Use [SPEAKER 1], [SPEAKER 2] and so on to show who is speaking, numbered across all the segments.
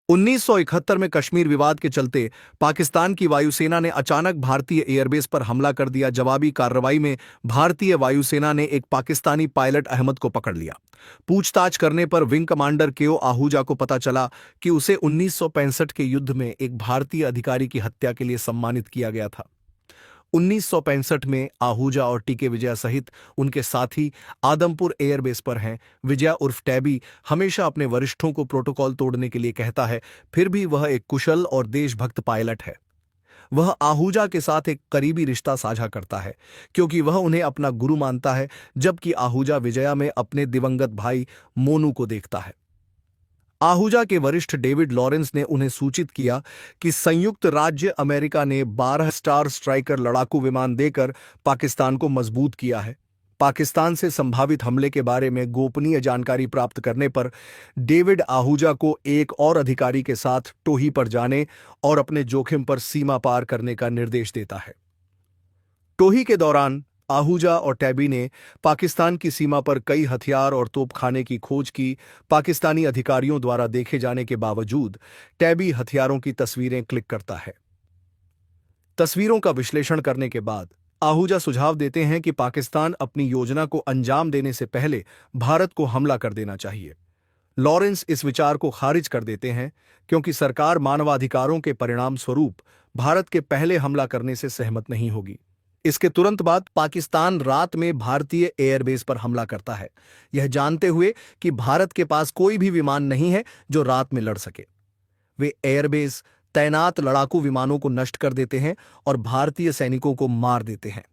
[SPEAKER 1] 1971 में कश्मीर विवाद के चलते पाकिस्तान की वायुसेना ने अचानक भारतीय एयरबेस पर हमला कर दिया। जवाबी कार्रवाई में भारतीय वायुसेना ने एक पाकिस्तानी पायलट अहमद को पकड़ लिया। पूछताछ करने पर विंग कमांडर केओ आहूजा को पता चला कि उसे 1965 के युद्ध में एक भारतीय अधिकारी की हत्या के लिए सम्मानित किया गया था। 1965 में आहूजा और टीके विजया सहित उनके साथी आदमपुर एयरबेस पर हैं। विजया उर्फ टैबी हमेशा अपने वरिष्ठों को प्रोटोकॉल तोड़ने के लिए कहता है, फिर भी वह एक कुशल और देशभक्त पायलट है। वह आहूजा के साथ एक करीबी रिश्ता साझा करता है क्योंकि वह उन्हें अपना गुरु मानता है, जबकि आहूजा विजया में अपने दिवंगत भाई मोनू को देखता है। आहूजा के वरिष्ठ डेविड लॉरेंस ने उन्हें सूचित किया कि संयुक्त राज्य अमेरिका ने 12 स्टार स्ट्राइकर लड़ाकू विमान देकर पाकिस्तान को मजबूत किया है। पाकिस्तान से संभावित हमले के बारे में गोपनीय जानकारी प्राप्त करने पर डेविड आहूजा को एक और अधिकारी के साथ टोही पर जाने और अपने जोखिम पर सीमा पार करने का निर्देश देता है। टोही के दौरान आहूजा और टैबी ने पाकिस्तान की सीमा पर कई हथियार और तोपखाने की खोज की। पाकिस्तानी अधिकारियों द्वारा देखे जाने के बावजूद टैबी हथियारों की तस्वीरें क्लिक करता है। तस्वीरों का विश्लेषण करने के बाद आहूजा सुझाव देते हैं कि पाकिस्तान अपनी योजना को अंजाम देने से पहले भारत को हमला कर देना चाहिए। लॉरेंस इस विचार को खारिज कर देते हैं क्योंकि सरकार मानवाधिकारों के परिणाम स्वरूप भारत के पहले हमला करने से सहमत नहीं होगी। इसके तुरंत बाद पाकिस्तान रात में भारतीय एयरबेस पर हमला करता है, यह जानते हुए कि भारत के पास कोई भी विमान नहीं है जो रात में लड़ सके। वे एयरबेस तैनात लड़ाकू विमानों को नष्ट कर देते हैं और भारतीय सैनिकों को मार देते हैं।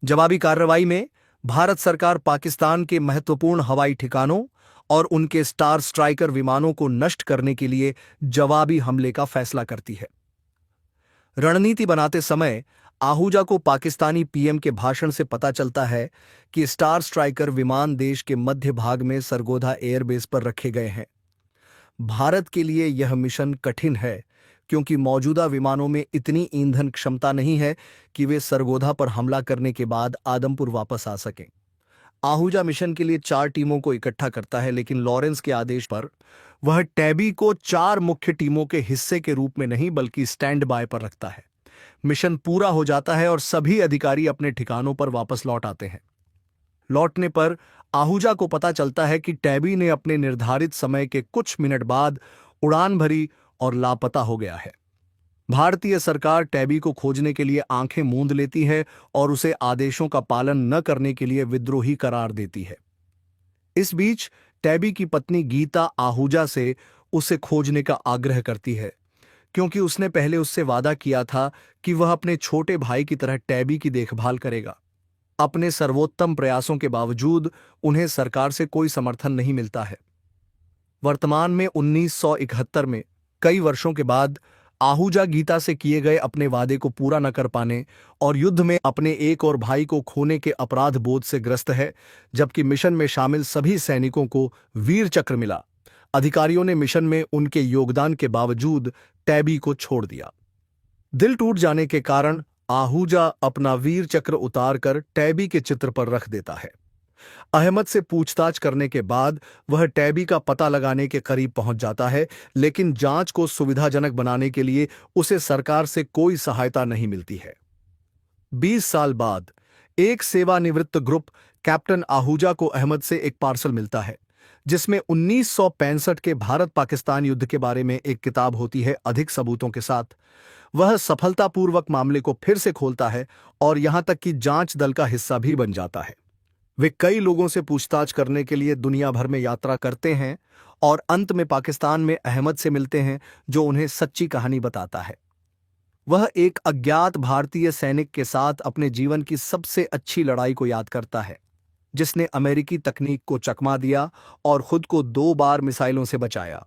[SPEAKER 1] जवाबी कार्रवाई में भारत सरकार पाकिस्तान के महत्वपूर्ण हवाई ठिकानों और उनके स्टार स्ट्राइकर विमानों को नष्ट करने के लिए जवाबी हमले का फैसला करती है। रणनीति बनाते समय आहूजा को पाकिस्तानी पीएम के भाषण से पता चलता है कि स्टार स्ट्राइकर विमान देश के मध्य भाग में सरगोधा एयरबेस पर रखे गए हैं। भारत के लिए यह मिशन कठिन है क्योंकि मौजूदा विमानों में इतनी ईंधन क्षमता नहीं है कि वे सरगोधा पर हमला करने के बाद आदमपुर वापस आ सकें। आहूजा मिशन के लिए 4 टीमों को इकट्ठा करता है, लेकिन लॉरेंस के आदेश पर वह टैबी को 4 मुख्य टीमों के हिस्से के रूप में नहीं बल्कि स्टैंड बाय पर रखता है। मिशन पूरा हो जाता है और सभी अधिकारी अपने ठिकानों पर वापस लौट आते हैं। लौटने पर आहूजा को पता चलता है कि टैबी ने अपने निर्धारित समय के कुछ मिनट बाद उड़ान भरी और लापता हो गया है। भारतीय सरकार टैबी को खोजने के लिए आंखें मूंद लेती है और उसे आदेशों का पालन न करने के लिए विद्रोही करार देती है। इस बीच टैबी की पत्नी गीता आहूजा से उसे खोजने का आग्रह करती है क्योंकि उसने पहले उससे वादा किया था कि वह अपने छोटे भाई की तरह टैबी की देखभाल करेगा। अपने सर्वोत्तम प्रयासों के बावजूद उन्हें सरकार से कोई समर्थन नहीं मिलता है। वर्तमान में 1971 में कई वर्षों के बाद आहूजा गीता से किए गए अपने वादे को पूरा न कर पाने और युद्ध में अपने एक और भाई को खोने के अपराध बोध से ग्रस्त है, जबकि मिशन में शामिल सभी सैनिकों को वीर चक्र मिला। अधिकारियों ने मिशन में उनके योगदान के बावजूद टैबी को छोड़ दिया। दिल टूट जाने के कारण आहूजा अपना वीर चक्र उतारकर टैबी के चित्र पर रख देता है। अहमद से पूछताछ करने के बाद वह टैबी का पता लगाने के करीब पहुंच जाता है, लेकिन जांच को सुविधाजनक बनाने के लिए उसे सरकार से कोई सहायता नहीं मिलती है। 20 साल बाद एक सेवानिवृत्त ग्रुप कैप्टन आहूजा को अहमद से एक पार्सल मिलता है जिसमें 1965 के भारत पाकिस्तान युद्ध के बारे में एक किताब होती है। अधिक सबूतों के साथ वह सफलतापूर्वक मामले को फिर से खोलता है और यहां तक कि जांच दल का हिस्सा भी बन जाता है। वे कई लोगों से पूछताछ करने के लिए दुनिया भर में यात्रा करते हैं और अंत में पाकिस्तान में अहमद से मिलते हैं, जो उन्हें सच्ची कहानी बताता है। वह एक अज्ञात भारतीय सैनिक के साथ अपने जीवन की सबसे अच्छी लड़ाई को याद करता है, जिसने अमेरिकी तकनीक को चकमा दिया और खुद को 2 बार मिसाइलों से बचाया।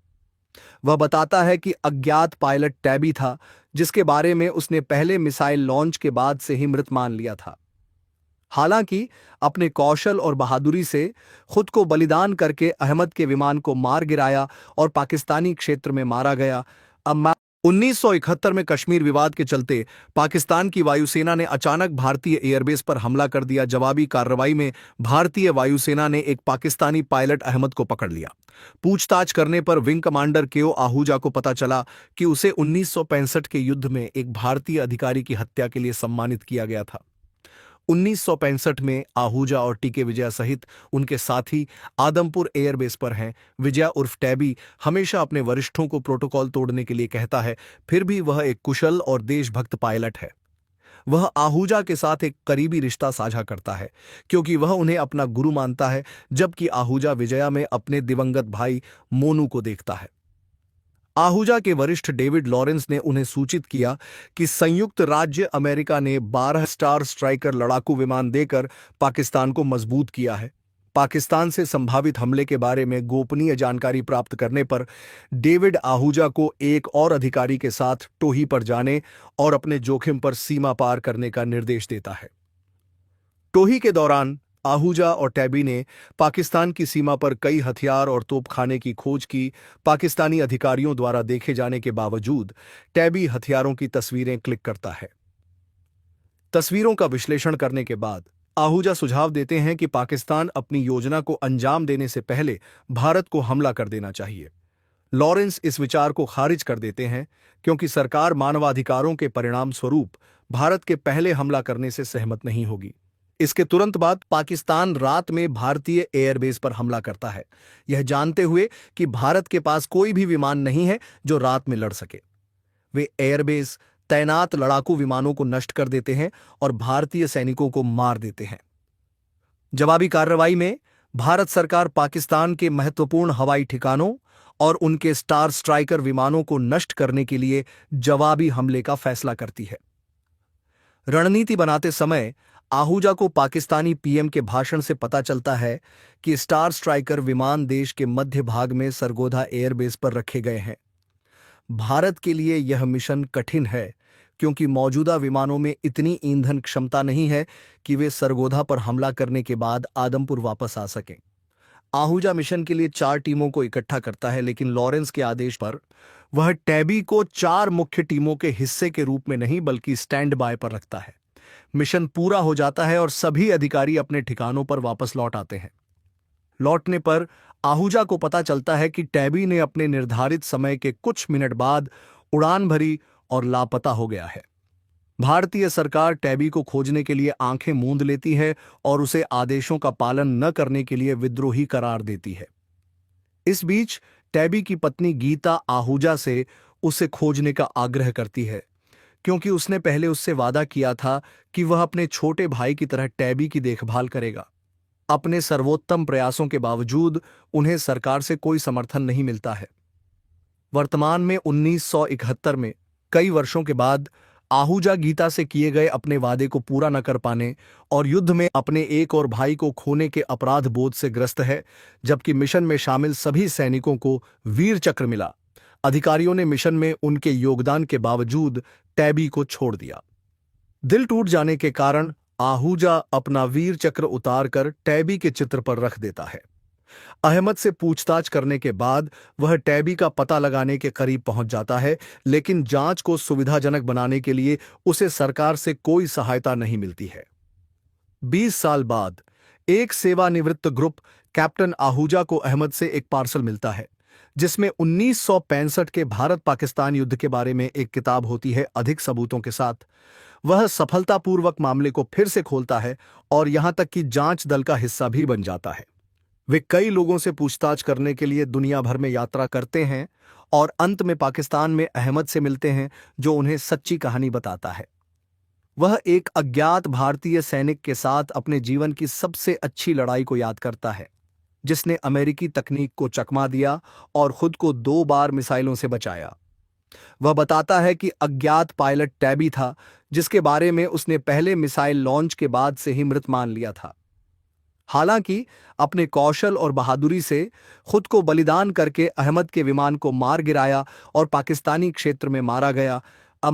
[SPEAKER 1] वह बताता है कि अज्ञात पायलट टैबी था, जिसके बारे में उसने पहले मिसाइल लॉन्च के बाद से ही मृत मान लिया था। हालांकि अपने कौशल और बहादुरी से खुद को बलिदान करके अहमद के विमान को मार गिराया और पाकिस्तानी क्षेत्र में मारा गया। अब 1971 में कश्मीर विवाद के चलते पाकिस्तान की वायुसेना ने अचानक भारतीय एयरबेस पर हमला कर दिया। जवाबी कार्रवाई में भारतीय वायुसेना ने एक पाकिस्तानी पायलट अहमद को पकड़ लिया। पूछताछ करने पर विंग कमांडर केओ आहूजा को पता चला कि उसे 1965 के युद्ध में एक भारतीय अधिकारी की हत्या के लिए सम्मानित किया गया था। 1965 में आहूजा और टीके विजया सहित उनके साथी आदमपुर एयरबेस पर हैं। विजया उर्फ टैबी हमेशा अपने वरिष्ठों को प्रोटोकॉल तोड़ने के लिए कहता है, फिर भी वह एक कुशल और देशभक्त पायलट है। वह आहूजा के साथ एक करीबी रिश्ता साझा करता है क्योंकि वह उन्हें अपना गुरु मानता है, जबकि आहूजा विजया में अपने दिवंगत भाई मोनू को देखता है। आहूजा के वरिष्ठ डेविड लॉरेंस ने उन्हें सूचित किया कि संयुक्त राज्य अमेरिका ने 12 स्टार स्ट्राइकर लड़ाकू विमान देकर पाकिस्तान को मजबूत किया है। पाकिस्तान से संभावित हमले के बारे में गोपनीय जानकारी प्राप्त करने पर डेविड आहूजा को एक और अधिकारी के साथ टोही पर जाने और अपने जोखिम पर सीमा पार करने का निर्देश देता है। टोही के दौरान आहूजा और टैबी ने पाकिस्तान की सीमा पर कई हथियार और तोपखाने की खोज की। पाकिस्तानी अधिकारियों द्वारा देखे जाने के बावजूद टैबी हथियारों की तस्वीरें क्लिक करता है। तस्वीरों का विश्लेषण करने के बाद आहूजा सुझाव देते हैं कि पाकिस्तान अपनी योजना को अंजाम देने से पहले भारत को हमला कर देना चाहिए। लॉरेंस इस विचार को खारिज कर देते हैं क्योंकि सरकार मानवाधिकारों के परिणाम स्वरूप भारत के पहले हमला करने से सहमत नहीं होगी। इसके तुरंत बाद पाकिस्तान रात में भारतीय एयरबेस पर हमला करता है, यह जानते हुए कि भारत के पास कोई भी विमान नहीं है जो रात में लड़ सके। वे एयरबेस तैनात लड़ाकू विमानों को नष्ट कर देते हैं और भारतीय सैनिकों को मार देते हैं। जवाबी कार्रवाई में भारत सरकार पाकिस्तान के महत्वपूर्ण हवाई ठिकानों और उनके स्टार स्ट्राइकर विमानों को नष्ट करने के लिए जवाबी हमले का फैसला करती है। रणनीति बनाते समय आहूजा को पाकिस्तानी पीएम के भाषण से पता चलता है कि स्टार स्ट्राइकर विमान देश के मध्य भाग में सरगोधा एयरबेस पर रखे गए हैं। भारत के लिए यह मिशन कठिन है क्योंकि मौजूदा विमानों में इतनी ईंधन क्षमता नहीं है कि वे सरगोधा पर हमला करने के बाद आदमपुर वापस आ सकें। आहूजा मिशन के लिए 4 टीमों को इकट्ठा करता है, लेकिन लॉरेंस के आदेश पर वह टैबी को 4 मुख्य टीमों के हिस्से के रूप में नहीं बल्कि स्टैंड बाय पर रखता है। मिशन पूरा हो जाता है और सभी अधिकारी अपने ठिकानों पर वापस लौट आते हैं। लौटने पर आहूजा को पता चलता है कि टैबी ने अपने निर्धारित समय के कुछ मिनट बाद उड़ान भरी और लापता हो गया है। भारतीय सरकार टैबी को खोजने के लिए आंखें मूंद लेती है और उसे आदेशों का पालन न करने के लिए विद्रोही करार देती है। इस बीच टैबी की पत्नी गीता आहूजा से उसे खोजने का आग्रह करती है क्योंकि उसने पहले उससे वादा किया था कि वह अपने छोटे भाई की तरह टैबी की देखभाल करेगा। अपने सर्वोत्तम प्रयासों के बावजूद उन्हें सरकार से कोई समर्थन नहीं मिलता है। वर्तमान में 1971 में कई वर्षों के बाद आहूजा गीता से किए गए अपने वादे को पूरा न कर पाने और युद्ध में अपने एक और भाई को खोने के अपराध बोध से ग्रस्त है, जबकि मिशन में शामिल सभी सैनिकों को वीर चक्र मिला। अधिकारियों ने मिशन में उनके योगदान के बावजूद टैबी को छोड़ दिया। दिल टूट जाने के कारण आहूजा अपना वीर चक्र उतारकर टैबी के चित्र पर रख देता है। अहमद से पूछताछ करने के बाद वह टैबी का पता लगाने के करीब पहुंच जाता है, लेकिन जांच को सुविधाजनक बनाने के लिए उसे सरकार से कोई सहायता नहीं मिलती है। 20 साल बाद एक सेवानिवृत्त ग्रुप कैप्टन आहूजा को अहमद से एक पार्सल मिलता है जिसमें 1965 के भारत पाकिस्तान युद्ध के बारे में एक किताब होती है। अधिक सबूतों के साथ वह सफलतापूर्वक मामले को फिर से खोलता है और यहां तक कि जांच दल का हिस्सा भी बन जाता है। वे कई लोगों से पूछताछ करने के लिए दुनिया भर में यात्रा करते हैं और अंत में पाकिस्तान में अहमद से मिलते हैं जो उन्हें सच्ची कहानी बताता है। वह एक अज्ञात भारतीय सैनिक के साथ अपने जीवन की सबसे अच्छी लड़ाई को याद करता है, जिसने अमेरिकी तकनीक को चकमा दिया और खुद को 2 बार मिसाइलों से बचाया। वह बताता है कि अज्ञात पायलट टैबी था जिसके बारे में उसने पहले मिसाइल लॉन्च के बाद से ही मृत मान लिया था। हालांकि अपने कौशल और बहादुरी से खुद को बलिदान करके अहमद के विमान को मार गिराया और पाकिस्तानी क्षेत्र में मारा गया। अब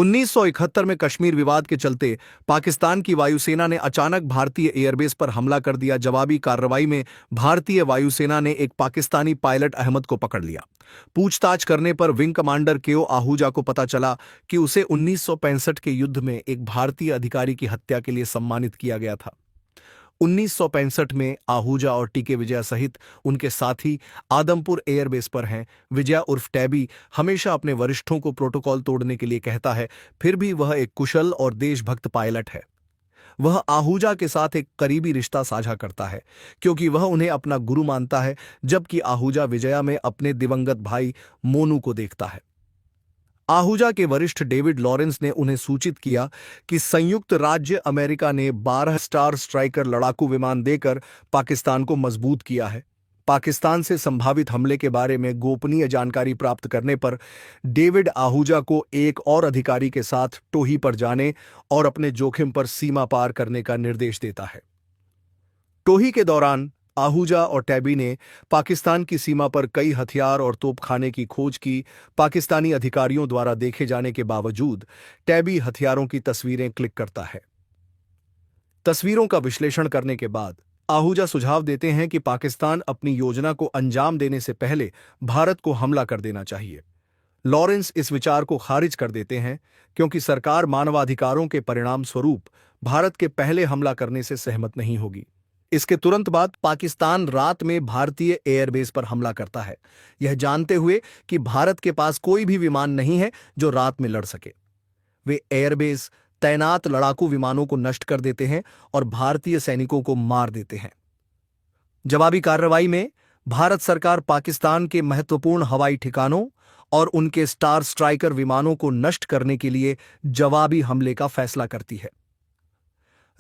[SPEAKER 1] 1971 में कश्मीर विवाद के चलते पाकिस्तान की वायुसेना ने अचानक भारतीय एयरबेस पर हमला कर दिया। जवाबी कार्रवाई में भारतीय वायुसेना ने एक पाकिस्तानी पायलट अहमद को पकड़ लिया। पूछताछ करने पर विंग कमांडर केओ आहूजा को पता चला कि उसे 1965 के युद्ध में एक भारतीय अधिकारी की हत्या के लिए सम्मानित किया गया था। 1965 में आहूजा और टीके विजया सहित उनके साथी आदमपुर एयरबेस पर हैं। विजया उर्फ टैबी हमेशा अपने वरिष्ठों को प्रोटोकॉल तोड़ने के लिए कहता है, फिर भी वह एक कुशल और देशभक्त पायलट है। वह आहूजा के साथ एक करीबी रिश्ता साझा करता है क्योंकि वह उन्हें अपना गुरु मानता है, जबकि आहूजा विजया में अपने दिवंगत भाई मोनू को देखता है। आहूजा के वरिष्ठ डेविड लॉरेंस ने उन्हें सूचित किया कि संयुक्त राज्य अमेरिका ने 12 स्टार स्ट्राइकर लड़ाकू विमान देकर पाकिस्तान को मजबूत किया है। पाकिस्तान से संभावित हमले के बारे में गोपनीय जानकारी प्राप्त करने पर डेविड आहूजा को एक और अधिकारी के साथ टोही पर जाने और अपने जोखिम पर सीमा पार करने का निर्देश देता है। टोही के दौरान आहूजा और टैबी ने पाकिस्तान की सीमा पर कई हथियार और तोपखाने की खोज की। पाकिस्तानी अधिकारियों द्वारा देखे जाने के बावजूद टैबी हथियारों की तस्वीरें क्लिक करता है। तस्वीरों का विश्लेषण करने के बाद आहूजा सुझाव देते हैं कि पाकिस्तान अपनी योजना को अंजाम देने से पहले भारत को हमला कर देना चाहिए। लॉरेंस इस विचार को खारिज कर देते हैं क्योंकि सरकार मानवाधिकारों के परिणाम स्वरूप भारत के पहले हमला करने से सहमत नहीं होगी। इसके तुरंत बाद पाकिस्तान रात में भारतीय एयरबेस पर हमला करता है, यह जानते हुए कि भारत के पास कोई भी विमान नहीं है जो रात में लड़ सके। वे एयरबेस तैनात लड़ाकू विमानों को नष्ट कर देते हैं और भारतीय सैनिकों को मार देते हैं। जवाबी कार्रवाई में भारत सरकार पाकिस्तान के महत्वपूर्ण हवाई ठिकानों और उनके स्टार स्ट्राइकर विमानों को नष्ट करने के लिए जवाबी हमले का फैसला करती है।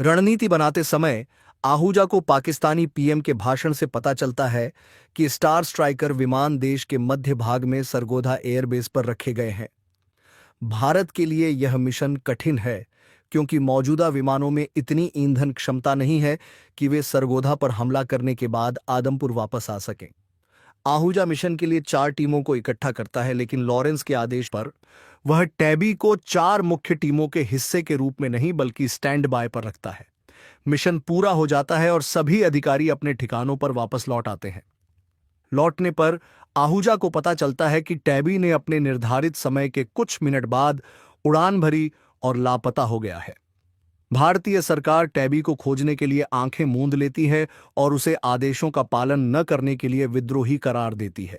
[SPEAKER 1] रणनीति बनाते समय आहूजा को पाकिस्तानी पीएम के भाषण से पता चलता है कि स्टार स्ट्राइकर विमान देश के मध्य भाग में सरगोधा एयरबेस पर रखे गए हैं। भारत के लिए यह मिशन कठिन है क्योंकि मौजूदा विमानों में इतनी ईंधन क्षमता नहीं है कि वे सरगोधा पर हमला करने के बाद आदमपुर वापस आ सकें। आहूजा मिशन के लिए 4 टीमों को इकट्ठा करता है, लेकिन लॉरेंस के आदेश पर वह टैबी को 4 मुख्य टीमों के हिस्से के रूप में नहीं बल्कि स्टैंड बाय पर रखता है। मिशन पूरा हो जाता है और सभी अधिकारी अपने ठिकानों पर वापस लौट आते हैं। लौटने पर आहूजा को पता चलता है कि टैबी ने अपने निर्धारित समय के कुछ मिनट बाद उड़ान भरी और लापता हो गया है। भारतीय सरकार टैबी को खोजने के लिए आंखें मूंद लेती है और उसे आदेशों का पालन न करने के लिए विद्रोही करार देती है।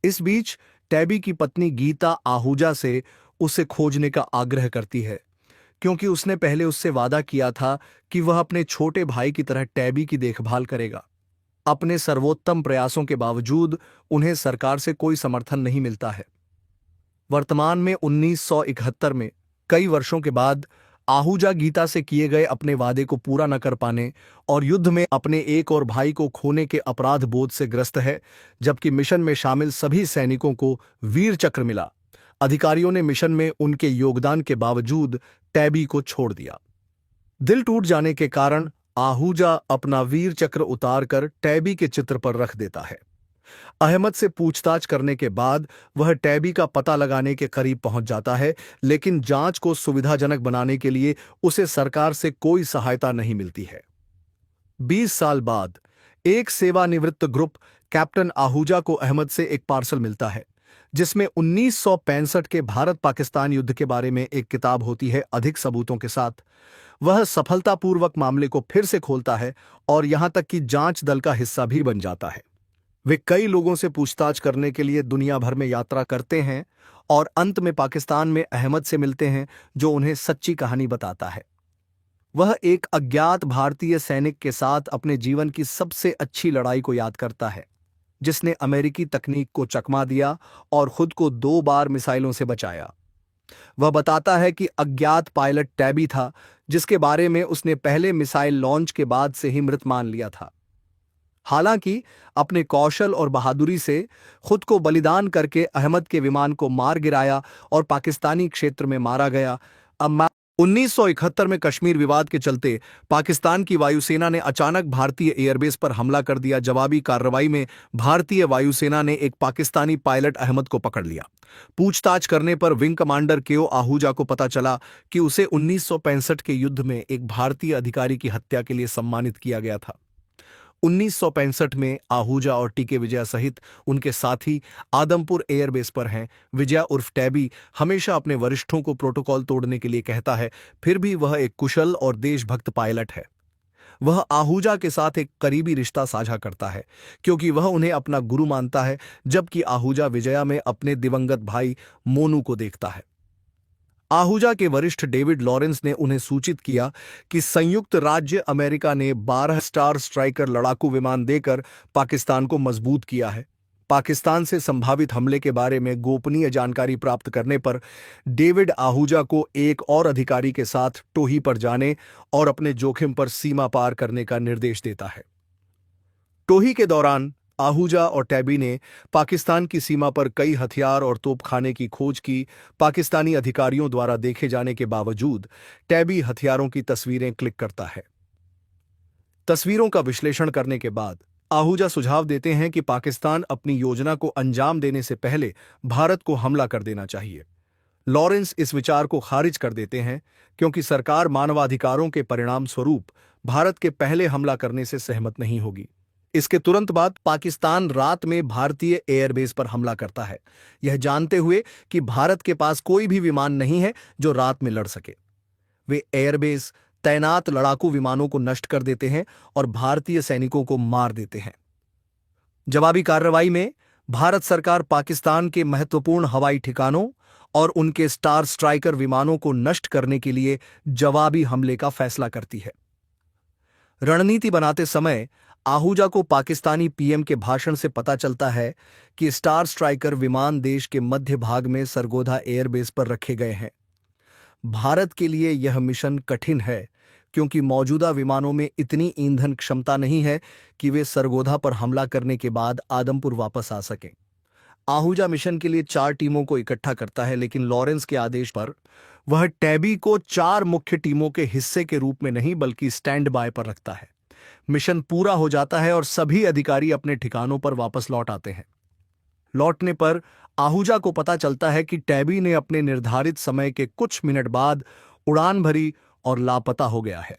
[SPEAKER 1] इस बीच टैबी की पत्नी गीता आहूजा से उसे खोजने का आग्रह करती है क्योंकि उसने पहले उससे वादा किया था कि वह अपने छोटे भाई की तरह टैबी की देखभाल करेगा। अपने सर्वोत्तम प्रयासों के बावजूद उन्हें सरकार से कोई समर्थन नहीं मिलता है। वर्तमान में 1971 में कई वर्षों के बाद आहूजा गीता से किए गए अपने वादे को पूरा न कर पाने और युद्ध में अपने एक और भाई को खोने के अपराध बोध से ग्रस्त है, जबकि मिशन में शामिल सभी सैनिकों को वीर चक्र मिला। अधिकारियों ने मिशन में उनके योगदान के बावजूद टैबी को छोड़ दिया। दिल टूट जाने के कारण आहूजा अपना वीर चक्र उतारकर टैबी के चित्र पर रख देता है। अहमद से पूछताछ करने के बाद वह टैबी का पता लगाने के करीब पहुंच जाता है, लेकिन जांच को सुविधाजनक बनाने के लिए उसे सरकार से कोई सहायता नहीं मिलती है। 20 साल बाद एक सेवानिवृत्त ग्रुप कैप्टन आहूजा को अहमद से एक पार्सल मिलता है जिसमें 1965 के भारत पाकिस्तान युद्ध के बारे में एक किताब होती है अधिक सबूतों के साथ। वह सफलतापूर्वक मामले को फिर से खोलता है और यहां तक कि जांच दल का हिस्सा भी बन जाता है। वे कई लोगों से पूछताछ करने के लिए दुनिया भर में यात्रा करते हैं और अंत में पाकिस्तान में अहमद से मिलते हैं जो उन्हें सच्ची कहानी बताता है। वह एक अज्ञात भारतीय सैनिक के साथ अपने जीवन की सबसे अच्छी लड़ाई को याद करता है जिसने अमेरिकी तकनीक को चकमा दिया और खुद को 2 बार मिसाइलों से बचाया। वह बताता है कि अज्ञात पायलट टैबी था जिसके बारे में उसने पहले मिसाइल लॉन्च के बाद से ही मृत मान लिया था। हालांकि अपने कौशल और बहादुरी से खुद को बलिदान करके अहमद के विमान को मार गिराया और पाकिस्तानी क्षेत्र में मारा गया। अब 1971 में कश्मीर विवाद के चलते पाकिस्तान की वायुसेना ने अचानक भारतीय एयरबेस पर हमला कर दिया। जवाबी कार्रवाई में भारतीय वायुसेना ने एक पाकिस्तानी पायलट अहमद को पकड़ लिया। पूछताछ करने पर विंग कमांडर केओ आहूजा को पता चला कि उसे 1965 के युद्ध में एक भारतीय अधिकारी की हत्या के लिए सम्मानित किया गया था। 1965 में आहूजा और टीके विजया सहित उनके साथी आदमपुर एयरबेस पर हैं। विजया उर्फ टैबी हमेशा अपने वरिष्ठों को प्रोटोकॉल तोड़ने के लिए कहता है, फिर भी वह एक कुशल और देशभक्त पायलट है। वह आहूजा के साथ एक करीबी रिश्ता साझा करता है क्योंकि वह उन्हें अपना गुरु मानता है, जबकि आहूजा विजया में अपने दिवंगत भाई मोनू को देखता है। आहूजा के वरिष्ठ डेविड लॉरेंस ने उन्हें सूचित किया कि संयुक्त राज्य अमेरिका ने 12 स्टार स्ट्राइकर लड़ाकू विमान देकर पाकिस्तान को मजबूत किया है। पाकिस्तान से संभावित हमले के बारे में गोपनीय जानकारी प्राप्त करने पर डेविड आहूजा को एक और अधिकारी के साथ टोही पर जाने और अपने जोखिम पर सीमा पार करने का निर्देश देता है। टोही के दौरान आहूजा और टैबी ने पाकिस्तान की सीमा पर कई हथियार और तोपखाने की खोज की। पाकिस्तानी अधिकारियों द्वारा देखे जाने के बावजूद टैबी हथियारों की तस्वीरें क्लिक करता है। तस्वीरों का विश्लेषण करने के बाद आहूजा सुझाव देते हैं कि पाकिस्तान अपनी योजना को अंजाम देने से पहले भारत को हमला कर देना चाहिए। लॉरेंस इस विचार को खारिज कर देते हैं क्योंकि सरकार मानवाधिकारों के परिणाम स्वरूप भारत के पहले हमला करने से सहमत नहीं होगी। इसके तुरंत बाद पाकिस्तान रात में भारतीय एयरबेस पर हमला करता है, यह जानते हुए कि भारत के पास कोई भी विमान नहीं है जो रात में लड़ सके। वे एयरबेस तैनात लड़ाकू विमानों को नष्ट कर देते हैं और भारतीय सैनिकों को मार देते हैं। जवाबी कार्रवाई में भारत सरकार पाकिस्तान के महत्वपूर्ण हवाई ठिकानों और उनके स्टार स्ट्राइकर विमानों को नष्ट करने के लिए जवाबी हमले का फैसला करती है। रणनीति बनाते समय आहूजा को पाकिस्तानी पीएम के भाषण से पता चलता है कि स्टार स्ट्राइकर विमान देश के मध्य भाग में सरगोधा एयरबेस पर रखे गए हैं। भारत के लिए यह मिशन कठिन है क्योंकि मौजूदा विमानों में इतनी ईंधन क्षमता नहीं है कि वे सरगोधा पर हमला करने के बाद आदमपुर वापस आ सकें। आहूजा मिशन के लिए 4 टीमों को इकट्ठा करता है, लेकिन लॉरेंस के आदेश पर वह टैबी को 4 मुख्य टीमों के हिस्से के रूप में नहीं बल्कि स्टैंड बाय पर रखता है। मिशन पूरा हो जाता है और सभी अधिकारी अपने ठिकानों पर वापस लौट आते हैं। लौटने पर आहूजा को पता चलता है कि टैबी ने अपने निर्धारित समय के कुछ मिनट बाद उड़ान भरी और लापता हो गया है।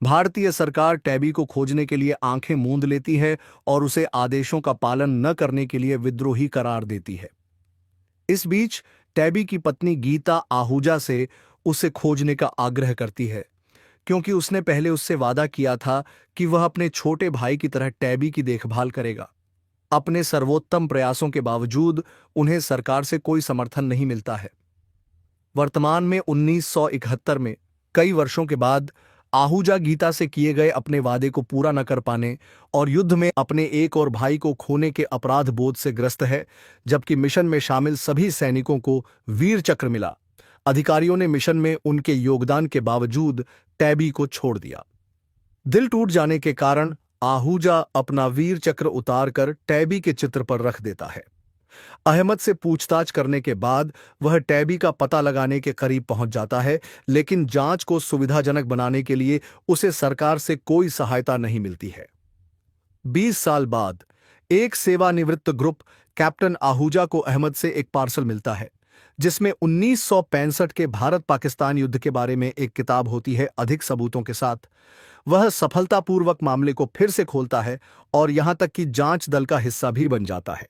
[SPEAKER 1] भारतीय सरकार टैबी को खोजने के लिए आंखें मूंद लेती है और उसे आदेशों का पालन न करने के लिए विद्रोही करार देती है। इस बीच टैबी की पत्नी गीता आहूजा से उसे खोजने का आग्रह करती है क्योंकि उसने पहले उससे वादा किया था कि वह अपने छोटे भाई की तरह टैबी की देखभाल करेगा। अपने सर्वोत्तम प्रयासों के बावजूद उन्हें सरकार से कोई समर्थन नहीं मिलता है। वर्तमान में 1971 में कई वर्षों के बाद आहूजा गीता से किए गए अपने वादे को पूरा न कर पाने और युद्ध में अपने एक और भाई को खोने के अपराध बोध से ग्रस्त है, जबकि मिशन में शामिल सभी सैनिकों को वीर चक्र मिला। अधिकारियों ने मिशन में उनके योगदान के बावजूद टैबी को छोड़ दिया। दिल टूट जाने के कारण आहूजा अपना वीर चक्र उतारकर टैबी के चित्र पर रख देता है। अहमद से पूछताछ करने के बाद वह टैबी का पता लगाने के करीब पहुंच जाता है, लेकिन जांच को सुविधाजनक बनाने के लिए उसे सरकार से कोई सहायता नहीं मिलती है। 20 साल बाद एक सेवानिवृत्त ग्रुप कैप्टन आहूजा को अहमद से एक पार्सल मिलता है जिसमें 1965 के भारत पाकिस्तान युद्ध के बारे में एक किताब होती है अधिक सबूतों के साथ। वह सफलतापूर्वक मामले को फिर से खोलता है और यहां तक कि जांच दल का हिस्सा भी बन जाता है।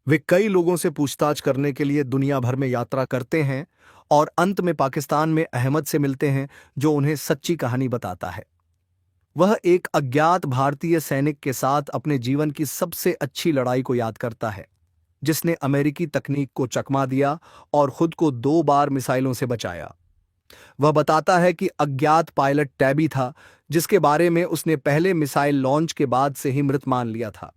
[SPEAKER 1] वे कई लोगों से पूछताछ करने के लिए दुनिया भर में यात्रा करते हैं और अंत में पाकिस्तान में अहमद से मिलते हैं जो उन्हें सच्ची कहानी बताता है। वह एक अज्ञात भारतीय सैनिक के साथ अपने जीवन की सबसे अच्छी लड़ाई को याद करता है जिसने अमेरिकी तकनीक को चकमा दिया और खुद को 2 बार मिसाइलों से बचाया। वह बताता है कि अज्ञात पायलट टैबी था जिसके बारे में उसने पहले मिसाइल लॉन्च के बाद से ही मृत मान लिया था।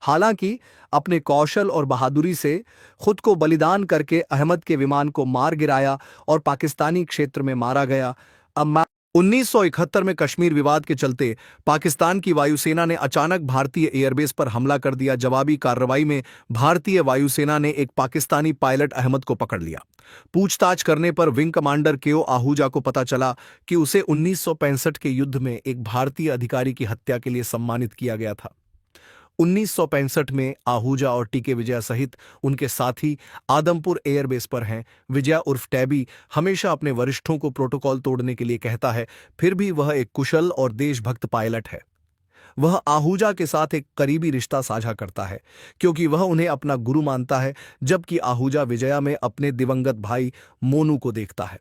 [SPEAKER 1] हालांकि अपने कौशल और बहादुरी से खुद को बलिदान करके अहमद के विमान को मार गिराया और पाकिस्तानी क्षेत्र में मारा गया। अब 1971 में कश्मीर विवाद के चलते पाकिस्तान की वायुसेना ने अचानक भारतीय एयरबेस पर हमला कर दिया। जवाबी कार्रवाई में भारतीय वायुसेना ने एक पाकिस्तानी पायलट अहमद को पकड़ लिया। पूछताछ करने पर विंग कमांडर केओ आहूजा को पता चला कि उसे 1965 के युद्ध में एक भारतीय अधिकारी की हत्या के लिए सम्मानित किया गया था। 1965 में आहूजा और टीके विजया सहित उनके साथी आदमपुर एयरबेस पर हैं। विजया उर्फ टैबी हमेशा अपने वरिष्ठों को प्रोटोकॉल तोड़ने के लिए कहता है, फिर भी वह एक कुशल और देशभक्त पायलट है। वह आहूजा के साथ एक करीबी रिश्ता साझा करता है क्योंकि वह उन्हें अपना गुरु मानता है, जबकि आहूजा विजया में अपने दिवंगत भाई मोनू को देखता है।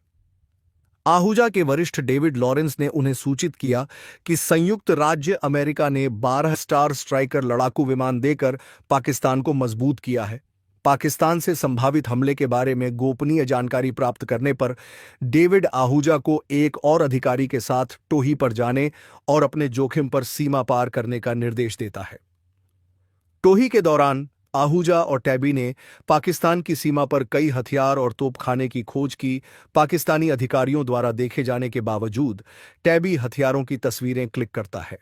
[SPEAKER 1] आहूजा के वरिष्ठ डेविड लॉरेंस ने उन्हें सूचित किया कि संयुक्त राज्य अमेरिका ने 12 स्टार स्ट्राइकर लड़ाकू विमान देकर पाकिस्तान को मजबूत किया है। पाकिस्तान से संभावित हमले के बारे में गोपनीय जानकारी प्राप्त करने पर डेविड आहूजा को एक और अधिकारी के साथ टोही पर जाने और अपने जोखिम पर सीमा पार करने का निर्देश देता है। टोही के दौरान आहूजा और टैबी ने पाकिस्तान की सीमा पर कई हथियार और तोपखाने की खोज की। पाकिस्तानी अधिकारियों द्वारा देखे जाने के बावजूद टैबी हथियारों की तस्वीरें क्लिक करता है।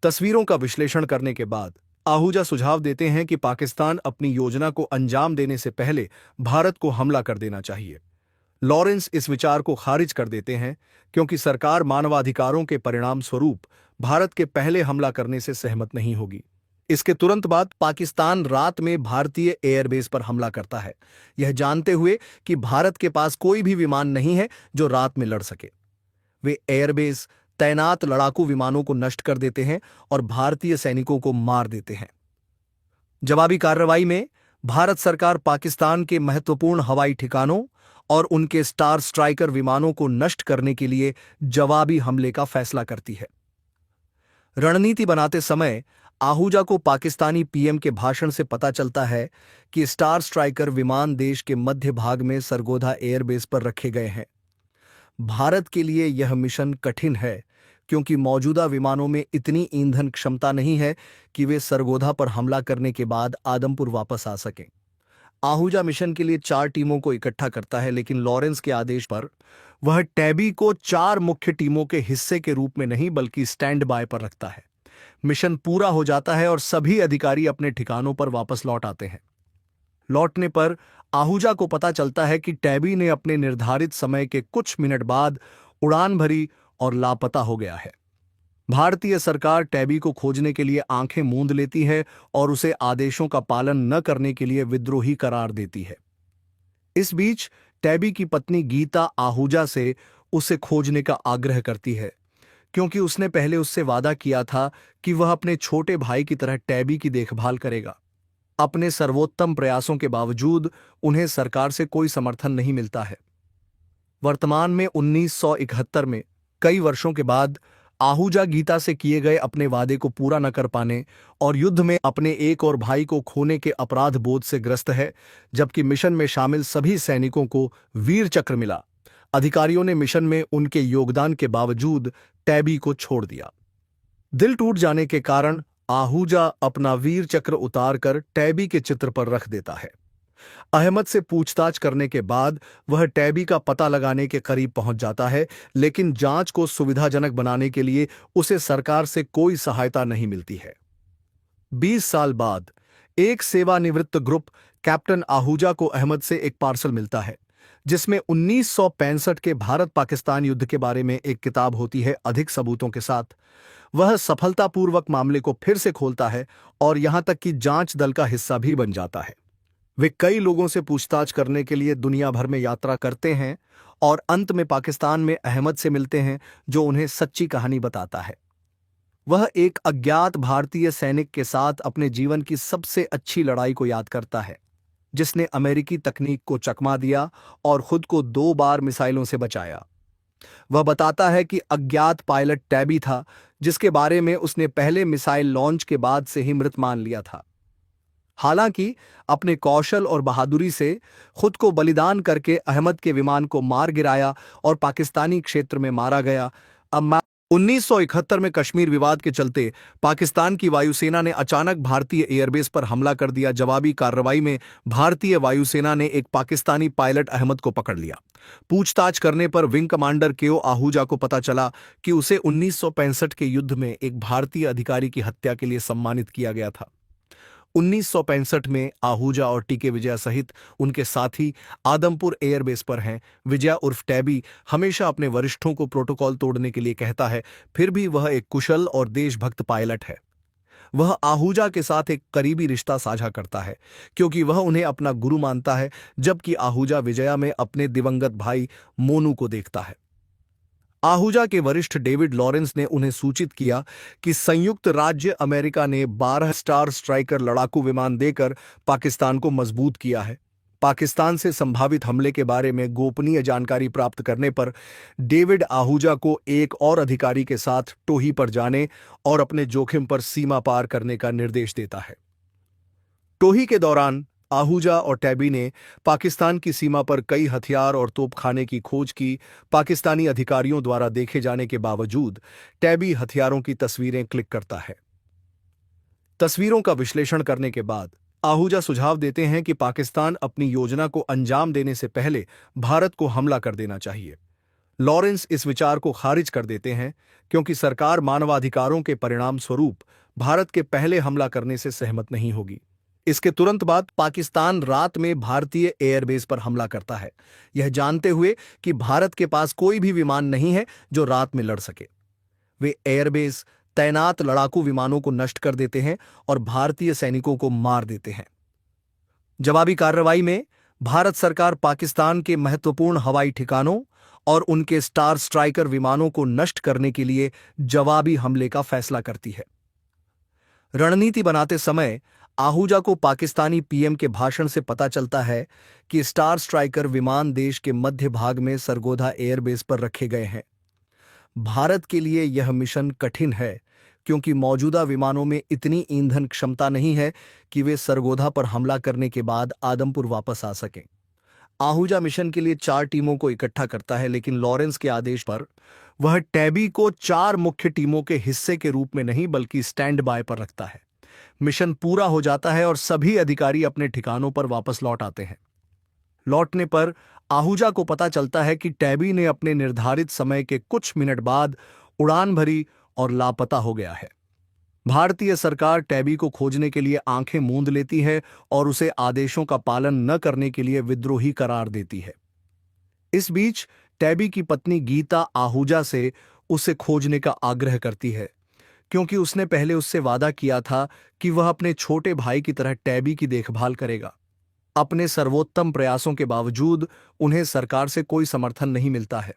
[SPEAKER 1] तस्वीरों का विश्लेषण करने के बाद आहूजा सुझाव देते हैं कि पाकिस्तान अपनी योजना को अंजाम देने से पहले भारत को हमला कर देना चाहिए। लॉरेंस इस विचार को खारिज कर देते हैं क्योंकि सरकार मानवाधिकारों के परिणाम स्वरूप भारत के पहले हमला करने से सहमत नहीं होगी। इसके तुरंत बाद पाकिस्तान रात में भारतीय एयरबेस पर हमला करता है, यह जानते हुए कि भारत के पास कोई भी विमान नहीं है जो रात में लड़ सके। वे एयरबेस तैनात लड़ाकू विमानों को नष्ट कर देते हैं और भारतीय सैनिकों को मार देते हैं। जवाबी कार्रवाई में भारत सरकार पाकिस्तान के महत्वपूर्ण हवाई ठिकानों और उनके स्टार स्ट्राइकर विमानों को नष्ट करने के लिए जवाबी हमले का फैसला करती है। रणनीति बनाते समय आहूजा को पाकिस्तानी पीएम के भाषण से पता चलता है कि स्टार स्ट्राइकर विमान देश के मध्य भाग में सरगोधा एयरबेस पर रखे गए हैं। भारत के लिए यह मिशन कठिन है क्योंकि मौजूदा विमानों में इतनी ईंधन क्षमता नहीं है कि वे सरगोधा पर हमला करने के बाद आदमपुर वापस आ सकें। आहूजा मिशन के लिए 4 टीमों को इकट्ठा करता है, लेकिन लॉरेंस के आदेश पर वह टैबी को 4 मुख्य टीमों के हिस्से के रूप में नहीं बल्कि स्टैंड बाय पर रखता है। मिशन पूरा हो जाता है और सभी अधिकारी अपने ठिकानों पर वापस लौट आते हैं। लौटने पर आहूजा को पता चलता है कि टैबी ने अपने निर्धारित समय के कुछ मिनट बाद उड़ान भरी और लापता हो गया है। भारतीय सरकार टैबी को खोजने के लिए आंखें मूंद लेती है और उसे आदेशों का पालन न करने के लिए विद्रोही करार देती है। इस बीच टैबी की पत्नी गीता आहूजा से उसे खोजने का आग्रह करती है क्योंकि उसने पहले उससे वादा किया था कि वह अपने छोटे भाई की तरह टैबी की देखभाल करेगा। अपने सर्वोत्तम प्रयासों के बावजूद उन्हें सरकार से कोई समर्थन नहीं मिलता है। वर्तमान में 1971 में कई वर्षों के बाद आहूजा गीता से किए गए अपने वादे को पूरा न कर पाने और युद्ध में अपने एक और भाई को खोने के अपराध बोध से ग्रस्त है, जबकि मिशन में शामिल सभी सैनिकों को वीर चक्र मिला। अधिकारियों ने मिशन में उनके योगदान के बावजूद टैबी को छोड़ दिया। दिल टूट जाने के कारण आहूजा अपना वीर चक्र उतारकर टैबी के चित्र पर रख देता है। अहमद से पूछताछ करने के बाद वह टैबी का पता लगाने के करीब पहुंच जाता है, लेकिन जांच को सुविधाजनक बनाने के लिए उसे सरकार से कोई सहायता नहीं मिलती है। 20 साल बाद एक सेवानिवृत्त ग्रुप कैप्टन आहूजा को अहमद से एक पार्सल मिलता है जिसमें 1965 के भारत पाकिस्तान युद्ध के बारे में एक किताब होती है अधिक सबूतों के साथ। वह सफलतापूर्वक मामले को फिर से खोलता है और यहां तक कि जांच दल का हिस्सा भी बन जाता है। वे कई लोगों से पूछताछ करने के लिए दुनिया भर में यात्रा करते हैं और अंत में पाकिस्तान में अहमद से मिलते हैं जो उन्हें सच्ची कहानी बताता है। वह एक अज्ञात भारतीय सैनिक के साथ अपने जीवन की सबसे अच्छी लड़ाई को याद करता है जिसने अमेरिकी तकनीक को चकमा दिया और खुद को 2 बार मिसाइलों से बचाया। वह बताता है कि अज्ञात पायलट टैबी था जिसके बारे में उसने पहले मिसाइल लॉन्च के बाद से ही मृत मान लिया था। हालांकि अपने कौशल और बहादुरी से खुद को बलिदान करके अहमद के विमान को मार गिराया और पाकिस्तानी क्षेत्र में मारा गया। अब 1971 में कश्मीर विवाद के चलते पाकिस्तान की वायुसेना ने अचानक भारतीय एयरबेस पर हमला कर दिया। जवाबी कार्रवाई में भारतीय वायुसेना ने एक पाकिस्तानी पायलट अहमद को पकड़ लिया। पूछताछ करने पर विंग कमांडर केओ आहूजा को पता चला कि उसे 1965 के युद्ध में एक भारतीय अधिकारी की हत्या के लिए सम्मानित किया गया था। 1965 में आहूजा और टीके विजया सहित उनके साथी आदमपुर एयरबेस पर हैं। विजया उर्फ टैबी हमेशा अपने वरिष्ठों को प्रोटोकॉल तोड़ने के लिए कहता है, फिर भी वह एक कुशल और देशभक्त पायलट है। वह आहूजा के साथ एक करीबी रिश्ता साझा करता है क्योंकि वह उन्हें अपना गुरु मानता है, जबकि आहूजा विजया में अपने दिवंगत भाई मोनू को देखता है। आहूजा के वरिष्ठ डेविड लॉरेंस ने उन्हें सूचित किया कि संयुक्त राज्य अमेरिका ने 12 स्टार स्ट्राइकर लड़ाकू विमान देकर पाकिस्तान को मजबूत किया है। पाकिस्तान से संभावित हमले के बारे में गोपनीय जानकारी प्राप्त करने पर डेविड आहूजा को एक और अधिकारी के साथ टोही पर जाने और अपने जोखिम पर सीमा पार करने का निर्देश देता है। टोही के दौरान आहूजा और टैबी ने पाकिस्तान की सीमा पर कई हथियार और तोपखाने की खोज की। पाकिस्तानी अधिकारियों द्वारा देखे जाने के बावजूद टैबी हथियारों की तस्वीरें क्लिक करता है। तस्वीरों का विश्लेषण करने के बाद आहूजा सुझाव देते हैं कि पाकिस्तान अपनी योजना को अंजाम देने से पहले भारत को हमला कर देना चाहिए। लॉरेंस इस विचार को खारिज कर देते हैं क्योंकि सरकार मानवाधिकारों के परिणाम स्वरूप भारत के पहले हमला करने से सहमत नहीं होगी। इसके तुरंत बाद पाकिस्तान रात में भारतीय एयरबेस पर हमला करता है, यह जानते हुए कि भारत के पास कोई भी विमान नहीं है जो रात में लड़ सके। वे एयरबेस तैनात लड़ाकू विमानों को नष्ट कर देते हैं और भारतीय सैनिकों को मार देते हैं। जवाबी कार्रवाई में भारत सरकार पाकिस्तान के महत्वपूर्ण हवाई ठिकानों और उनके स्टार स्ट्राइकर विमानों को नष्ट करने के लिए जवाबी हमले का फैसला करती है। रणनीति बनाते समय आहूजा को पाकिस्तानी पीएम के भाषण से पता चलता है कि स्टार स्ट्राइकर विमान देश के मध्य भाग में सरगोधा एयरबेस पर रखे गए हैं। भारत के लिए यह मिशन कठिन है क्योंकि मौजूदा विमानों में इतनी ईंधन क्षमता नहीं है कि वे सरगोधा पर हमला करने के बाद आदमपुर वापस आ सकें। आहूजा मिशन के लिए 4 टीमों को इकट्ठा करता है, लेकिन लॉरेंस के आदेश पर वह टैबी को 4 मुख्य टीमों के हिस्से के रूप में नहीं बल्कि स्टैंड बाय पर रखता है। मिशन पूरा हो जाता है और सभी अधिकारी अपने ठिकानों पर वापस लौट आते हैं। लौटने पर आहूजा को पता चलता है कि टैबी ने अपने निर्धारित समय के कुछ मिनट बाद उड़ान भरी और लापता हो गया है। भारतीय सरकार टैबी को खोजने के लिए आंखें मूंद लेती है और उसे आदेशों का पालन न करने के लिए विद्रोही करार देती है। इस बीच टैबी की पत्नी गीता आहूजा से उसे खोजने का आग्रह करती है क्योंकि उसने पहले उससे वादा किया था कि वह अपने छोटे भाई की तरह टैबी की देखभाल करेगा। अपने सर्वोत्तम प्रयासों के बावजूद उन्हें सरकार से कोई समर्थन नहीं मिलता है।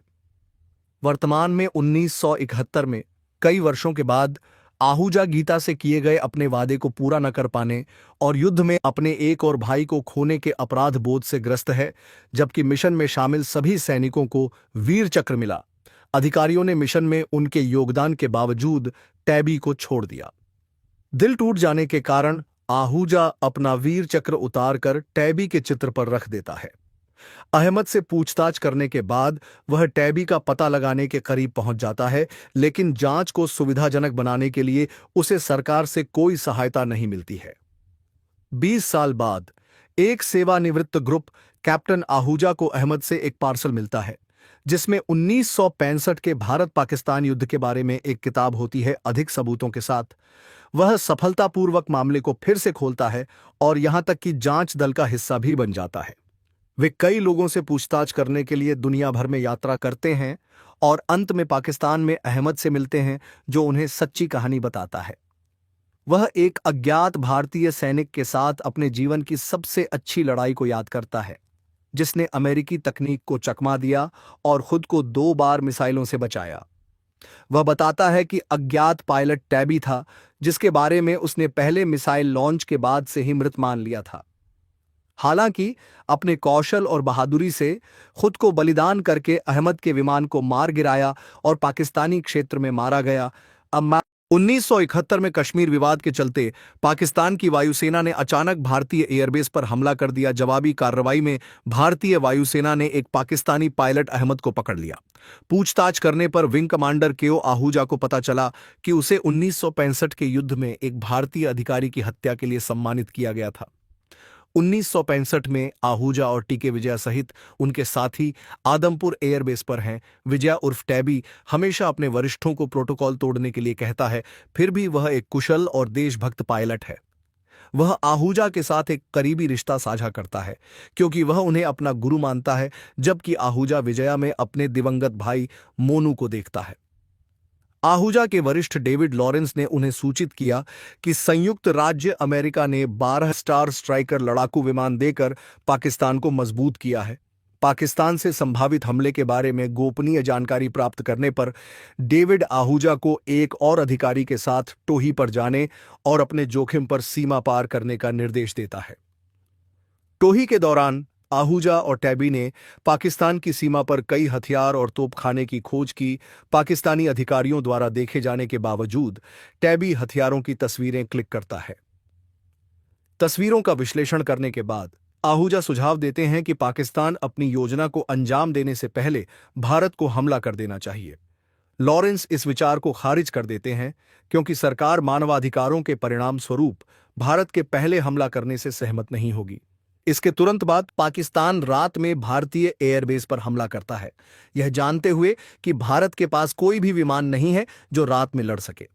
[SPEAKER 1] वर्तमान में 1971 में कई वर्षों के बाद आहूजा गीता से किए गए अपने वादे को पूरा न कर पाने और युद्ध में अपने एक और भाई को खोने के अपराध बोध से ग्रस्त है, जबकि मिशन में शामिल सभी सैनिकों को वीर चक्र मिला। अधिकारियों ने मिशन में उनके योगदान के बावजूद टैबी को छोड़ दिया। दिल टूट जाने के कारण आहूजा अपना वीर चक्र उतारकर टैबी के चित्र पर रख देता है। अहमद से पूछताछ करने के बाद वह टैबी का पता लगाने के करीब पहुंच जाता है, लेकिन जांच को सुविधाजनक बनाने के लिए उसे सरकार से कोई सहायता नहीं मिलती है। 20 साल बाद एक सेवानिवृत्त ग्रुप कैप्टन आहूजा को अहमद से एक पार्सल मिलता है जिसमें 1965 के भारत पाकिस्तान युद्ध के बारे में एक किताब होती है। अधिक सबूतों के साथ वह सफलतापूर्वक मामले को फिर से खोलता है और यहां तक कि जांच दल का हिस्सा भी बन जाता है। वे कई लोगों से पूछताछ करने के लिए दुनिया भर में यात्रा करते हैं और अंत में पाकिस्तान में अहमद से मिलते हैं जो उन्हें सच्ची कहानी बताता है। वह एक अज्ञात भारतीय सैनिक के साथ अपने जीवन की सबसे अच्छी लड़ाई को याद करता है जिसने अमेरिकी तकनीक को चकमा दिया और खुद को 2 बार मिसाइलों से बचाया। वह बताता है कि अज्ञात पायलट टैबी था जिसके बारे में उसने पहले मिसाइल लॉन्च के बाद से ही मृत मान लिया था। हालांकि अपने कौशल और बहादुरी से खुद को बलिदान करके अहमद के विमान को मार गिराया और पाकिस्तानी क्षेत्र में मारा गया। अब 1971 में कश्मीर विवाद के चलते पाकिस्तान की वायुसेना ने अचानक भारतीय एयरबेस पर हमला कर दिया। जवाबी कार्रवाई में भारतीय वायुसेना ने एक पाकिस्तानी पायलट अहमद को पकड़ लिया। पूछताछ करने पर विंग कमांडर केओ आहूजा को पता चला कि उसे 1965 के युद्ध में एक भारतीय अधिकारी की हत्या के लिए सम्मानित किया गया था। 1965 में आहूजा और टीके विजया सहित उनके साथी आदमपुर एयरबेस पर हैं। विजया उर्फ टैबी हमेशा अपने वरिष्ठों को प्रोटोकॉल तोड़ने के लिए कहता है, फिर भी वह एक कुशल और देशभक्त पायलट है। वह आहूजा के साथ एक करीबी रिश्ता साझा करता है क्योंकि वह उन्हें अपना गुरु मानता है, जबकि आहूजा विजया में अपने दिवंगत भाई मोनू को देखता है। आहूजा के वरिष्ठ डेविड लॉरेंस ने उन्हें सूचित किया कि संयुक्त राज्य अमेरिका ने 12 स्टार स्ट्राइकर लड़ाकू विमान देकर पाकिस्तान को मजबूत किया है। पाकिस्तान से संभावित हमले के बारे में गोपनीय जानकारी प्राप्त करने पर डेविड आहूजा को एक और अधिकारी के साथ टोही पर जाने और अपने जोखिम पर सीमा पार करने का निर्देश देता है। टोही के दौरान आहूजा और टैबी ने पाकिस्तान की सीमा पर कई हथियार और तोपखाने की खोज की। पाकिस्तानी अधिकारियों द्वारा देखे जाने के बावजूद टैबी हथियारों की तस्वीरें क्लिक करता है। तस्वीरों का विश्लेषण करने के बाद आहूजा सुझाव देते हैं कि पाकिस्तान अपनी योजना को अंजाम देने से पहले भारत को हमला कर देना चाहिए। लॉरेंस इस विचार को खारिज कर देते हैं क्योंकि सरकार मानवाधिकारों के परिणाम स्वरूप भारत के पहले हमला करने से सहमत नहीं होगी। इसके तुरंत बाद पाकिस्तान रात में भारतीय एयरबेस पर हमला करता है, यह जानते हुए कि भारत के पास कोई भी विमान नहीं है जो रात में लड़ सके।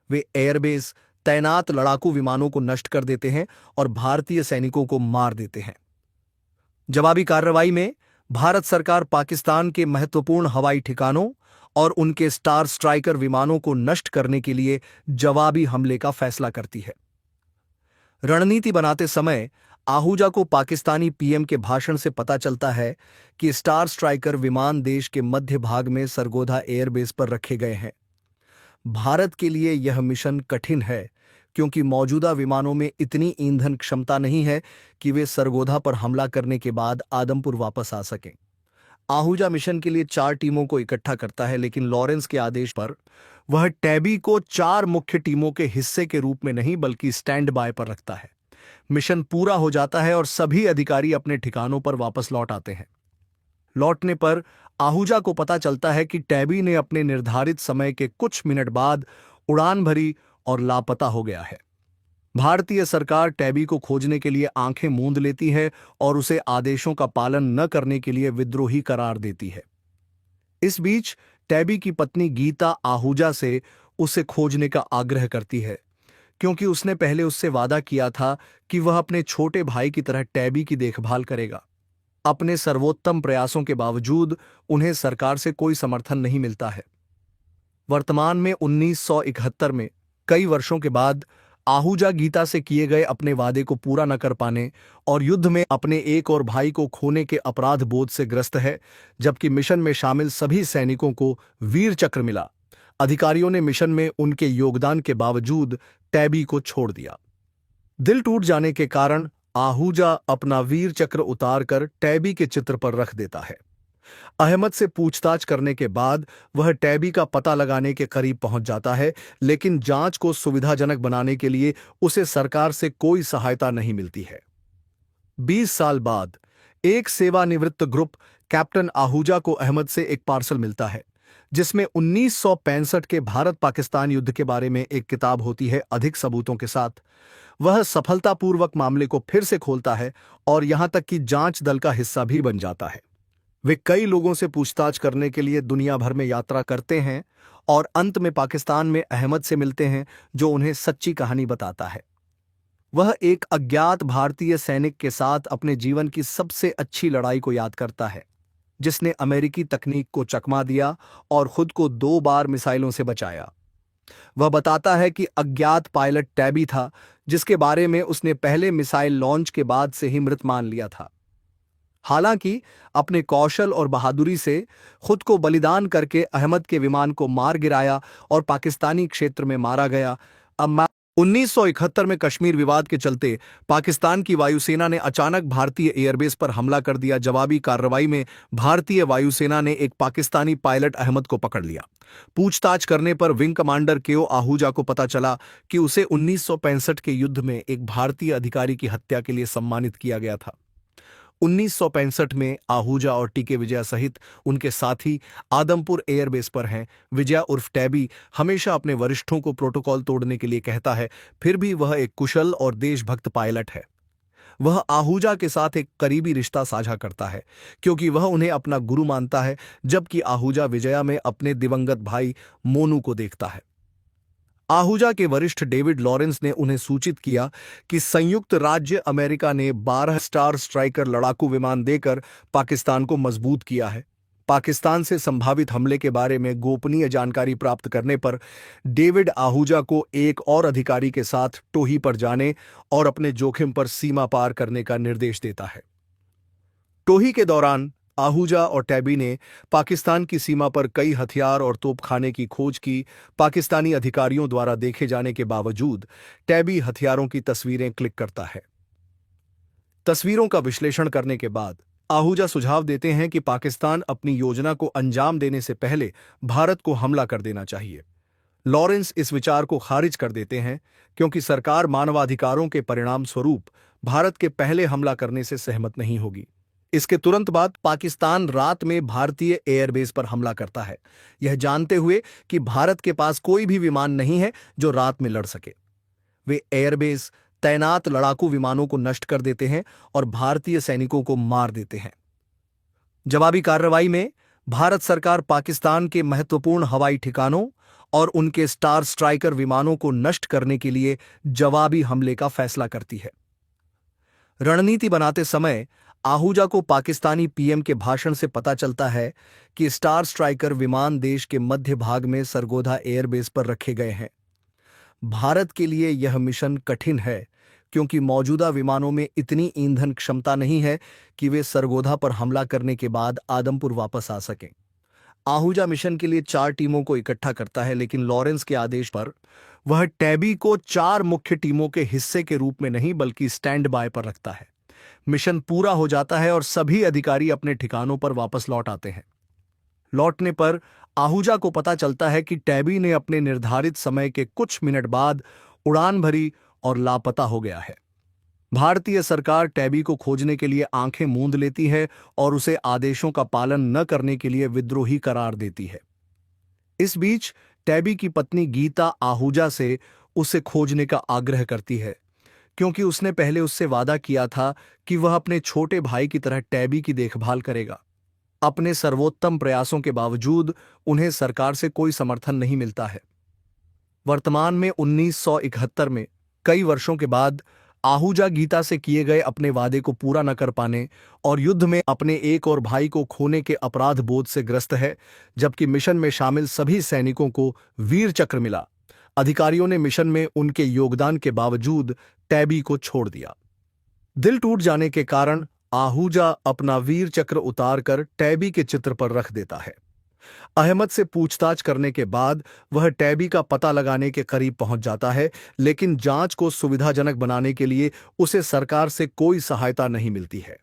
[SPEAKER 1] वे एयरबेस तैनात लड़ाकू विमानों को नष्ट कर देते हैं और भारतीय सैनिकों को मार देते हैं। जवाबी कार्रवाई में भारत सरकार पाकिस्तान के महत्वपूर्ण हवाई ठिकानों और उनके स्टार स्ट्राइकर विमानों को नष्ट करने के लिए जवाबी हमले का फैसला करती है। रणनीति बनाते समय आहूजा को पाकिस्तानी पीएम के भाषण से पता चलता है कि स्टार स्ट्राइकर विमान देश के मध्य भाग में सरगोधा एयरबेस पर रखे गए हैं। भारत के लिए यह मिशन कठिन है क्योंकि मौजूदा विमानों में इतनी ईंधन क्षमता नहीं है कि वे सरगोधा पर हमला करने के बाद आदमपुर वापस आ सकें। आहूजा मिशन के लिए 4 टीमों को इकट्ठा करता है, लेकिन लॉरेंस के आदेश पर वह टैबी को 4 मुख्य टीमों के हिस्से के रूप में नहीं बल्कि स्टैंड बाय पर रखता है। मिशन पूरा हो जाता है और सभी अधिकारी अपने ठिकानों पर वापस लौट आते हैं। लौटने पर आहूजा को पता चलता है कि टैबी ने अपने निर्धारित समय के कुछ मिनट बाद उड़ान भरी और लापता हो गया है। भारतीय सरकार टैबी को खोजने के लिए आंखें मूंद लेती है और उसे आदेशों का पालन न करने के लिए विद्रोही करार देती है। इस बीच टैबी की पत्नी गीता आहूजा से उसे खोजने का आग्रह करती है क्योंकि उसने पहले उससे वादा किया था कि वह अपने छोटे भाई की तरह टैबी की देखभाल करेगा। अपने सर्वोत्तम प्रयासों के बावजूद उन्हें सरकार से कोई समर्थन नहीं मिलता है। वर्तमान में 1971 में कई वर्षों के बाद आहूजा गीता से किए गए अपने वादे को पूरा न कर पाने और युद्ध में अपने एक और भाई को खोने के अपराध बोध से ग्रस्त है, जबकि मिशन में शामिल सभी सैनिकों को वीर चक्र मिला। अधिकारियों ने मिशन में उनके योगदान के बावजूद टैबी को छोड़ दिया। दिल टूट जाने के कारण आहूजा अपना वीर चक्र उतारकर टैबी के चित्र पर रख देता है। अहमद से पूछताछ करने के बाद वह टैबी का पता लगाने के करीब पहुंच जाता है, लेकिन जांच को सुविधाजनक बनाने के लिए उसे सरकार से कोई सहायता नहीं मिलती है। 20 साल बाद एक सेवानिवृत्त ग्रुप कैप्टन आहूजा को अहमद से एक पार्सल मिलता है जिसमें 1965 के भारत पाकिस्तान युद्ध के बारे में एक किताब होती है अधिक सबूतों के साथ। वह सफलतापूर्वक मामले को फिर से खोलता है और यहां तक कि जांच दल का हिस्सा भी बन जाता है। वे कई लोगों से पूछताछ करने के लिए दुनिया भर में यात्रा करते हैं और अंत में पाकिस्तान में अहमद से मिलते हैं जो उन्हें सच्ची कहानी बताता है। वह एक अज्ञात भारतीय सैनिक के साथ अपने जीवन की सबसे अच्छी लड़ाई को याद करता है जिसने अमेरिकी तकनीक को चकमा दिया और खुद को 2 बार मिसाइलों से बचाया। वह बताता है कि अज्ञात पायलट टैबी था जिसके बारे में उसने पहले मिसाइल लॉन्च के बाद से ही मृत मान लिया था। हालांकि अपने कौशल और बहादुरी से खुद को बलिदान करके अहमद के विमान को मार गिराया और पाकिस्तानी क्षेत्र में मारा गया। अब 1971 में कश्मीर विवाद के चलते पाकिस्तान की वायुसेना ने अचानक भारतीय एयरबेस पर हमला कर दिया। जवाबी कार्रवाई में भारतीय वायुसेना ने एक पाकिस्तानी पायलट अहमद को पकड़ लिया। पूछताछ करने पर विंग कमांडर केओ आहूजा को पता चला कि उसे 1965 के युद्ध में एक भारतीय अधिकारी की हत्या के लिए सम्मानित किया गया था। 1965 में आहूजा और टीके विजया सहित उनके साथी आदमपुर एयरबेस पर हैं। विजया उर्फ टैबी हमेशा अपने वरिष्ठों को प्रोटोकॉल तोड़ने के लिए कहता है, फिर भी वह एक कुशल और देशभक्त पायलट है। वह आहूजा के साथ एक करीबी रिश्ता साझा करता है क्योंकि वह उन्हें अपना गुरु मानता है, जबकि आहूजा विजया में अपने दिवंगत भाई मोनू को देखता है। आहूजा के वरिष्ठ डेविड लॉरेंस ने उन्हें सूचित किया कि संयुक्त राज्य अमेरिका ने 12 स्टार स्ट्राइकर लड़ाकू विमान देकर पाकिस्तान को मजबूत किया है। पाकिस्तान से संभावित हमले के बारे में गोपनीय जानकारी प्राप्त करने पर डेविड आहूजा को एक और अधिकारी के साथ टोही पर जाने और अपने जोखिम पर सीमा पार करने का निर्देश देता है। टोही के दौरान आहूजा और टैबी ने पाकिस्तान की सीमा पर कई हथियार और तोपखाने की खोज की। पाकिस्तानी अधिकारियों द्वारा देखे जाने के बावजूद टैबी हथियारों की तस्वीरें क्लिक करता है। तस्वीरों का विश्लेषण करने के बाद आहूजा सुझाव देते हैं कि पाकिस्तान अपनी योजना को अंजाम देने से पहले भारत को हमला कर देना चाहिए। लॉरेंस इस विचार को खारिज कर देते हैं क्योंकि सरकार मानवाधिकारों के परिणाम स्वरूप भारत के पहले हमला करने से सहमत नहीं होगी। इसके तुरंत बाद पाकिस्तान रात में भारतीय एयरबेस पर हमला करता है, यह जानते हुए कि भारत के पास कोई भी विमान नहीं है जो रात में लड़ सके। वे एयरबेस तैनात लड़ाकू विमानों को नष्ट कर देते हैं और भारतीय सैनिकों को मार देते हैं। जवाबी कार्रवाई में भारत सरकार पाकिस्तान के महत्वपूर्ण हवाई ठिकानों और उनके स्टार स्ट्राइकर विमानों को नष्ट करने के लिए जवाबी हमले का फैसला करती है। रणनीति बनाते समय आहूजा को पाकिस्तानी पीएम के भाषण से पता चलता है कि स्टार स्ट्राइकर विमान देश के मध्य भाग में सरगोधा एयरबेस पर रखे गए हैं। भारत के लिए यह मिशन कठिन है क्योंकि मौजूदा विमानों में इतनी ईंधन क्षमता नहीं है कि वे सरगोधा पर हमला करने के बाद आदमपुर वापस आ सकें। आहूजा मिशन के लिए 4 टीमों को इकट्ठा करता है, लेकिन लॉरेंस के आदेश पर वह टैबी को 4 मुख्य टीमों के हिस्से के रूप में नहीं बल्कि स्टैंड बाय पर रखता है। मिशन पूरा हो जाता है और सभी अधिकारी अपने ठिकानों पर वापस लौट आते हैं। लौटने पर आहूजा को पता चलता है कि टैबी ने अपने निर्धारित समय के कुछ मिनट बाद उड़ान भरी और लापता हो गया है। भारतीय सरकार टैबी को खोजने के लिए आंखें मूंद लेती है और उसे आदेशों का पालन न करने के लिए विद्रोही करार देती है। इस बीच टैबी की पत्नी गीता आहूजा से उसे खोजने का आग्रह करती है क्योंकि उसने पहले उससे वादा किया था कि वह अपने छोटे भाई की तरह टैबी की देखभाल करेगा। अपने सर्वोत्तम प्रयासों के बावजूद उन्हें सरकार से कोई समर्थन नहीं मिलता है। वर्तमान में 1971 में कई वर्षों के बाद आहूजा गीता से किए गए अपने वादे को पूरा न कर पाने और युद्ध में अपने एक और भाई को खोने के अपराध बोध से ग्रस्त है, जबकि मिशन में शामिल सभी सैनिकों को वीर चक्र मिला। अधिकारियों ने मिशन में उनके योगदान के बावजूद टैबी को छोड़ दिया। दिल टूट जाने के कारण आहूजा अपना वीर चक्र उतारकर टैबी के चित्र पर रख देता है। अहमद से पूछताछ करने के बाद वह टैबी का पता लगाने के करीब पहुंच जाता है, लेकिन जांच को सुविधाजनक बनाने के लिए उसे सरकार से कोई सहायता नहीं मिलती है।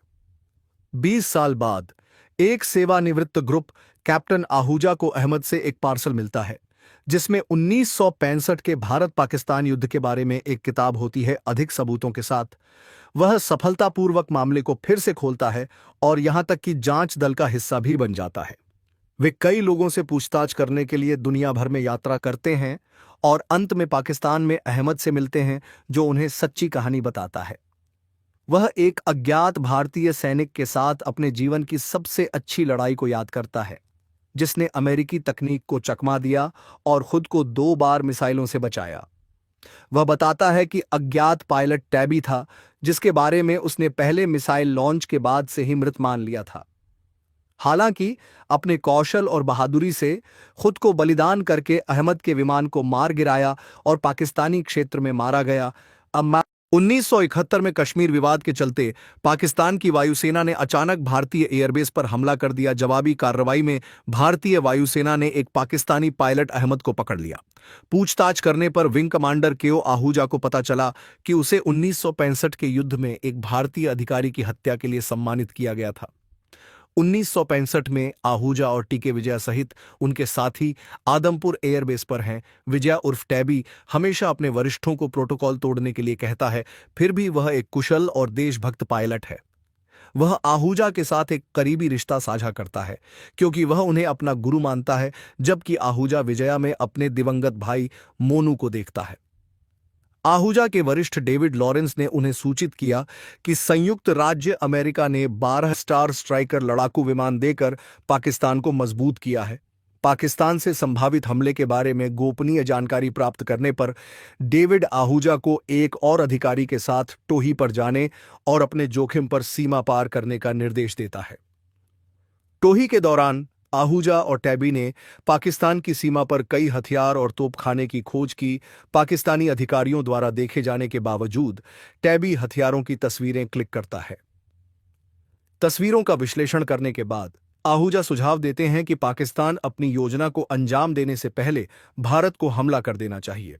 [SPEAKER 1] 20 साल बाद एक सेवानिवृत्त ग्रुप कैप्टन आहूजा को अहमद से एक पार्सल मिलता है जिसमें 1965 के भारत पाकिस्तान युद्ध के बारे में एक किताब होती है। अधिक सबूतों के साथ वह सफलतापूर्वक मामले को फिर से खोलता है और यहां तक कि जांच दल का हिस्सा भी बन जाता है। वे कई लोगों से पूछताछ करने के लिए दुनिया भर में यात्रा करते हैं और अंत में पाकिस्तान में अहमद से मिलते हैं जो उन्हें सच्ची कहानी बताता है। वह एक अज्ञात भारतीय सैनिक के साथ अपने जीवन की सबसे अच्छी लड़ाई को याद करता है, जिसने अमेरिकी तकनीक को चकमा दिया और खुद को 2 बार मिसाइलों से बचाया। वह बताता है कि अज्ञात पायलट टैबी था, जिसके बारे में उसने पहले मिसाइल लॉन्च के बाद से ही मृत मान लिया था। हालांकि अपने कौशल और बहादुरी से खुद को बलिदान करके अहमद के विमान को मार गिराया और पाकिस्तानी क्षेत्र में मारा गया। अब 1971 में कश्मीर विवाद के चलते पाकिस्तान की वायुसेना ने अचानक भारतीय एयरबेस पर हमला कर दिया। जवाबी कार्रवाई में भारतीय वायुसेना ने एक पाकिस्तानी पायलट अहमद को पकड़ लिया। पूछताछ करने पर विंग कमांडर केओ आहूजा को पता चला कि उसे 1965 के युद्ध में एक भारतीय अधिकारी की हत्या के लिए सम्मानित किया गया था। 1965 में आहूजा और टीके विजया सहित उनके साथी आदमपुर एयरबेस पर हैं। विजया उर्फ टैबी हमेशा अपने वरिष्ठों को प्रोटोकॉल तोड़ने के लिए कहता है, फिर भी वह एक कुशल और देशभक्त पायलट है। वह आहूजा के साथ एक करीबी रिश्ता साझा करता है क्योंकि वह उन्हें अपना गुरु मानता है, जबकि आहूजा विजया में अपने दिवंगत भाई मोनू को देखता है। आहूजा के वरिष्ठ डेविड लॉरेंस ने उन्हें सूचित किया कि संयुक्त राज्य अमेरिका ने 12 स्टार स्ट्राइकर लड़ाकू विमान देकर पाकिस्तान को मजबूत किया है। पाकिस्तान से संभावित हमले के बारे में गोपनीय जानकारी प्राप्त करने पर डेविड आहूजा को एक और अधिकारी के साथ टोही पर जाने और अपने जोखिम पर सीमा पार करने का निर्देश देता है। टोही के दौरान आहूजा और टैबी ने पाकिस्तान की सीमा पर कई हथियार और तोपखाने की खोज की। पाकिस्तानी अधिकारियों द्वारा देखे जाने के बावजूद टैबी हथियारों की तस्वीरें क्लिक करता है। तस्वीरों का विश्लेषण करने के बाद आहूजा सुझाव देते हैं कि पाकिस्तान अपनी योजना को अंजाम देने से पहले भारत को हमला कर देना चाहिए।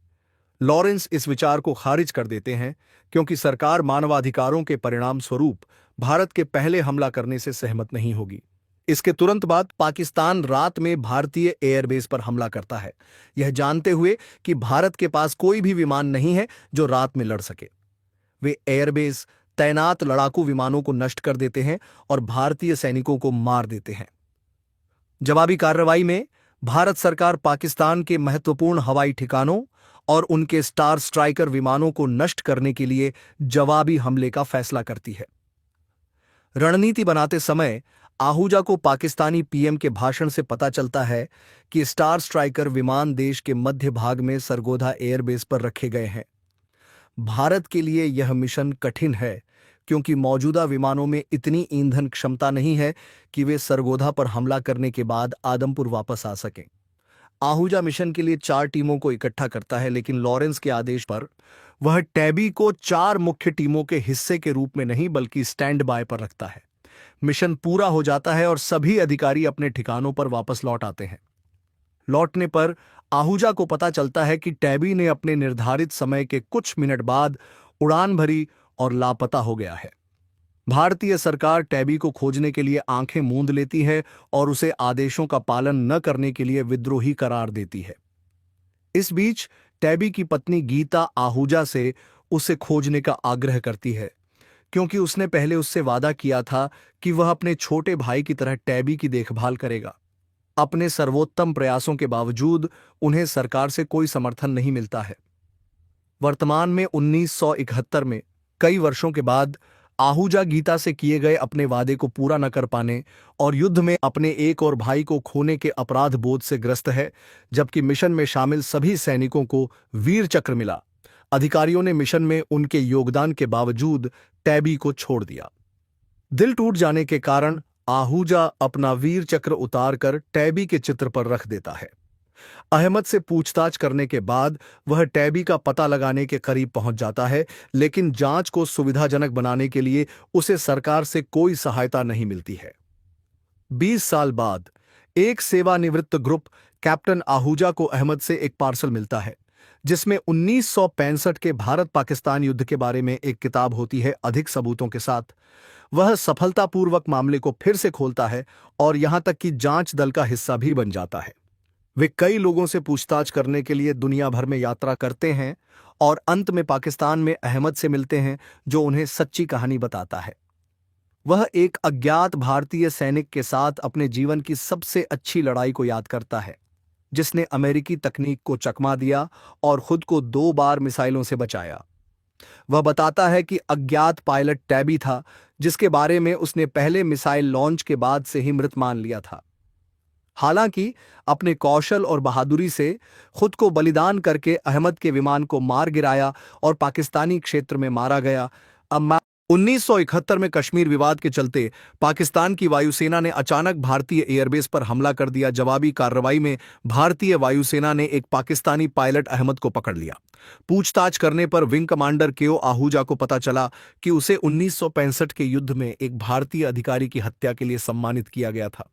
[SPEAKER 1] लॉरेंस इस विचार को खारिज कर देते हैं क्योंकि सरकार मानवाधिकारों के परिणाम स्वरूप भारत के पहले हमला करने से सहमत नहीं होगी। इसके तुरंत बाद पाकिस्तान रात में भारतीय एयरबेस पर हमला करता है, यह जानते हुए कि भारत के पास कोई भी विमान नहीं है जो रात में लड़ सके। वे एयरबेस तैनात लड़ाकू विमानों को नष्ट कर देते हैं और भारतीय सैनिकों को मार देते हैं। जवाबी कार्रवाई में भारत सरकार पाकिस्तान के महत्वपूर्ण हवाई ठिकानों और उनके स्टार स्ट्राइकर विमानों को नष्ट करने के लिए जवाबी हमले का फैसला करती है। रणनीति बनाते समय आहूजा को पाकिस्तानी पीएम के भाषण से पता चलता है कि स्टार स्ट्राइकर विमान देश के मध्य भाग में सरगोधा एयरबेस पर रखे गए हैं। भारत के लिए यह मिशन कठिन है क्योंकि मौजूदा विमानों में इतनी ईंधन क्षमता नहीं है कि वे सरगोधा पर हमला करने के बाद आदमपुर वापस आ सकें। आहूजा मिशन के लिए 4 टीमों को इकट्ठा करता है, लेकिन लॉरेंस के आदेश पर वह टैबी को 4 मुख्य टीमों के हिस्से के रूप में नहीं बल्कि स्टैंड बाय पर रखता है। मिशन पूरा हो जाता है और सभी अधिकारी अपने ठिकानों पर वापस लौट आते हैं। लौटने पर आहूजा को पता चलता है कि टैबी ने अपने निर्धारित समय के कुछ मिनट बाद उड़ान भरी और लापता हो गया है। भारतीय सरकार टैबी को खोजने के लिए आंखें मूंद लेती है और उसे आदेशों का पालन न करने के लिए विद्रोही करार देती है। इस बीच टैबी की पत्नी गीता आहूजा से उसे खोजने का आग्रह करती है क्योंकि उसने पहले उससे वादा किया था कि वह अपने छोटे भाई की तरह टैबी की देखभाल करेगा। अपने सर्वोत्तम प्रयासों के बावजूद उन्हें सरकार से कोई समर्थन नहीं मिलता है। वर्तमान में 1971 में कई वर्षों के बाद आहूजा गीता से किए गए अपने वादे को पूरा न कर पाने और युद्ध में अपने एक और भाई को खोने के अपराध बोध से ग्रस्त है, जबकि मिशन में शामिल सभी सैनिकों को वीर चक्र मिला। अधिकारियों ने मिशन में उनके योगदान के बावजूद टैबी को छोड़ दिया। दिल टूट जाने के कारण आहूजा अपना वीर चक्र उतारकर टैबी के चित्र पर रख देता है। अहमद से पूछताछ करने के बाद वह टैबी का पता लगाने के करीब पहुंच जाता है, लेकिन जांच को सुविधाजनक बनाने के लिए उसे सरकार से कोई सहायता नहीं मिलती है। 20 साल बाद एक सेवानिवृत्त ग्रुप कैप्टन आहूजा को अहमद से एक पार्सल मिलता है जिसमें 1965 के भारत पाकिस्तान युद्ध के बारे में एक किताब होती है। अधिक सबूतों के साथ वह सफलतापूर्वक मामले को फिर से खोलता है और यहां तक कि जांच दल का हिस्सा भी बन जाता है। वे कई लोगों से पूछताछ करने के लिए दुनिया भर में यात्रा करते हैं और अंत में पाकिस्तान में अहमद से मिलते हैं जो उन्हें सच्ची कहानी बताता है। वह एक अज्ञात भारतीय सैनिक के साथ अपने जीवन की सबसे अच्छी लड़ाई को याद करता है, जिसने अमेरिकी तकनीक को चकमा दिया और खुद को 2 बार मिसाइलों से बचाया। वह बताता है कि अज्ञात पायलट टैबी था जिसके बारे में उसने पहले मिसाइल लॉन्च के बाद से ही मृत मान लिया था। हालांकि अपने कौशल और बहादुरी से खुद को बलिदान करके अहमद के विमान को मार गिराया और पाकिस्तानी क्षेत्र में मारा गया। अब 1971 में कश्मीर विवाद के चलते पाकिस्तान की वायुसेना ने अचानक भारतीय एयरबेस पर हमला कर दिया। जवाबी कार्रवाई में भारतीय वायुसेना ने एक पाकिस्तानी पायलट अहमद को पकड़ लिया। पूछताछ करने पर विंग कमांडर केओ आहूजा को पता चला कि उसे 1965 के युद्ध में एक भारतीय अधिकारी की हत्या के लिए सम्मानित किया गया था।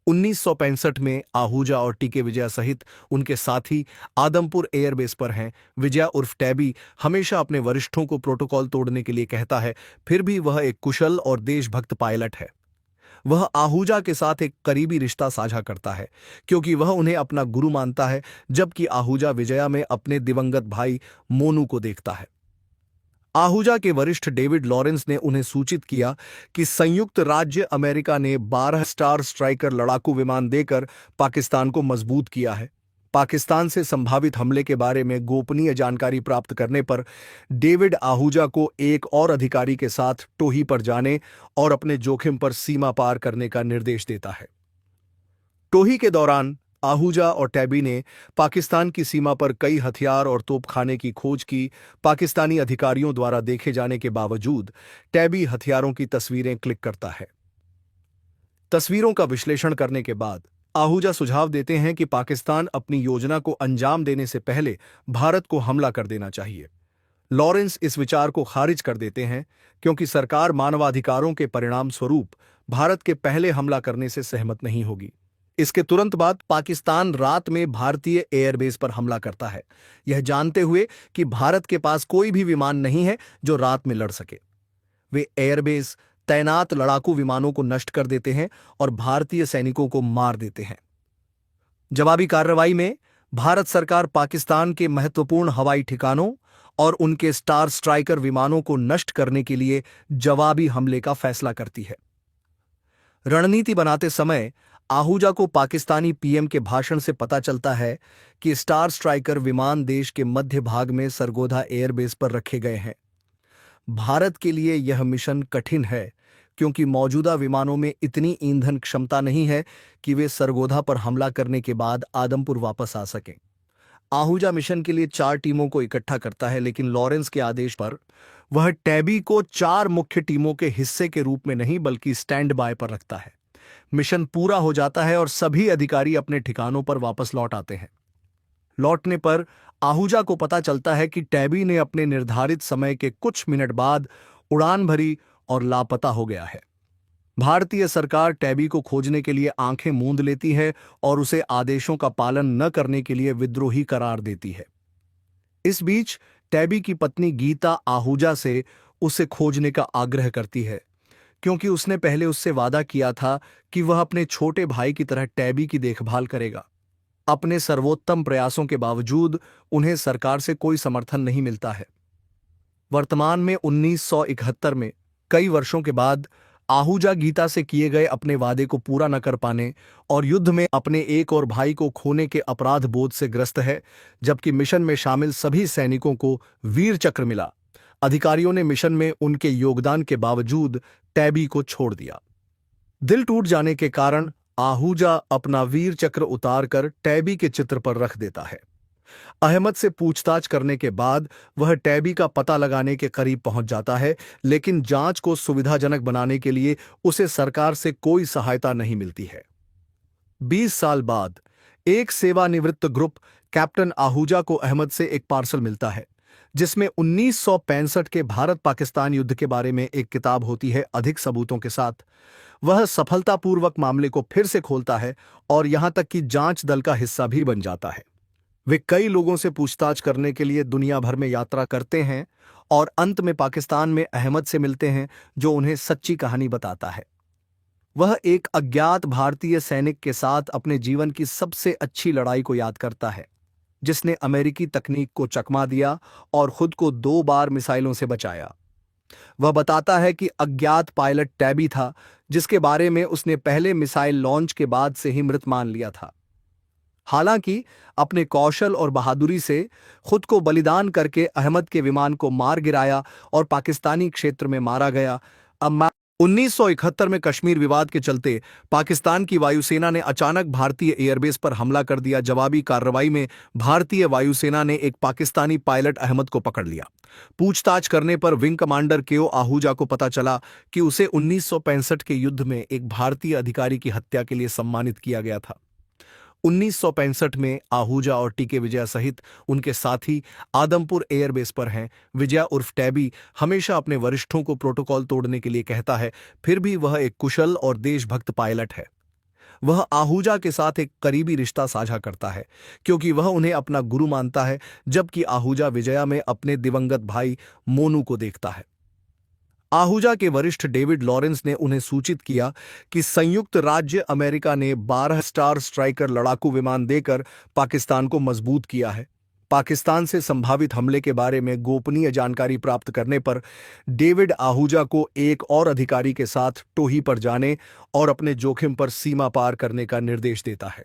[SPEAKER 1] 1965 में आहूजा और टीके विजया सहित उनके साथी आदमपुर एयरबेस पर हैं। विजया उर्फ टैबी हमेशा अपने वरिष्ठों को प्रोटोकॉल तोड़ने के लिए कहता है, फिर भी वह एक कुशल और देशभक्त पायलट है। वह आहूजा के साथ एक करीबी रिश्ता साझा करता है क्योंकि वह उन्हें अपना गुरु मानता है, जबकि आहूजा विजया में अपने दिवंगत भाई मोनू को देखता है। आहूजा के वरिष्ठ डेविड लॉरेंस ने उन्हें सूचित किया कि संयुक्त राज्य अमेरिका ने 12 स्टार स्ट्राइकर लड़ाकू विमान देकर पाकिस्तान को मजबूत किया है। पाकिस्तान से संभावित हमले के बारे में गोपनीय जानकारी प्राप्त करने पर डेविड आहूजा को एक और अधिकारी के साथ टोही पर जाने और अपने जोखिम पर सीमा पार करने का निर्देश देता है। टोही के दौरान आहूजा और टैबी ने पाकिस्तान की सीमा पर कई हथियार और तोपखाने की खोज की। पाकिस्तानी अधिकारियों द्वारा देखे जाने के बावजूद टैबी हथियारों की तस्वीरें क्लिक करता है। तस्वीरों का विश्लेषण करने के बाद आहूजा सुझाव देते हैं कि पाकिस्तान अपनी योजना को अंजाम देने से पहले भारत को हमला कर देना चाहिए। लॉरेंस इस विचार को खारिज कर देते हैं क्योंकि सरकार मानवाधिकारों के परिणाम स्वरूप भारत के पहले हमला करने से सहमत नहीं होगी। इसके तुरंत बाद पाकिस्तान रात में भारतीय एयरबेस पर हमला करता है, यह जानते हुए कि भारत के पास कोई भी विमान नहीं है जो रात में लड़ सके। वे एयरबेस तैनात लड़ाकू विमानों को नष्ट कर देते हैं और भारतीय सैनिकों को मार देते हैं। जवाबी कार्रवाई में भारत सरकार पाकिस्तान के महत्वपूर्ण हवाई ठिकानों और उनके स्टार स्ट्राइकर विमानों को नष्ट करने के लिए जवाबी हमले का फैसला करती है। रणनीति बनाते समय आहूजा को पाकिस्तानी पीएम के भाषण से पता चलता है कि स्टार स्ट्राइकर विमान देश के मध्य भाग में सरगोधा एयरबेस पर रखे गए हैं। भारत के लिए यह मिशन कठिन है क्योंकि मौजूदा विमानों में इतनी ईंधन क्षमता नहीं है कि वे सरगोधा पर हमला करने के बाद आदमपुर वापस आ सकें। आहूजा मिशन के लिए 4 टीमों को इकट्ठा करता है, लेकिन लॉरेंस के आदेश पर वह टैबी को 4 मुख्य टीमों के हिस्से के रूप में नहीं बल्कि स्टैंड बाय पर रखता है। मिशन पूरा हो जाता है और सभी अधिकारी अपने ठिकानों पर वापस लौट आते हैं। लौटने पर आहूजा को पता चलता है कि टैबी ने अपने निर्धारित समय के कुछ मिनट बाद उड़ान भरी और लापता हो गया है। भारतीय सरकार टैबी को खोजने के लिए आंखें मूंद लेती है और उसे आदेशों का पालन न करने के लिए विद्रोही करार देती है। इस बीच टैबी की पत्नी गीता आहूजा से उसे खोजने का आग्रह करती है क्योंकि उसने पहले उससे वादा किया था कि वह अपने छोटे भाई की तरह टैबी की देखभाल करेगा। अपने सर्वोत्तम प्रयासों के बावजूद उन्हें सरकार से कोई समर्थन नहीं मिलता है। वर्तमान में 1971 में कई वर्षों के बाद आहूजा गीता से किए गए अपने वादे को पूरा न कर पाने और युद्ध में अपने एक और भाई को खोने के अपराध बोध से ग्रस्त है, जबकि मिशन में शामिल सभी सैनिकों को वीर चक्र मिला। अधिकारियों ने मिशन में उनके योगदान के बावजूद टैबी को छोड़ दिया। दिल टूट जाने के कारण आहूजा अपना वीर चक्र उतारकर टैबी के चित्र पर रख देता है। अहमद से पूछताछ करने के बाद वह टैबी का पता लगाने के करीब पहुंच जाता है, लेकिन जांच को सुविधाजनक बनाने के लिए उसे सरकार से कोई सहायता नहीं मिलती है। 20 साल बाद एक सेवानिवृत्त ग्रुप कैप्टन आहूजा को अहमद से एक पार्सल मिलता है जिसमें 1965 के भारत पाकिस्तान युद्ध के बारे में एक किताब होती है अधिक सबूतों के साथ। वह सफलतापूर्वक मामले को फिर से खोलता है और यहां तक कि जांच दल का हिस्सा भी बन जाता है। वे कई लोगों से पूछताछ करने के लिए दुनिया भर में यात्रा करते हैं और अंत में पाकिस्तान में अहमद से मिलते हैं जो उन्हें सच्ची कहानी बताता है। वह एक अज्ञात भारतीय सैनिक के साथ अपने जीवन की सबसे अच्छी लड़ाई को याद करता है जिसने अमेरिकी तकनीक को चकमा दिया और खुद को 2 बार मिसाइलों से बचाया। वह बताता है कि अज्ञात पायलट टैबी था जिसके बारे में उसने पहले मिसाइल लॉन्च के बाद से ही मृत मान लिया था। हालांकि अपने कौशल और बहादुरी से खुद को बलिदान करके अहमद के विमान को मार गिराया और पाकिस्तानी क्षेत्र में मारा गया। अब 1971 में कश्मीर विवाद के चलते पाकिस्तान की वायुसेना ने अचानक भारतीय एयरबेस पर हमला कर दिया। जवाबी कार्रवाई में भारतीय वायुसेना ने एक पाकिस्तानी पायलट अहमद को पकड़ लिया। पूछताछ करने पर विंग कमांडर केओ आहूजा को पता चला कि उसे 1965 के युद्ध में एक भारतीय अधिकारी की हत्या के लिए सम्मानित किया गया था। 1965 में आहूजा और टीके विजया सहित उनके साथी आदमपुर एयरबेस पर हैं। विजया उर्फ टैबी हमेशा अपने वरिष्ठों को प्रोटोकॉल तोड़ने के लिए कहता है, फिर भी वह एक कुशल और देशभक्त पायलट है। वह आहूजा के साथ एक करीबी रिश्ता साझा करता है क्योंकि वह उन्हें अपना गुरु मानता है, जबकि आहूजा विजया में अपने दिवंगत भाई मोनू को देखता है। आहूजा के वरिष्ठ डेविड लॉरेंस ने उन्हें सूचित किया कि संयुक्त राज्य अमेरिका ने 12 स्टार स्ट्राइकर लड़ाकू विमान देकर पाकिस्तान को मजबूत किया है। पाकिस्तान से संभावित हमले के बारे में गोपनीय जानकारी प्राप्त करने पर डेविड आहूजा को एक और अधिकारी के साथ टोही पर जाने और अपने जोखिम पर सीमा पार करने का निर्देश देता है।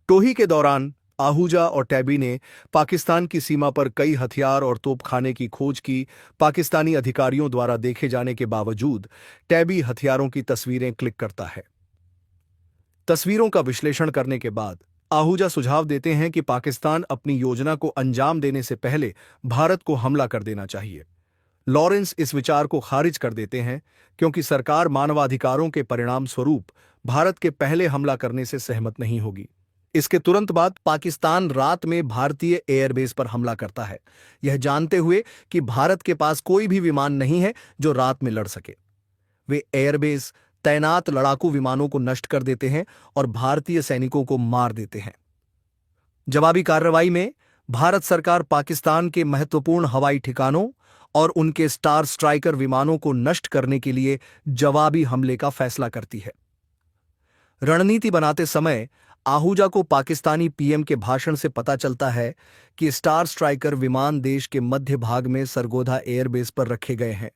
[SPEAKER 1] टोही के दौरान आहूजा और टैबी ने पाकिस्तान की सीमा पर कई हथियार और तोपखाने की खोज की। पाकिस्तानी अधिकारियों द्वारा देखे जाने के बावजूद टैबी हथियारों की तस्वीरें क्लिक करता है। तस्वीरों का विश्लेषण करने के बाद आहूजा सुझाव देते हैं कि पाकिस्तान अपनी योजना को अंजाम देने से पहले भारत को हमला कर देना चाहिए। लॉरेंस इस विचार को खारिज कर देते हैं क्योंकि सरकार मानवाधिकारों के परिणाम स्वरूप भारत के पहले हमला करने से सहमत नहीं होगी। इसके तुरंत बाद पाकिस्तान रात में भारतीय एयरबेस पर हमला करता है, यह जानते हुए कि भारत के पास कोई भी विमान नहीं है जो रात में लड़ सके। वे एयरबेस तैनात लड़ाकू विमानों को नष्ट कर देते हैं और भारतीय सैनिकों को मार देते हैं। जवाबी कार्रवाई में भारत सरकार पाकिस्तान के महत्वपूर्ण हवाई ठिकानों और उनके स्टार स्ट्राइकर विमानों को नष्ट करने के लिए जवाबी हमले का फैसला करती है। रणनीति बनाते समय आहूजा को पाकिस्तानी पीएम के भाषण से पता चलता है कि स्टार स्ट्राइकर विमान देश के मध्य भाग में सरगोधा एयरबेस पर रखे गए हैं।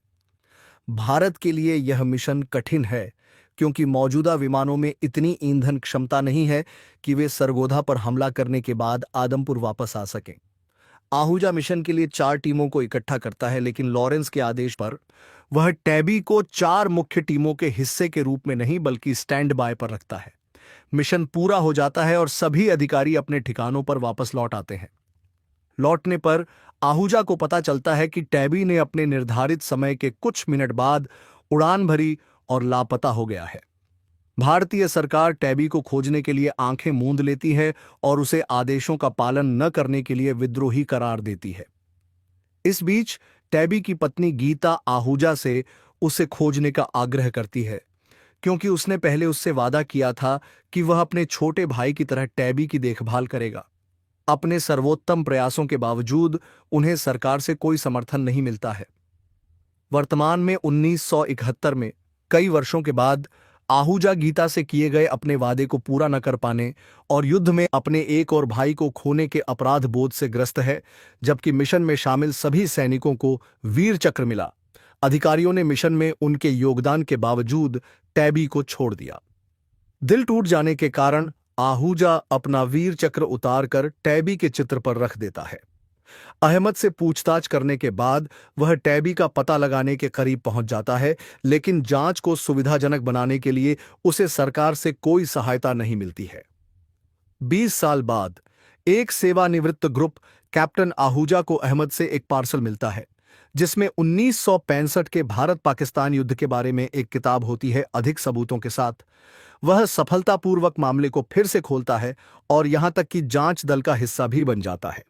[SPEAKER 1] भारत के लिए यह मिशन कठिन है क्योंकि मौजूदा विमानों में इतनी ईंधन क्षमता नहीं है कि वे सरगोधा पर हमला करने के बाद आदमपुर वापस आ सकें। आहूजा मिशन के लिए 4 टीमों को इकट्ठा करता है, लेकिन लॉरेंस के आदेश पर वह टैबी को 4 मुख्य टीमों के हिस्से के रूप में नहीं बल्कि स्टैंड बाय पर रखता है। मिशन पूरा हो जाता है और सभी अधिकारी अपने ठिकानों पर वापस लौट आते हैं। लौटने पर आहूजा को पता चलता है कि टैबी ने अपने निर्धारित समय के कुछ मिनट बाद उड़ान भरी और लापता हो गया है। भारतीय सरकार टैबी को खोजने के लिए आंखें मूंद लेती है और उसे आदेशों का पालन न करने के लिए विद्रोही करार देती है। इस बीच टैबी की पत्नी गीता आहूजा से उसे खोजने का आग्रह करती है क्योंकि उसने पहले उससे वादा किया था कि वह अपने छोटे भाई की तरह टैबी की देखभाल करेगा। अपने सर्वोत्तम प्रयासों के बावजूद उन्हें सरकार से कोई समर्थन नहीं मिलता है। वर्तमान में 1971 में कई वर्षों के बाद आहूजा गीता से किए गए अपने वादे को पूरा न कर पाने और युद्ध में अपने एक और भाई को खोने के अपराध बोध से ग्रस्त है, जबकि मिशन में शामिल सभी सैनिकों को वीर चक्र मिला। अधिकारियों ने मिशन में उनके योगदान के बावजूद टैबी को छोड़ दिया। दिल टूट जाने के कारण आहूजा अपना वीर चक्र उतारकर टैबी के चित्र पर रख देता है। अहमद से पूछताछ करने के बाद वह टैबी का पता लगाने के करीब पहुंच जाता है, लेकिन जांच को सुविधाजनक बनाने के लिए उसे सरकार से कोई सहायता नहीं मिलती है। 20 साल बाद एक सेवानिवृत्त ग्रुप कैप्टन आहूजा को अहमद से एक पार्सल मिलता है जिसमें 1965 के भारत पाकिस्तान युद्ध के बारे में एक किताब होती है अधिक सबूतों के साथ। वह सफलतापूर्वक मामले को फिर से खोलता है और यहां तक कि जांच दल का हिस्सा भी बन जाता है।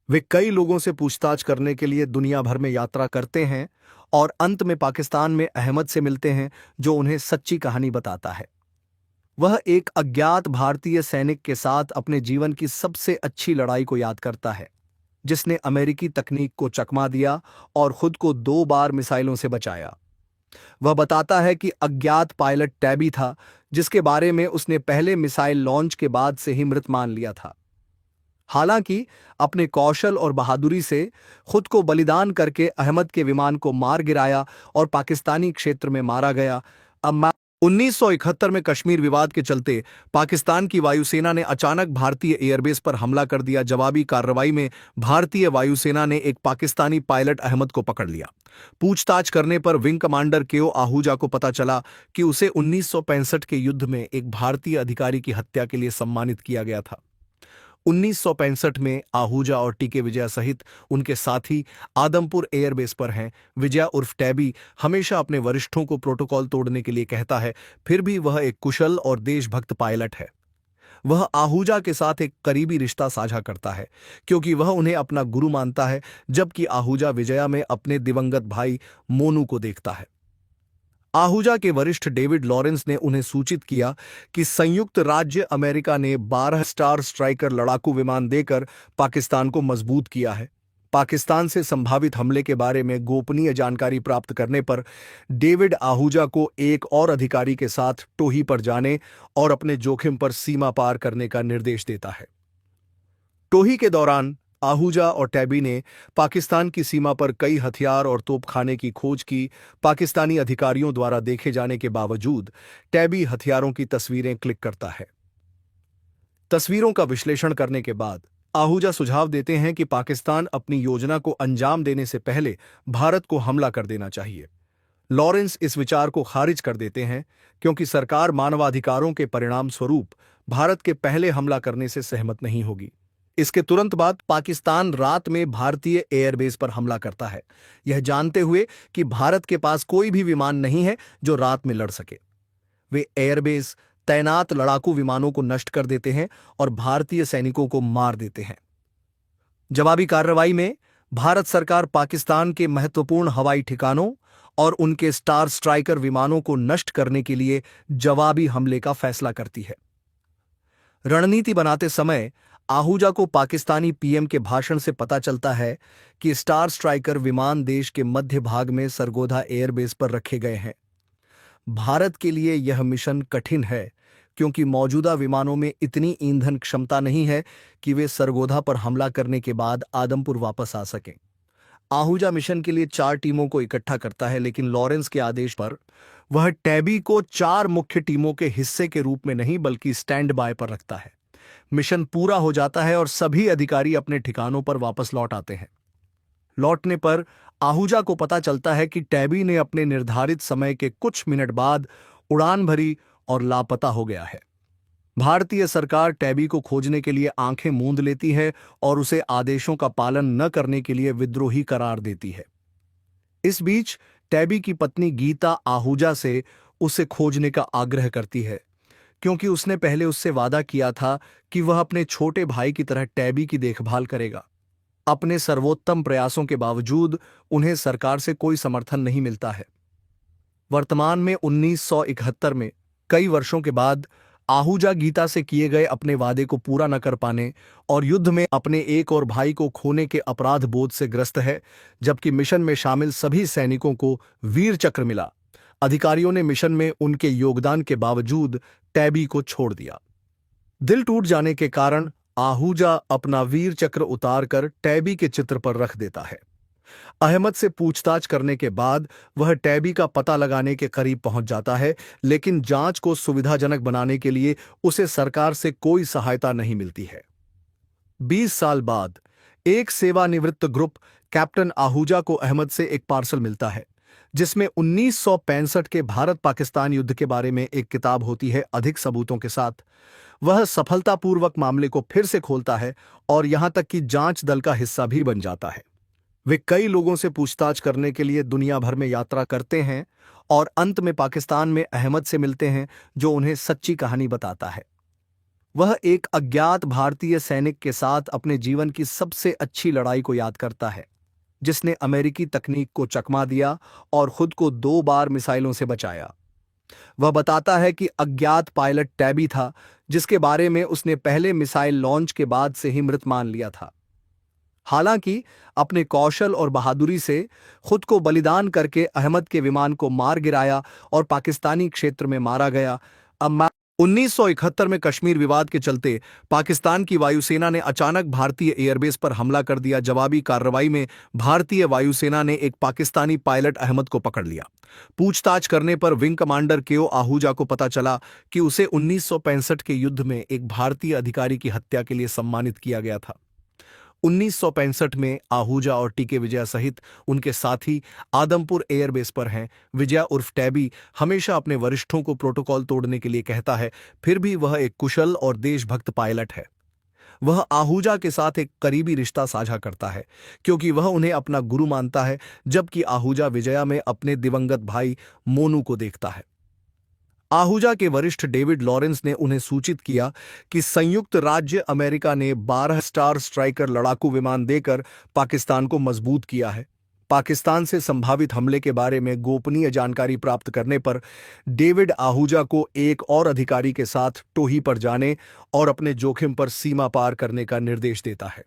[SPEAKER 1] वे कई लोगों से पूछताछ करने के लिए दुनिया भर में यात्रा करते हैं और अंत में पाकिस्तान में अहमद से मिलते हैं जो उन्हें सच्ची कहानी बताता है। वह एक अज्ञात भारतीय सैनिक के साथ अपने जीवन की सबसे अच्छी लड़ाई को याद करता है जिसने अमेरिकी तकनीक को चकमा दिया और खुद को 2 बार मिसाइलों से बचाया। वह बताता है कि अज्ञात पायलट टैबी था जिसके बारे में उसने पहले मिसाइल लॉन्च के बाद से ही मृत मान लिया था। हालांकि अपने कौशल और बहादुरी से खुद को बलिदान करके अहमद के विमान को मार गिराया और पाकिस्तानी क्षेत्र में मारा गया। अब 1971 में कश्मीर विवाद के चलते पाकिस्तान की वायुसेना ने अचानक भारतीय एयरबेस पर हमला कर दिया। जवाबी कार्रवाई में भारतीय वायुसेना ने एक पाकिस्तानी पायलट अहमद को पकड़ लिया। पूछताछ करने पर विंग कमांडर केओ आहूजा को पता चला कि उसे 1965 के युद्ध में एक भारतीय अधिकारी की हत्या के लिए सम्मानित किया गया था। 1965 में आहूजा और टीके विजया सहित उनके साथी आदमपुर एयरबेस पर हैं। विजया उर्फ टैबी हमेशा अपने वरिष्ठों को प्रोटोकॉल तोड़ने के लिए कहता है, फिर भी वह एक कुशल और देशभक्त पायलट है। वह आहूजा के साथ एक करीबी रिश्ता साझा करता है क्योंकि वह उन्हें अपना गुरु मानता है, जबकि आहूजा विजया में अपने दिवंगत भाई मोनू को देखता है। आहूजा के वरिष्ठ डेविड लॉरेंस ने उन्हें सूचित किया कि संयुक्त राज्य अमेरिका ने 12 स्टार स्ट्राइकर लड़ाकू विमान देकर पाकिस्तान को मजबूत किया है। पाकिस्तान से संभावित हमले के बारे में गोपनीय जानकारी प्राप्त करने पर डेविड आहूजा को एक और अधिकारी के साथ टोही पर जाने और अपने जोखिम पर सीमा पार करने का निर्देश देता है। टोही के दौरान आहूजा और टैबी ने पाकिस्तान की सीमा पर कई हथियार और तोपखाने की खोज की। पाकिस्तानी अधिकारियों द्वारा देखे जाने के बावजूद टैबी हथियारों की तस्वीरें क्लिक करता है। तस्वीरों का विश्लेषण करने के बाद आहूजा सुझाव देते हैं कि पाकिस्तान अपनी योजना को अंजाम देने से पहले भारत को हमला कर देना चाहिए। लॉरेंस इस विचार को खारिज कर देते हैं क्योंकि सरकार मानवाधिकारों के परिणाम स्वरूप भारत के पहले हमला करने से सहमत नहीं होगी। इसके तुरंत बाद पाकिस्तान रात में भारतीय एयरबेस पर हमला करता है, यह जानते हुए कि भारत के पास कोई भी विमान नहीं है जो रात में लड़ सके। वे एयरबेस तैनात लड़ाकू विमानों को नष्ट कर देते हैं और भारतीय सैनिकों को मार देते हैं। जवाबी कार्रवाई में भारत सरकार पाकिस्तान के महत्वपूर्ण हवाई ठिकानों और उनके स्टार स्ट्राइकर विमानों को नष्ट करने के लिए जवाबी हमले का फैसला करती है। रणनीति बनाते समय आहूजा को पाकिस्तानी पीएम के भाषण से पता चलता है कि स्टार स्ट्राइकर विमान देश के मध्य भाग में सरगोधा एयरबेस पर रखे गए हैं। भारत के लिए यह मिशन कठिन है क्योंकि मौजूदा विमानों में इतनी ईंधन क्षमता नहीं है कि वे सरगोधा पर हमला करने के बाद आदमपुर वापस आ सकें। आहूजा मिशन के लिए 4 टीमों को इकट्ठा करता है, लेकिन लॉरेंस के आदेश पर वह टैबी को 4 मुख्य टीमों के हिस्से के रूप में नहीं बल्कि स्टैंड बाय पर रखता है। मिशन पूरा हो जाता है और सभी अधिकारी अपने ठिकानों पर वापस लौट आते हैं। लौटने पर आहूजा को पता चलता है कि टैबी ने अपने निर्धारित समय के कुछ मिनट बाद उड़ान भरी और लापता हो गया है। भारतीय सरकार टैबी को खोजने के लिए आंखें मूंद लेती है और उसे आदेशों का पालन न करने के लिए विद्रोही करार देती है। इस बीच टैबी की पत्नी गीता आहूजा से उसे खोजने का आग्रह करती है क्योंकि उसने पहले उससे वादा किया था कि वह अपने छोटे भाई की तरह टैबी की देखभाल करेगा। अपने सर्वोत्तम प्रयासों के बावजूद उन्हें सरकार से कोई समर्थन नहीं मिलता है। वर्तमान में 1971 में कई वर्षों के बाद आहूजा गीता से किए गए अपने वादे को पूरा न कर पाने और युद्ध में अपने एक और भाई को खोने के अपराध बोध से ग्रस्त है, जबकि मिशन में शामिल सभी सैनिकों को वीर चक्र मिला। अधिकारियों ने मिशन में उनके योगदान के बावजूद टैबी को छोड़ दिया। दिल टूट जाने के कारण आहूजा अपना वीर चक्र उतारकर टैबी के चित्र पर रख देता है। अहमद से पूछताछ करने के बाद वह टैबी का पता लगाने के करीब पहुंच जाता है, लेकिन जांच को सुविधाजनक बनाने के लिए उसे सरकार से कोई सहायता नहीं मिलती है। 20 साल बाद एक सेवानिवृत्त ग्रुप कैप्टन आहूजा को अहमद से एक पार्सल मिलता है जिसमें 1965 के भारत पाकिस्तान युद्ध के बारे में एक किताब होती है। अधिक सबूतों के साथ वह सफलतापूर्वक मामले को फिर से खोलता है और यहां तक कि जांच दल का हिस्सा भी बन जाता है। वे कई लोगों से पूछताछ करने के लिए दुनिया भर में यात्रा करते हैं और अंत में पाकिस्तान में अहमद से मिलते हैं जो उन्हें सच्ची कहानी बताता है। वह एक अज्ञात भारतीय सैनिक के साथ अपने जीवन की सबसे अच्छी लड़ाई को याद करता है, जिसने अमेरिकी तकनीक को चकमा दिया और खुद को 2 बार मिसाइलों से बचाया। वह बताता है कि अज्ञात पायलट टैबी था जिसके बारे में उसने पहले मिसाइल लॉन्च के बाद से ही मृत मान लिया था। हालांकि अपने कौशल और बहादुरी से खुद को बलिदान करके अहमद के विमान को मार गिराया और पाकिस्तानी क्षेत्र में मारा गया। अब 1971 में कश्मीर विवाद के चलते पाकिस्तान की वायुसेना ने अचानक भारतीय एयरबेस पर हमला कर दिया। जवाबी कार्रवाई में भारतीय वायुसेना ने एक पाकिस्तानी पायलट अहमद को पकड़ लिया। पूछताछ करने पर विंग कमांडर केओ आहूजा को पता चला कि उसे 1965 के युद्ध में एक भारतीय अधिकारी की हत्या के लिए सम्मानित किया गया था। 1965 में आहूजा और टीके विजया सहित उनके साथी आदमपुर एयरबेस पर हैं। विजया उर्फ टैबी हमेशा अपने वरिष्ठों को प्रोटोकॉल तोड़ने के लिए कहता है, फिर भी वह एक कुशल और देशभक्त पायलट है। वह आहूजा के साथ एक करीबी रिश्ता साझा करता है क्योंकि वह उन्हें अपना गुरु मानता है, जबकि आहूजा विजया में अपने दिवंगत भाई मोनू को देखता है। आहूजा के वरिष्ठ डेविड लॉरेंस ने उन्हें सूचित किया कि संयुक्त राज्य अमेरिका ने 12 स्टार स्ट्राइकर लड़ाकू विमान देकर पाकिस्तान को मजबूत किया है। पाकिस्तान से संभावित हमले के बारे में गोपनीय जानकारी प्राप्त करने पर डेविड आहूजा को एक और अधिकारी के साथ टोही पर जाने और अपने जोखिम पर सीमा पार करने का निर्देश देता है।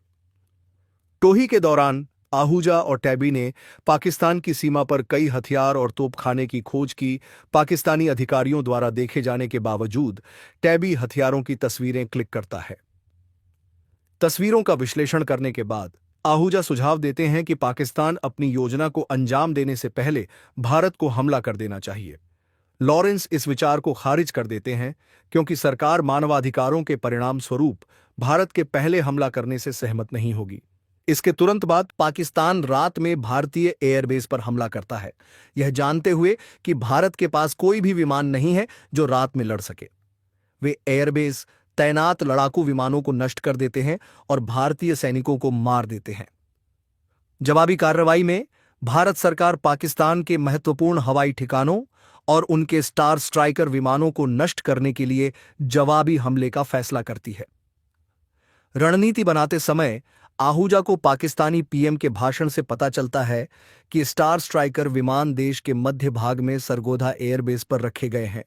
[SPEAKER 1] टोही के दौरान आहूजा और टैबी ने पाकिस्तान की सीमा पर कई हथियार और तोपखाने की खोज की। पाकिस्तानी अधिकारियों द्वारा देखे जाने के बावजूद टैबी हथियारों की तस्वीरें क्लिक करता है। तस्वीरों का विश्लेषण करने के बाद आहूजा सुझाव देते हैं कि पाकिस्तान अपनी योजना को अंजाम देने से पहले भारत को हमला कर देना चाहिए। लॉरेंस इस विचार को खारिज कर देते हैं क्योंकि सरकार मानवाधिकारों के परिणाम स्वरूप भारत के पहले हमला करने से सहमत नहीं होगी। इसके तुरंत बाद पाकिस्तान रात में भारतीय एयरबेस पर हमला करता है, यह जानते हुए कि भारत के पास कोई भी विमान नहीं है जो रात में लड़ सके। वे एयरबेस तैनात लड़ाकू विमानों को नष्ट कर देते हैं और भारतीय सैनिकों को मार देते हैं। जवाबी कार्रवाई में भारत सरकार पाकिस्तान के महत्वपूर्ण हवाई ठिकानों और उनके स्टार स्ट्राइकर विमानों को नष्ट करने के लिए जवाबी हमले का फैसला करती है। रणनीति बनाते समय आहूजा को पाकिस्तानी पीएम के भाषण से पता चलता है कि स्टार स्ट्राइकर विमान देश के मध्य भाग में सरगोधा एयरबेस पर रखे गए हैं।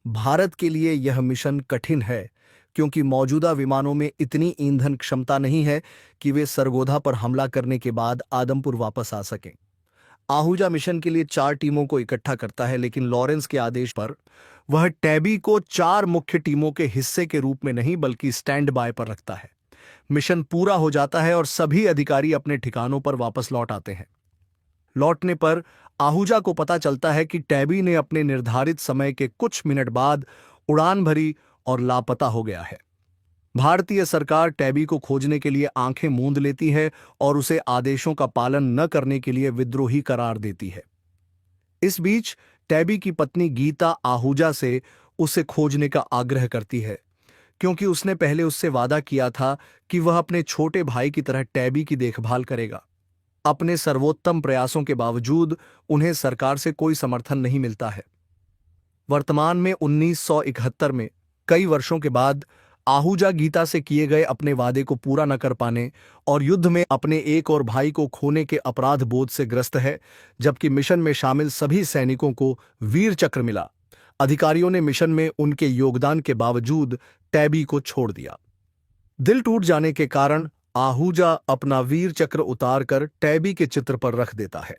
[SPEAKER 1] भारत के लिए यह मिशन कठिन है क्योंकि मौजूदा विमानों में इतनी ईंधन क्षमता नहीं है कि वे सरगोधा पर हमला करने के बाद आदमपुर वापस आ सकें। आहूजा मिशन के लिए 4 टीमों को इकट्ठा करता है, लेकिन लॉरेंस के आदेश पर वह टैबी को 4 मुख्य टीमों के हिस्से के रूप में नहीं बल्कि स्टैंड बाय पर रखता है। मिशन पूरा हो जाता है और सभी अधिकारी अपने ठिकानों पर वापस लौट आते हैं। लौटने पर आहूजा को पता चलता है कि टैबी ने अपने निर्धारित समय के कुछ मिनट बाद उड़ान भरी और लापता हो गया है। भारतीय सरकार टैबी को खोजने के लिए आंखें मूंद लेती है और उसे आदेशों का पालन न करने के लिए विद्रोही करार देती है। इस बीच टैबी की पत्नी गीता आहूजा से उसे खोजने का आग्रह करती है क्योंकि उसने पहले उससे वादा किया था कि वह अपने छोटे भाई की तरह टैबी की देखभाल करेगा। अपने सर्वोत्तम प्रयासों के बावजूद उन्हें सरकार से कोई समर्थन नहीं मिलता है। वर्तमान में 1971 में कई वर्षों के बाद आहूजा गीता से किए गए अपने वादे को पूरा न कर पाने और युद्ध में अपने एक और भाई को खोने के अपराध बोध से ग्रस्त है, जबकि मिशन में शामिल सभी सैनिकों को वीर चक्र मिला। अधिकारियों ने मिशन में उनके योगदान के बावजूद टैबी को छोड़ दिया। दिल टूट जाने के कारण आहूजा अपना वीर चक्र उतारकर टैबी के चित्र पर रख देता है।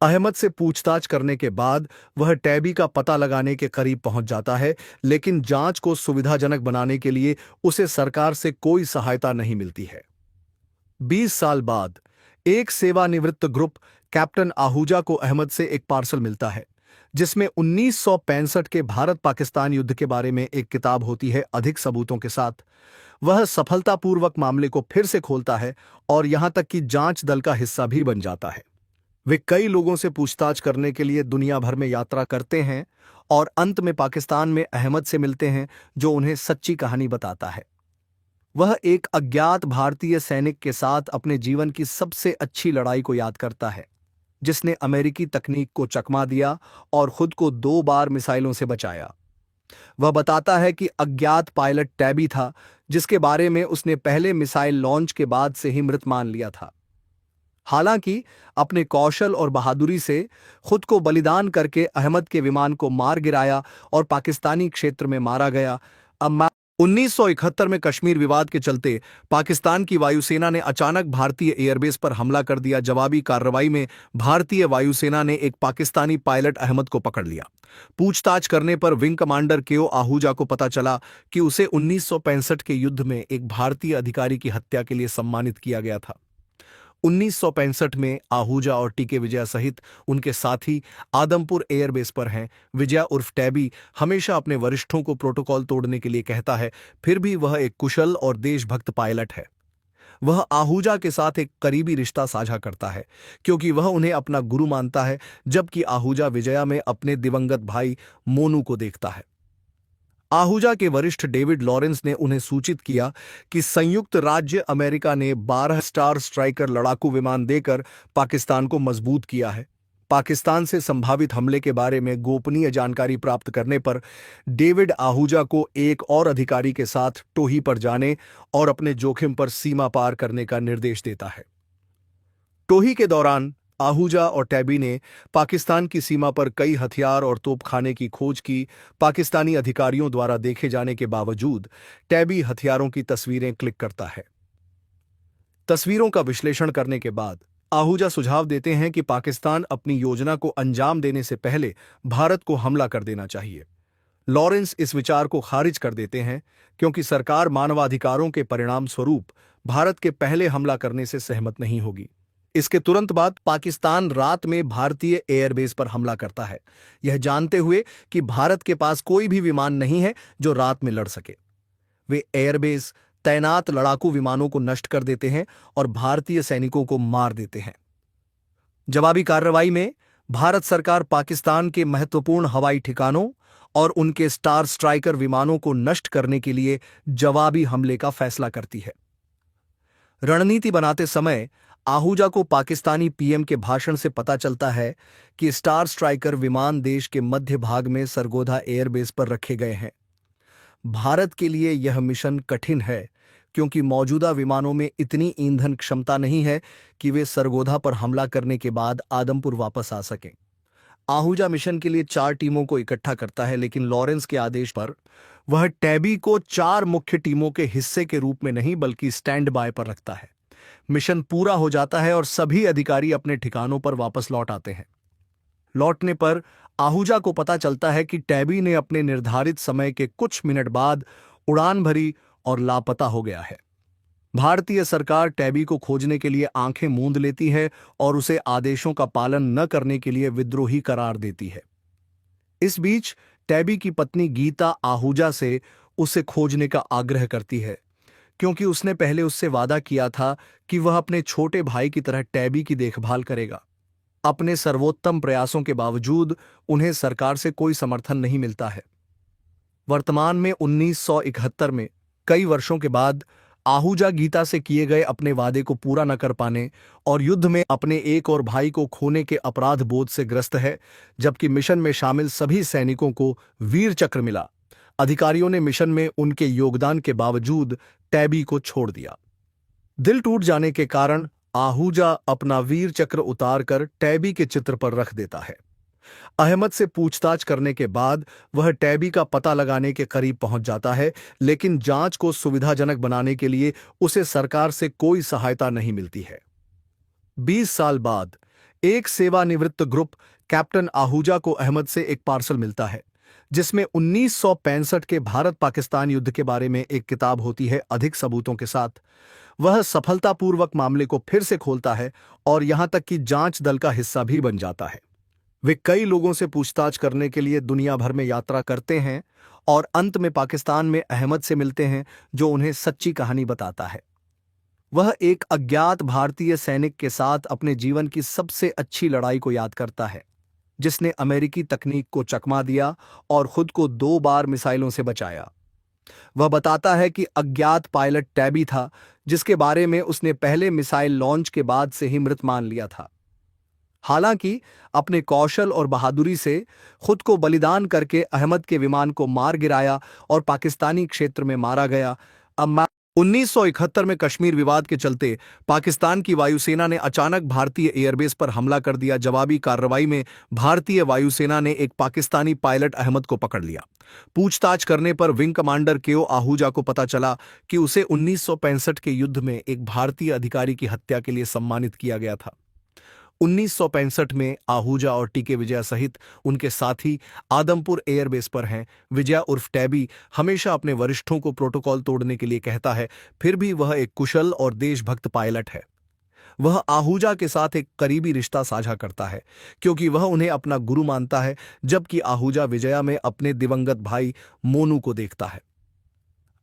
[SPEAKER 1] अहमद से पूछताछ करने के बाद वह टैबी का पता लगाने के करीब पहुंच जाता है, लेकिन जांच को सुविधाजनक बनाने के लिए उसे सरकार से कोई सहायता नहीं मिलती है। 20 साल बाद एक सेवानिवृत्त ग्रुप कैप्टन आहूजा को अहमद से एक पार्सल मिलता है जिसमें 1965 के भारत पाकिस्तान युद्ध के बारे में एक किताब होती है। अधिक सबूतों के साथ वह सफलतापूर्वक मामले को फिर से खोलता है और यहां तक कि जांच दल का हिस्सा भी बन जाता है। वे कई लोगों से पूछताछ करने के लिए दुनिया भर में यात्रा करते हैं और अंत में पाकिस्तान में अहमद से मिलते हैं जो उन्हें सच्ची कहानी बताता है। वह एक अज्ञात भारतीय सैनिक के साथ अपने जीवन की सबसे अच्छी लड़ाई को याद करता है जिसने अमेरिकी तकनीक को चकमा दिया और खुद को 2 बार मिसाइलों से बचाया। वह बताता है कि अज्ञात पायलट टैबी था जिसके बारे में उसने पहले मिसाइल लॉन्च के बाद से ही मृत मान लिया था। हालांकि अपने कौशल और बहादुरी से खुद को बलिदान करके अहमद के विमान को मार गिराया और पाकिस्तानी क्षेत्र में मारा गया। अब 1971 में कश्मीर विवाद के चलते पाकिस्तान की वायुसेना ने अचानक भारतीय एयरबेस पर हमला कर दिया। जवाबी कार्रवाई में भारतीय वायुसेना ने एक पाकिस्तानी पायलट अहमद को पकड़ लिया। पूछताछ करने पर विंग कमांडर केओ आहूजा को पता चला कि उसे 1965 के युद्ध में एक भारतीय अधिकारी की हत्या के लिए सम्मानित किया गया था। 1965 में आहूजा और टीके विजया सहित उनके साथी आदमपुर एयरबेस पर हैं। विजया उर्फ टैबी हमेशा अपने वरिष्ठों को प्रोटोकॉल तोड़ने के लिए कहता है, फिर भी वह एक कुशल और देशभक्त पायलट है। वह आहूजा के साथ एक करीबी रिश्ता साझा करता है क्योंकि वह उन्हें अपना गुरु मानता है, जबकि आहूजा विजया में अपने दिवंगत भाई मोनू को देखता है। आहूजा के वरिष्ठ डेविड लॉरेंस ने उन्हें सूचित किया कि संयुक्त राज्य अमेरिका ने 12 स्टार स्ट्राइकर लड़ाकू विमान देकर पाकिस्तान को मजबूत किया है। पाकिस्तान से संभावित हमले के बारे में गोपनीय जानकारी प्राप्त करने पर डेविड आहूजा को एक और अधिकारी के साथ टोही पर जाने और अपने जोखिम पर सीमा पार करने का निर्देश देता है। टोही के दौरान आहूजा और टैबी ने पाकिस्तान की सीमा पर कई हथियार और तोपखाने की खोज की। पाकिस्तानी अधिकारियों द्वारा देखे जाने के बावजूद टैबी हथियारों की तस्वीरें क्लिक करता है। तस्वीरों का विश्लेषण करने के बाद आहूजा सुझाव देते हैं कि पाकिस्तान अपनी योजना को अंजाम देने से पहले भारत को हमला कर देना चाहिए। लॉरेंस इस विचार को खारिज कर देते हैं क्योंकि सरकार मानवाधिकारों के परिणाम स्वरूप भारत के पहले हमला करने से सहमत नहीं होगी। इसके तुरंत बाद पाकिस्तान रात में भारतीय एयरबेस पर हमला करता है, यह जानते हुए कि भारत के पास कोई भी विमान नहीं है जो रात में लड़ सके। वे एयरबेस तैनात लड़ाकू विमानों को नष्ट कर देते हैं और भारतीय सैनिकों को मार देते हैं। जवाबी कार्रवाई में भारत सरकार पाकिस्तान के महत्वपूर्ण हवाई ठिकानों और उनके स्टार स्ट्राइकर विमानों को नष्ट करने के लिए जवाबी हमले का फैसला करती है। रणनीति बनाते समय आहूजा को पाकिस्तानी पीएम के भाषण से पता चलता है कि स्टार स्ट्राइकर विमान देश के मध्य भाग में सरगोधा एयरबेस पर रखे गए हैं। भारत के लिए यह मिशन कठिन है क्योंकि मौजूदा विमानों में इतनी ईंधन क्षमता नहीं है कि वे सरगोधा पर हमला करने के बाद आदमपुर वापस आ सकें। आहूजा मिशन के लिए 4 टीमों को इकट्ठा करता है, लेकिन लॉरेंस के आदेश पर वह टैबी को 4 मुख्य टीमों के हिस्से के रूप में नहीं बल्कि स्टैंड बाय पर रखता है। मिशन पूरा हो जाता है और सभी अधिकारी अपने ठिकानों पर वापस लौट आते हैं। लौटने पर आहूजा को पता चलता है कि टैबी ने अपने निर्धारित समय के कुछ मिनट बाद उड़ान भरी और लापता हो गया है। भारतीय सरकार टैबी को खोजने के लिए आंखें मूंद लेती है और उसे आदेशों का पालन न करने के लिए विद्रोही करार देती है। इस बीच टैबी की पत्नी गीता आहूजा से उसे खोजने का आग्रह करती है क्योंकि उसने पहले उससे वादा किया था कि वह अपने छोटे भाई की तरह टैबी की देखभाल करेगा। अपने सर्वोत्तम प्रयासों के बावजूद उन्हें सरकार से कोई समर्थन नहीं मिलता है। वर्तमान में 1971 में कई वर्षों के बाद आहूजा गीता से किए गए अपने वादे को पूरा न कर पाने और युद्ध में अपने एक और भाई को खोने के अपराध बोध से ग्रस्त है, जबकि मिशन में शामिल सभी सैनिकों को वीर चक्र मिला। अधिकारियों ने मिशन में उनके योगदान के बावजूद टैबी को छोड़ दिया। दिल टूट जाने के कारण आहूजा अपना वीर चक्र उतारकर टैबी के चित्र पर रख देता है। अहमद से पूछताछ करने के बाद वह टैबी का पता लगाने के करीब पहुंच जाता है, लेकिन जांच को सुविधाजनक बनाने के लिए उसे सरकार से कोई सहायता नहीं मिलती है। 20 साल बाद एक सेवानिवृत्त ग्रुप कैप्टन आहूजा को अहमद से एक पार्सल मिलता है जिसमें 1965 के भारत पाकिस्तान युद्ध के बारे में एक किताब होती है अधिक सबूतों के साथ। वह सफलतापूर्वक मामले को फिर से खोलता है और यहां तक कि जांच दल का हिस्सा भी बन जाता है। वे कई लोगों से पूछताछ करने के लिए दुनिया भर में यात्रा करते हैं और अंत में पाकिस्तान में अहमद से मिलते हैं जो उन्हें सच्ची कहानी बताता है। वह एक अज्ञात भारतीय सैनिक के साथ अपने जीवन की सबसे अच्छी लड़ाई को याद करता है जिसने अमेरिकी तकनीक को चकमा दिया और खुद को 2 बार मिसाइलों से बचाया। वह बताता है कि अज्ञात पायलट टैबी था जिसके बारे में उसने पहले मिसाइल लॉन्च के बाद से ही मृत मान लिया था। हालांकि अपने कौशल और बहादुरी से खुद को बलिदान करके अहमद के विमान को मार गिराया और पाकिस्तानी क्षेत्र में मारा गया। अब 1971 में कश्मीर विवाद के चलते पाकिस्तान की वायुसेना ने अचानक भारतीय एयरबेस पर हमला कर दिया। जवाबी कार्रवाई में भारतीय वायुसेना ने एक पाकिस्तानी पायलट अहमद को पकड़ लिया। पूछताछ करने पर विंग कमांडर केओ आहूजा को पता चला कि उसे 1965 के युद्ध में एक भारतीय अधिकारी की हत्या के लिए सम्मानित किया गया था। 1965 में आहूजा और टीके विजया सहित उनके साथी आदमपुर एयरबेस पर हैं। विजया उर्फ टैबी हमेशा अपने वरिष्ठों को प्रोटोकॉल तोड़ने के लिए कहता है, फिर भी वह एक कुशल और देशभक्त पायलट है। वह आहूजा के साथ एक करीबी रिश्ता साझा करता है क्योंकि वह उन्हें अपना गुरु मानता है, जबकि आहूजा विजया में अपने दिवंगत भाई मोनू को देखता है।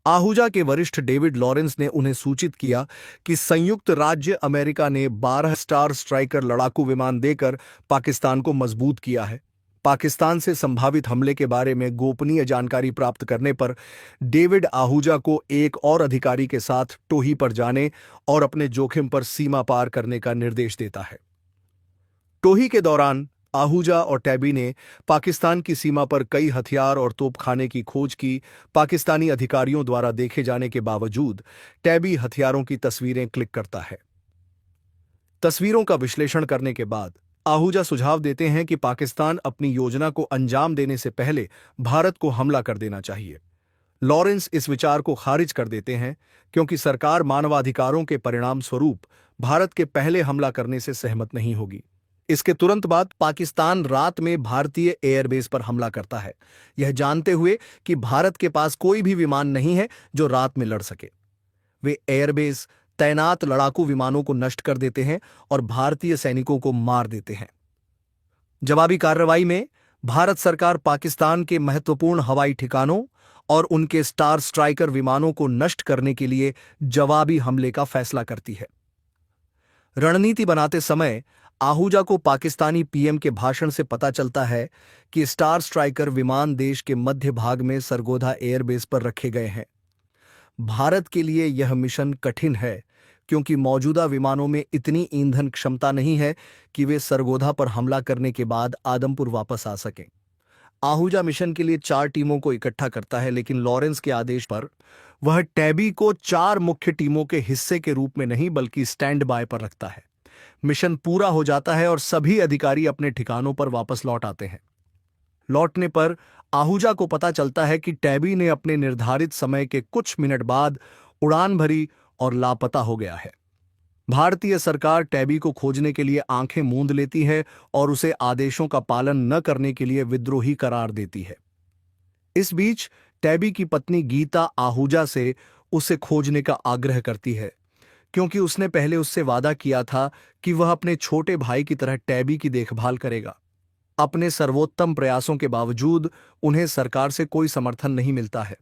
[SPEAKER 1] आहूजा के वरिष्ठ डेविड लॉरेंस ने उन्हें सूचित किया कि संयुक्त राज्य अमेरिका ने 12 स्टार स्ट्राइकर लड़ाकू विमान देकर पाकिस्तान को मजबूत किया है। पाकिस्तान से संभावित हमले के बारे में गोपनीय जानकारी प्राप्त करने पर डेविड आहूजा को एक और अधिकारी के साथ टोही पर जाने और अपने जोखिम पर सीमा पार करने का निर्देश देता है। टोही के दौरान आहूजा और टैबी ने पाकिस्तान की सीमा पर कई हथियार और तोपखाने की खोज की। पाकिस्तानी अधिकारियों द्वारा देखे जाने के बावजूद टैबी हथियारों की तस्वीरें क्लिक करता है। तस्वीरों का विश्लेषण करने के बाद आहूजा सुझाव देते हैं कि पाकिस्तान अपनी योजना को अंजाम देने से पहले भारत को हमला कर देना चाहिए। लॉरेंस इस विचार को खारिज कर देते हैं क्योंकि सरकार मानवाधिकारों के परिणाम स्वरूप भारत के पहले हमला करने से सहमत नहीं होगी। इसके तुरंत बाद पाकिस्तान रात में भारतीय एयरबेस पर हमला करता है, यह जानते हुए कि भारत के पास कोई भी विमान नहीं है जो रात में लड़ सके। वे एयरबेस तैनात लड़ाकू विमानों को नष्ट कर देते हैं और भारतीय सैनिकों को मार देते हैं। जवाबी कार्रवाई में भारत सरकार पाकिस्तान के महत्वपूर्ण हवाई ठिकानों और उनके स्टार स्ट्राइकर विमानों को नष्ट करने के लिए जवाबी हमले का फैसला करती है। रणनीति बनाते समय आहूजा को पाकिस्तानी पीएम के भाषण से पता चलता है कि स्टार स्ट्राइकर विमान देश के मध्य भाग में सरगोधा एयरबेस पर रखे गए हैं। भारत के लिए यह मिशन कठिन है क्योंकि मौजूदा विमानों में इतनी ईंधन क्षमता नहीं है कि वे सरगोधा पर हमला करने के बाद आदमपुर वापस आ सकें। आहूजा मिशन के लिए 4 टीमों को इकट्ठा करता है, लेकिन लॉरेंस के आदेश पर वह टैबी को 4 मुख्य टीमों के हिस्से के रूप में नहीं बल्कि स्टैंड बाय पर रखता है। मिशन पूरा हो जाता है और सभी अधिकारी अपने ठिकानों पर वापस लौट आते हैं। लौटने पर आहूजा को पता चलता है कि टैबी ने अपने निर्धारित समय के कुछ मिनट बाद उड़ान भरी और लापता हो गया है। भारतीय सरकार टैबी को खोजने के लिए आंखें मूंद लेती है और उसे आदेशों का पालन न करने के लिए विद्रोही करार देती है। इस बीच टैबी की पत्नी गीता आहूजा से उसे खोजने का आग्रह करती है क्योंकि उसने पहले उससे वादा किया था कि वह अपने छोटे भाई की तरह टैबी की देखभाल करेगा। अपने सर्वोत्तम प्रयासों के बावजूद उन्हें सरकार से कोई समर्थन नहीं मिलता है।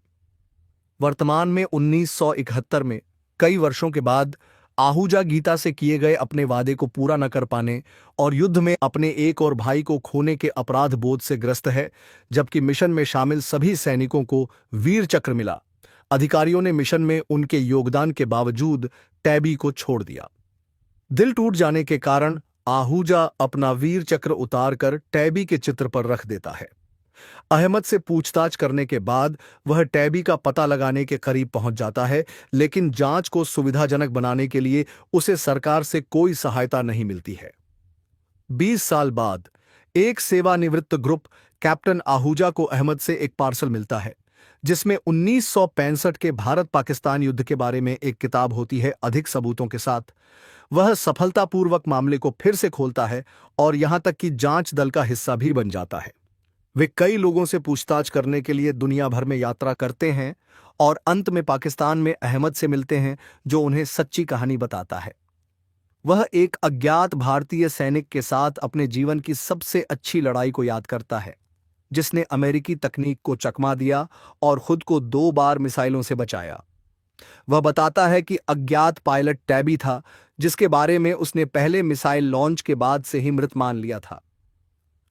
[SPEAKER 1] वर्तमान में 1971 में कई वर्षों के बाद आहूजा गीता से किए गए अपने वादे को पूरा न कर पाने और युद्ध में अपने एक और भाई को खोने के अपराध बोध से ग्रस्त है, जबकि मिशन में शामिल सभी सैनिकों को वीर चक्र मिला। अधिकारियों ने मिशन में उनके योगदान के बावजूद टैबी को छोड़ दिया। दिल टूट जाने के कारण आहूजा अपना वीर चक्र उतारकर टैबी के चित्र पर रख देता है। अहमद से पूछताछ करने के बाद वह टैबी का पता लगाने के करीब पहुंच जाता है, लेकिन जांच को सुविधाजनक बनाने के लिए उसे सरकार से कोई सहायता नहीं मिलती है। 20 साल बाद एक सेवानिवृत्त ग्रुप कैप्टन आहूजा को अहमद से एक पार्सल मिलता है जिसमें 1965 के भारत पाकिस्तान युद्ध के बारे में एक किताब होती है। अधिक सबूतों के साथ वह सफलतापूर्वक मामले को फिर से खोलता है और यहां तक कि जांच दल का हिस्सा भी बन जाता है। वे कई लोगों से पूछताछ करने के लिए दुनिया भर में यात्रा करते हैं और अंत में पाकिस्तान में अहमद से मिलते हैं जो उन्हें सच्ची कहानी बताता है। वह एक अज्ञात भारतीय सैनिक के साथ अपने जीवन की सबसे अच्छी लड़ाई को याद करता है जिसने अमेरिकी तकनीक को चकमा दिया और खुद को 2 बार मिसाइलों से बचाया। वह बताता है कि अज्ञात पायलट टैबी था जिसके बारे में उसने पहले मिसाइल लॉन्च के बाद से ही मृत मान लिया था।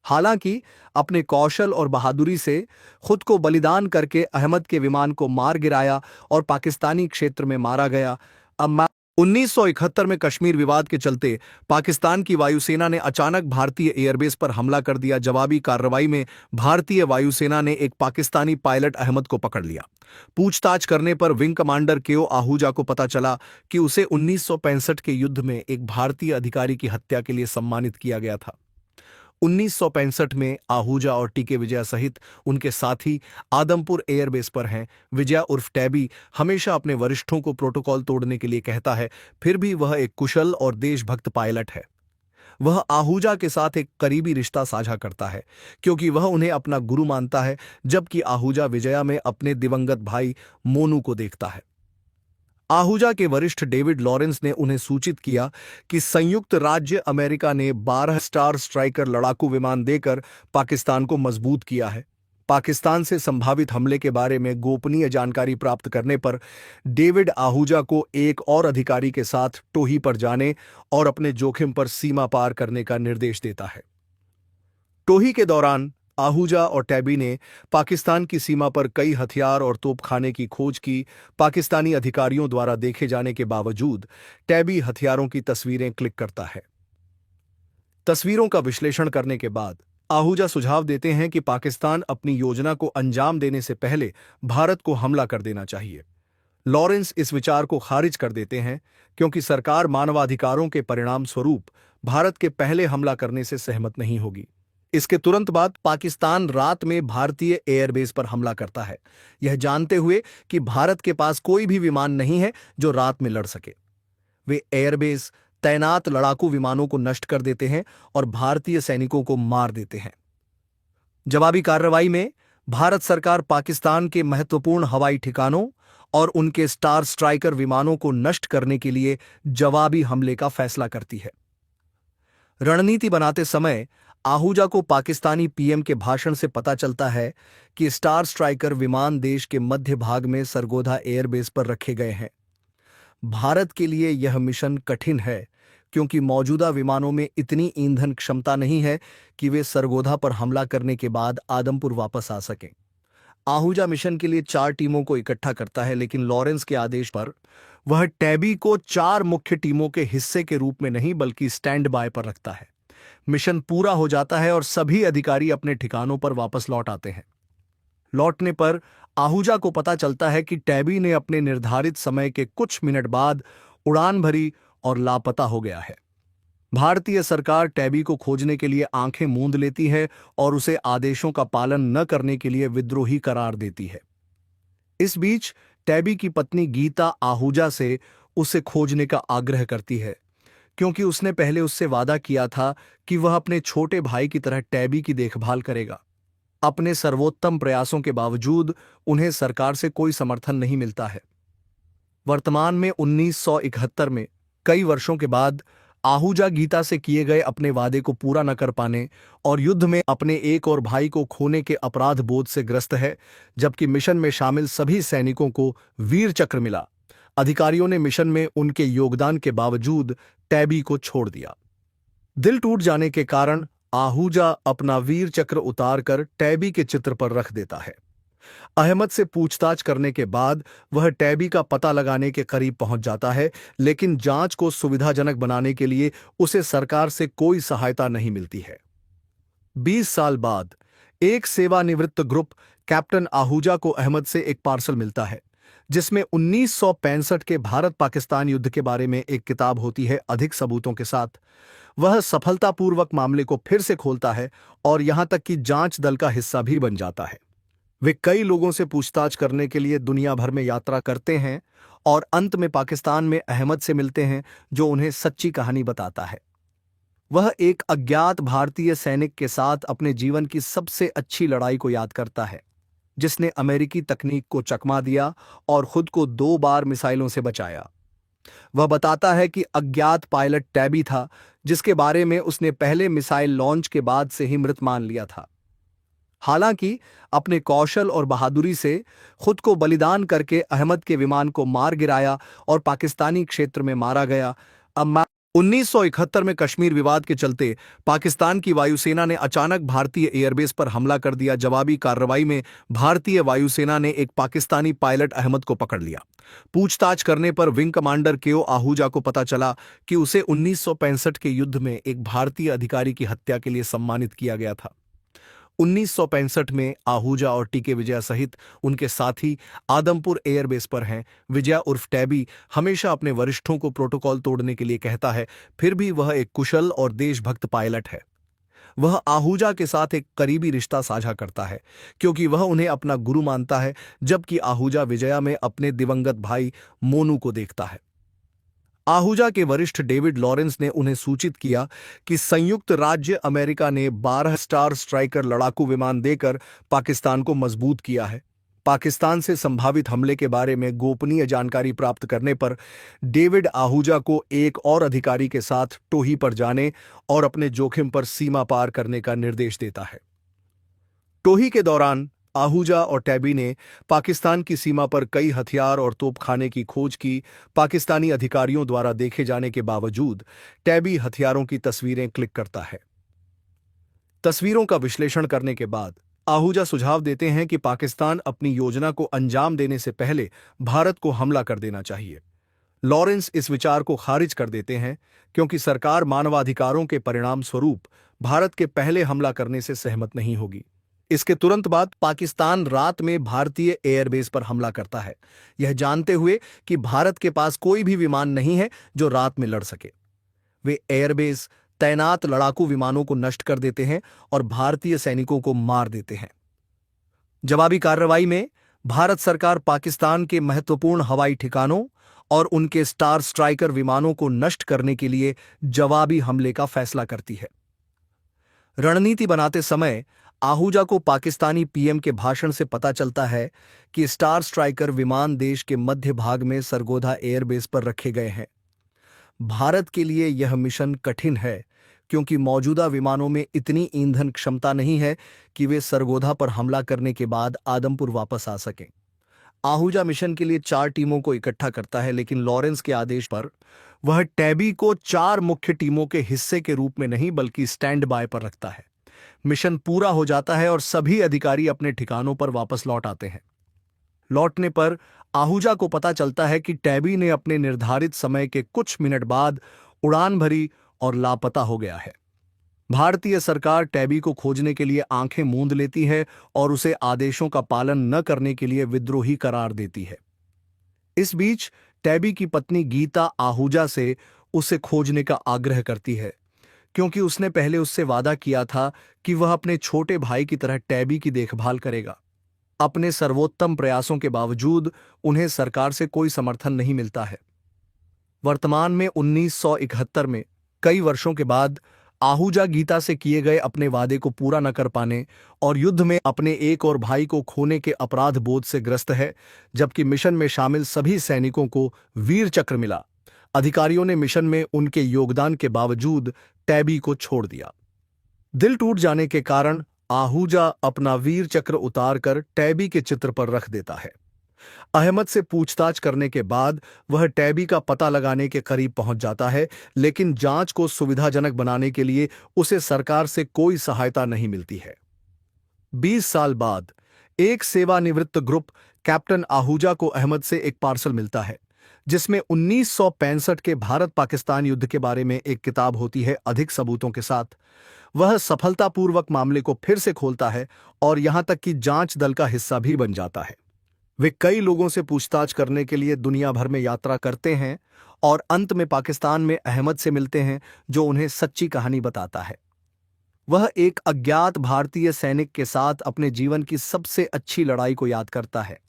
[SPEAKER 1] हालांकि अपने कौशल और बहादुरी से खुद को बलिदान करके अहमद के विमान को मार गिराया और पाकिस्तानी क्षेत्र में मारा गया। अब 1971 में कश्मीर विवाद के चलते पाकिस्तान की वायुसेना ने अचानक भारतीय एयरबेस पर हमला कर दिया। जवाबी कार्रवाई में भारतीय वायुसेना ने एक पाकिस्तानी पायलट अहमद को पकड़ लिया। पूछताछ करने पर विंग कमांडर केओ आहूजा को पता चला कि उसे 1965 के युद्ध में एक भारतीय अधिकारी की हत्या के लिए सम्मानित किया गया था। 1965 में आहूजा और टीके विजया सहित उनके साथी आदमपुर एयरबेस पर हैं। विजया उर्फ टैबी हमेशा अपने वरिष्ठों को प्रोटोकॉल तोड़ने के लिए कहता है, फिर भी वह एक कुशल और देशभक्त पायलट है। वह आहूजा के साथ एक करीबी रिश्ता साझा करता है क्योंकि वह उन्हें अपना गुरु मानता है, जबकि आहूजा विजया में अपने दिवंगत भाई मोनू को देखता है। आहूजा के वरिष्ठ डेविड लॉरेंस ने उन्हें सूचित किया कि संयुक्त राज्य अमेरिका ने 12 स्टार स्ट्राइकर लड़ाकू विमान देकर पाकिस्तान को मजबूत किया है। पाकिस्तान से संभावित हमले के बारे में गोपनीय जानकारी प्राप्त करने पर डेविड आहूजा को एक और अधिकारी के साथ टोही पर जाने और अपने जोखिम पर सीमा पार करने का निर्देश देता है। टोही के दौरान आहूजा और टैबी ने पाकिस्तान की सीमा पर कई हथियार और तोपखाने की खोज की। पाकिस्तानी अधिकारियों द्वारा देखे जाने के बावजूद टैबी हथियारों की तस्वीरें क्लिक करता है। तस्वीरों का विश्लेषण करने के बाद आहूजा सुझाव देते हैं कि पाकिस्तान अपनी योजना को अंजाम देने से पहले भारत को हमला कर देना चाहिए। लॉरेंस इस विचार को खारिज कर देते हैं क्योंकि सरकार मानवाधिकारों के परिणाम स्वरूप भारत के पहले हमला करने से सहमत नहीं होगी। इसके तुरंत बाद पाकिस्तान रात में भारतीय एयरबेस पर हमला करता है, यह जानते हुए कि भारत के पास कोई भी विमान नहीं है जो रात में लड़ सके। वे एयरबेस तैनात लड़ाकू विमानों को नष्ट कर देते हैं और भारतीय सैनिकों को मार देते हैं। जवाबी कार्रवाई में भारत सरकार पाकिस्तान के महत्वपूर्ण हवाई ठिकानों और उनके स्टार स्ट्राइकर विमानों को नष्ट करने के लिए जवाबी हमले का फैसला करती है। रणनीति बनाते समय आहूजा को पाकिस्तानी पीएम के भाषण से पता चलता है कि स्टार स्ट्राइकर विमान देश के मध्य भाग में सरगोधा एयरबेस पर रखे गए हैं। भारत के लिए यह मिशन कठिन है क्योंकि मौजूदा विमानों में इतनी ईंधन क्षमता नहीं है कि वे सरगोधा पर हमला करने के बाद आदमपुर वापस आ सकें। आहूजा मिशन के लिए 4 टीमों को इकट्ठा करता है, लेकिन लॉरेंस के आदेश पर वह टैबी को 4 मुख्य टीमों के हिस्से के रूप में नहीं बल्कि स्टैंड बाय पर रखता है। मिशन पूरा हो जाता है और सभी अधिकारी अपने ठिकानों पर वापस लौट आते हैं। लौटने पर आहूजा को पता चलता है कि टैबी ने अपने निर्धारित समय के कुछ मिनट बाद उड़ान भरी और लापता हो गया है। भारतीय सरकार टैबी को खोजने के लिए आंखें मूंद लेती है और उसे आदेशों का पालन न करने के लिए विद्रोही करार देती है। इस बीच टैबी की पत्नी गीता आहूजा से उसे खोजने का आग्रह करती है क्योंकि उसने पहले उससे वादा किया था कि वह अपने छोटे भाई की तरह टैबी की देखभाल करेगा। अपने सर्वोत्तम प्रयासों के बावजूद उन्हें सरकार से कोई समर्थन नहीं मिलता है। वर्तमान में 1971 में कई वर्षों के बाद आहूजा गीता से किए गए अपने वादे को पूरा न कर पाने और युद्ध में अपने एक और भाई को खोने के अपराध बोध से ग्रस्त है, जबकि मिशन में शामिल सभी सैनिकों को वीर चक्र मिला। अधिकारियों ने मिशन में उनके योगदान के बावजूद टैबी को छोड़ दिया। दिल टूट जाने के कारण आहूजा अपना वीर चक्र उतारकर टैबी के चित्र पर रख देता है। अहमद से पूछताछ करने के बाद वह टैबी का पता लगाने के करीब पहुंच जाता है, लेकिन जांच को सुविधाजनक बनाने के लिए उसे सरकार से कोई सहायता नहीं मिलती है। 20 साल बाद एक सेवानिवृत्त ग्रुप कैप्टन आहूजा को अहमद से एक पार्सल मिलता है जिसमें 1965 के भारत पाकिस्तान युद्ध के बारे में एक किताब होती है। अधिक सबूतों के साथ वह सफलतापूर्वक मामले को फिर से खोलता है और यहां तक कि जांच दल का हिस्सा भी बन जाता है। वे कई लोगों से पूछताछ करने के लिए दुनिया भर में यात्रा करते हैं और अंत में पाकिस्तान में अहमद से मिलते हैं जो उन्हें सच्ची कहानी बताता है। वह एक अज्ञात भारतीय सैनिक के साथ अपने जीवन की सबसे अच्छी लड़ाई को याद करता है, जिसने अमेरिकी तकनीक को चकमा दिया और खुद को 2 बार मिसाइलों से बचाया। वह बताता है कि अज्ञात पायलट टैबी था जिसके बारे में उसने पहले मिसाइल लॉन्च के बाद से ही मृत मान लिया था। हालांकि अपने कौशल और बहादुरी से खुद को बलिदान करके अहमद के विमान को मार गिराया और पाकिस्तानी क्षेत्र में मारा गया। अब 1971 में कश्मीर विवाद के चलते पाकिस्तान की वायुसेना ने अचानक भारतीय एयरबेस पर हमला कर दिया। जवाबी कार्रवाई में भारतीय वायुसेना ने एक पाकिस्तानी पायलट अहमद को पकड़ लिया। पूछताछ करने पर विंग कमांडर केओ आहूजा को पता चला कि उसे 1965 के युद्ध में एक भारतीय अधिकारी की हत्या के लिए सम्मानित किया गया था। 1965 में आहूजा और टीके विजया सहित उनके साथी आदमपुर एयरबेस पर हैं। विजया उर्फ टैबी हमेशा अपने वरिष्ठों को प्रोटोकॉल तोड़ने के लिए कहता है, फिर भी वह एक कुशल और देशभक्त पायलट है। वह आहूजा के साथ एक करीबी रिश्ता साझा करता है क्योंकि वह उन्हें अपना गुरु मानता है, जबकि आहूजा विजया में अपने दिवंगत भाई मोनू को देखता है। आहूजा के वरिष्ठ डेविड लॉरेंस ने उन्हें सूचित किया कि संयुक्त राज्य अमेरिका ने 12 स्टार स्ट्राइकर लड़ाकू विमान देकर पाकिस्तान को मजबूत किया है। पाकिस्तान से संभावित हमले के बारे में गोपनीय जानकारी प्राप्त करने पर डेविड आहूजा को एक और अधिकारी के साथ टोही पर जाने और अपने जोखिम पर सीमा पार करने का निर्देश देता है। टोही के दौरान आहूजा और टैबी ने पाकिस्तान की सीमा पर कई हथियार और तोपखाने की खोज की। पाकिस्तानी अधिकारियों द्वारा देखे जाने के बावजूद टैबी हथियारों की तस्वीरें क्लिक करता है। तस्वीरों का विश्लेषण करने के बाद आहूजा सुझाव देते हैं कि पाकिस्तान अपनी योजना को अंजाम देने से पहले भारत को हमला कर देना चाहिए। लॉरेंस इस विचार को खारिज कर देते हैं क्योंकि सरकार मानवाधिकारों के परिणाम स्वरूप भारत के पहले हमला करने से सहमत नहीं होगी। इसके तुरंत बाद पाकिस्तान रात में भारतीय एयरबेस पर हमला करता है, यह जानते हुए कि भारत के पास कोई भी विमान नहीं है जो रात में लड़ सके। वे एयरबेस तैनात लड़ाकू विमानों को नष्ट कर देते हैं और भारतीय सैनिकों को मार देते हैं। जवाबी कार्रवाई में भारत सरकार पाकिस्तान के महत्वपूर्ण हवाई ठिकानों और उनके स्टार स्ट्राइकर विमानों को नष्ट करने के लिए जवाबी हमले का फैसला करती है। रणनीति बनाते समय आहूजा को पाकिस्तानी पीएम के भाषण से पता चलता है कि स्टार स्ट्राइकर विमान देश के मध्य भाग में सरगोधा एयरबेस पर रखे गए हैं। भारत के लिए यह मिशन कठिन है क्योंकि मौजूदा विमानों में इतनी ईंधन क्षमता नहीं है कि वे सरगोधा पर हमला करने के बाद आदमपुर वापस आ सकें। आहूजा मिशन के लिए 4 टीमों को इकट्ठा करता है, लेकिन लॉरेंस के आदेश पर वह टैबी को 4 मुख्य टीमों के हिस्से के रूप में नहीं बल्कि स्टैंड बाय पर रखता है। मिशन पूरा हो जाता है और सभी अधिकारी अपने ठिकानों पर वापस लौट आते हैं। लौटने पर आहूजा को पता चलता है कि टैबी ने अपने निर्धारित समय के कुछ मिनट बाद उड़ान भरी और लापता हो गया है। भारतीय सरकार टैबी को खोजने के लिए आंखें मूंद लेती है और उसे आदेशों का पालन न करने के लिए विद्रोही करार देती है। इस बीच टैबी की पत्नी गीता आहूजा से उसे खोजने का आग्रह करती है क्योंकि उसने पहले उससे वादा किया था कि वह अपने छोटे भाई की तरह टैबी की देखभाल करेगा। अपने सर्वोत्तम प्रयासों के बावजूद उन्हें सरकार से कोई समर्थन नहीं मिलता है। वर्तमान में 1971 में कई वर्षों के बाद आहूजा गीता से किए गए अपने वादे को पूरा न कर पाने और युद्ध में अपने एक और भाई को खोने के अपराध बोध से ग्रस्त है, जबकि मिशन में शामिल सभी सैनिकों को वीर चक्र मिला। अधिकारियों ने मिशन में उनके योगदान के बावजूद टैबी को छोड़ दिया। दिल टूट जाने के कारण आहूजा अपना वीर चक्र उतारकर टैबी के चित्र पर रख देता है। अहमद से पूछताछ करने के बाद वह टैबी का पता लगाने के करीब पहुंच जाता है, लेकिन जांच को सुविधाजनक बनाने के लिए उसे सरकार से कोई सहायता नहीं मिलती है। 20 साल बाद एक सेवानिवृत्त ग्रुप कैप्टन आहूजा को अहमद से एक पार्सल मिलता है जिसमें 1965 के भारत पाकिस्तान युद्ध के बारे में एक किताब होती है अधिक सबूतों के साथ। वह सफलतापूर्वक मामले को फिर से खोलता है और यहां तक कि जांच दल का हिस्सा भी बन जाता है। वे कई लोगों से पूछताछ करने के लिए दुनिया भर में यात्रा करते हैं और अंत में पाकिस्तान में अहमद से मिलते हैं जो उन्हें सच्ची कहानी बताता है। वह एक अज्ञात भारतीय सैनिक के साथ अपने जीवन की सबसे अच्छी लड़ाई को याद करता है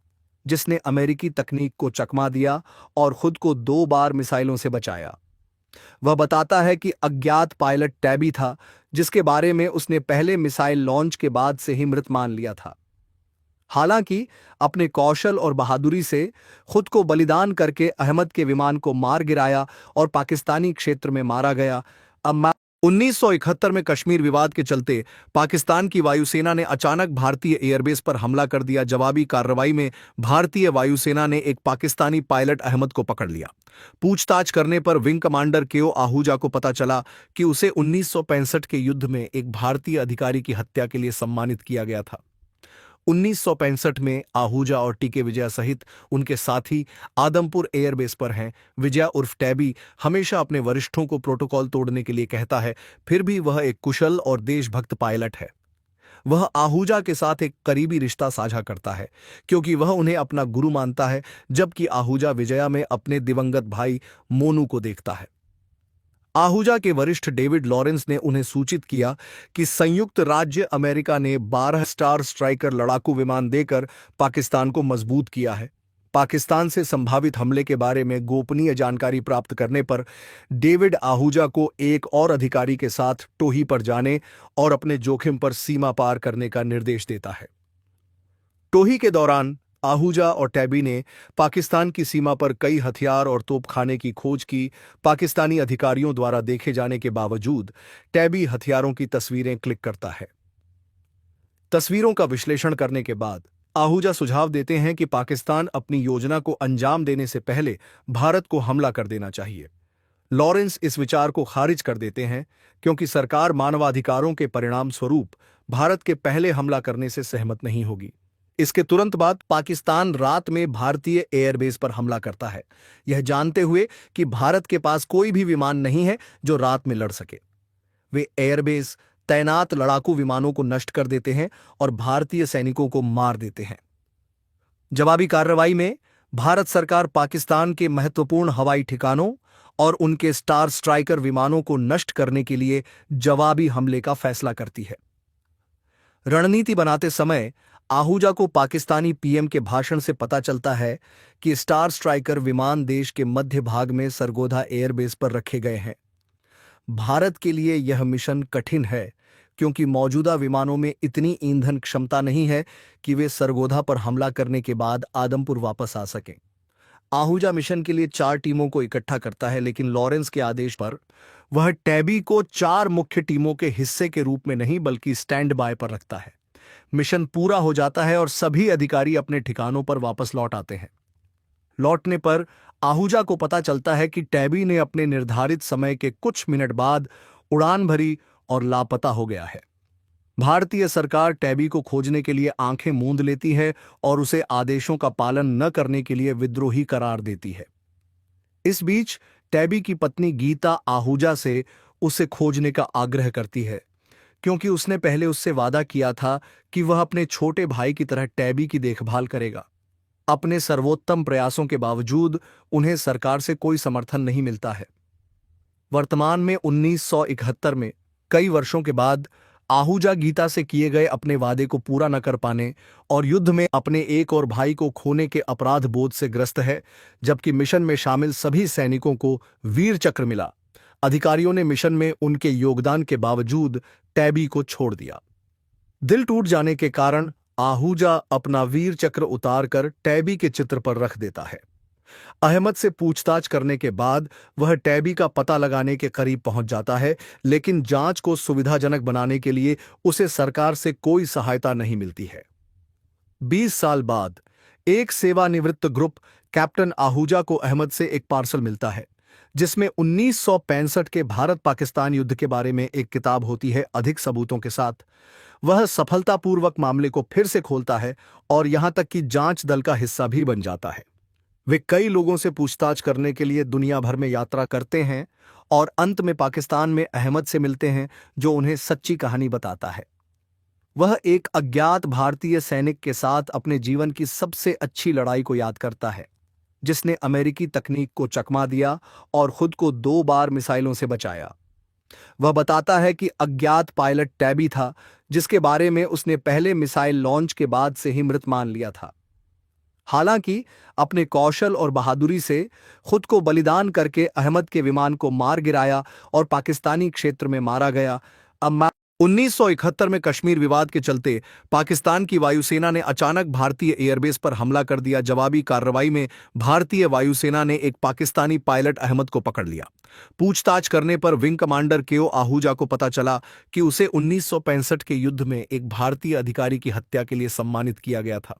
[SPEAKER 1] जिसने अमेरिकी तकनीक को चकमा दिया और खुद को 2 बार मिसाइलों से बचाया। वह बताता है कि अज्ञात पायलट टैबी था जिसके बारे में उसने पहले मिसाइल लॉन्च के बाद से ही मृत मान लिया था। हालांकि अपने कौशल और बहादुरी से खुद को बलिदान करके अहमद के विमान को मार गिराया और पाकिस्तानी क्षेत्र में मारा गया। अब 1971 में कश्मीर विवाद के चलते पाकिस्तान की वायुसेना ने अचानक भारतीय एयरबेस पर हमला कर दिया। जवाबी कार्रवाई में भारतीय वायुसेना ने एक पाकिस्तानी पायलट अहमद को पकड़ लिया। पूछताछ करने पर विंग कमांडर केओ आहूजा को पता चला कि उसे 1965 के युद्ध में एक भारतीय अधिकारी की हत्या के लिए सम्मानित किया गया था। 1965 में आहूजा और टीके विजया सहित उनके साथी आदमपुर एयरबेस पर हैं। विजया उर्फ टैबी हमेशा अपने वरिष्ठों को प्रोटोकॉल तोड़ने के लिए कहता है, फिर भी वह एक कुशल और देशभक्त पायलट है। वह आहूजा के साथ एक करीबी रिश्ता साझा करता है क्योंकि वह उन्हें अपना गुरु मानता है, जबकि आहूजा विजया में अपने दिवंगत भाई मोनू को देखता है। आहूजा के वरिष्ठ डेविड लॉरेंस ने उन्हें सूचित किया कि संयुक्त राज्य अमेरिका ने 12 स्टार स्ट्राइकर लड़ाकू विमान देकर पाकिस्तान को मजबूत किया है। पाकिस्तान से संभावित हमले के बारे में गोपनीय जानकारी प्राप्त करने पर डेविड आहूजा को एक और अधिकारी के साथ टोही पर जाने और अपने जोखिम पर सीमा पार करने का निर्देश देता है। टोही के दौरान आहूजा और टैबी ने पाकिस्तान की सीमा पर कई हथियार और तोपखाने की खोज की। पाकिस्तानी अधिकारियों द्वारा देखे जाने के बावजूद टैबी हथियारों की तस्वीरें क्लिक करता है। तस्वीरों का विश्लेषण करने के बाद आहूजा सुझाव देते हैं कि पाकिस्तान अपनी योजना को अंजाम देने से पहले भारत को हमला कर देना चाहिए। लॉरेंस इस विचार को खारिज कर देते हैं क्योंकि सरकार मानवाधिकारों के परिणाम स्वरूप भारत के पहले हमला करने से सहमत नहीं होगी। इसके तुरंत बाद पाकिस्तान रात में भारतीय एयरबेस पर हमला करता है, यह जानते हुए कि भारत के पास कोई भी विमान नहीं है जो रात में लड़ सके। वे एयरबेस तैनात लड़ाकू विमानों को नष्ट कर देते हैं और भारतीय सैनिकों को मार देते हैं। जवाबी कार्रवाई में भारत सरकार पाकिस्तान के महत्वपूर्ण हवाई ठिकानों और उनके स्टार स्ट्राइकर विमानों को नष्ट करने के लिए जवाबी हमले का फैसला करती है। रणनीति बनाते समय आहूजा को पाकिस्तानी पीएम के भाषण से पता चलता है कि स्टार स्ट्राइकर विमान देश के मध्य भाग में सरगोधा एयरबेस पर रखे गए हैं। भारत के लिए यह मिशन कठिन है क्योंकि मौजूदा विमानों में इतनी ईंधन क्षमता नहीं है कि वे सरगोधा पर हमला करने के बाद आदमपुर वापस आ सकें। आहूजा मिशन के लिए 4 टीमों को इकट्ठा करता है, लेकिन लॉरेंस के आदेश पर वह टैबी को 4 मुख्य टीमों के हिस्से के रूप में नहीं बल्कि स्टैंड बाय पर रखता है। मिशन पूरा हो जाता है और सभी अधिकारी अपने ठिकानों पर वापस लौट आते हैं। लौटने पर आहूजा को पता चलता है कि टैबी ने अपने निर्धारित समय के कुछ मिनट बाद उड़ान भरी और लापता हो गया है। भारतीय सरकार टैबी को खोजने के लिए आंखें मूंद लेती है और उसे आदेशों का पालन न करने के लिए विद्रोही करार देती है। इस बीच टैबी की पत्नी गीता आहूजा से उसे खोजने का आग्रह करती है क्योंकि उसने पहले उससे वादा किया था कि वह अपने छोटे भाई की तरह टैबी की देखभाल करेगा। अपने सर्वोत्तम प्रयासों के बावजूद उन्हें सरकार से कोई समर्थन नहीं मिलता है। वर्तमान में 1971 में कई वर्षों के बाद आहूजा गीता से किए गए अपने वादे को पूरा न कर पाने और युद्ध में अपने एक और भाई को खोने के अपराध बोध से ग्रस्त है, जबकि मिशन में शामिल सभी सैनिकों को वीर चक्र मिला। अधिकारियों ने मिशन में उनके योगदान के बावजूद टैबी को छोड़ दिया। दिल टूट जाने के कारण आहूजा अपना वीर चक्र उतारकर टैबी के चित्र पर रख देता है। अहमद से पूछताछ करने के बाद वह टैबी का पता लगाने के करीब पहुंच जाता है, लेकिन जांच को सुविधाजनक बनाने के लिए उसे सरकार से कोई सहायता नहीं मिलती है। 20 साल बाद एक सेवानिवृत्त ग्रुप कैप्टन आहूजा को अहमद से एक पार्सल मिलता है जिसमें 1965 के भारत पाकिस्तान युद्ध के बारे में एक किताब होती है अधिक सबूतों के साथ। वह सफलतापूर्वक मामले को फिर से खोलता है और यहां तक कि जांच दल का हिस्सा भी बन जाता है। वे कई लोगों से पूछताछ करने के लिए दुनिया भर में यात्रा करते हैं और अंत में पाकिस्तान में अहमद से मिलते हैं जो उन्हें सच्ची कहानी बताता है। वह एक अज्ञात भारतीय सैनिक के साथ अपने जीवन की सबसे अच्छी लड़ाई को याद करता है जिसने अमेरिकी तकनीक को चकमा दिया और खुद को 2 बार मिसाइलों से बचाया। वह बताता है कि अज्ञात पायलट टैबी था जिसके बारे में उसने पहले मिसाइल लॉन्च के बाद से ही मृत मान लिया था। हालांकि अपने कौशल और बहादुरी से खुद को बलिदान करके अहमद के विमान को मार गिराया और पाकिस्तानी क्षेत्र में मारा गया। अब 1971 में कश्मीर विवाद के चलते पाकिस्तान की वायुसेना ने अचानक भारतीय एयरबेस पर हमला कर दिया। जवाबी कार्रवाई में भारतीय वायुसेना ने एक पाकिस्तानी पायलट अहमद को पकड़ लिया। पूछताछ करने पर विंग कमांडर केओ आहूजा को पता चला कि उसे 1965 के युद्ध में एक भारतीय अधिकारी की हत्या के लिए सम्मानित किया गया था।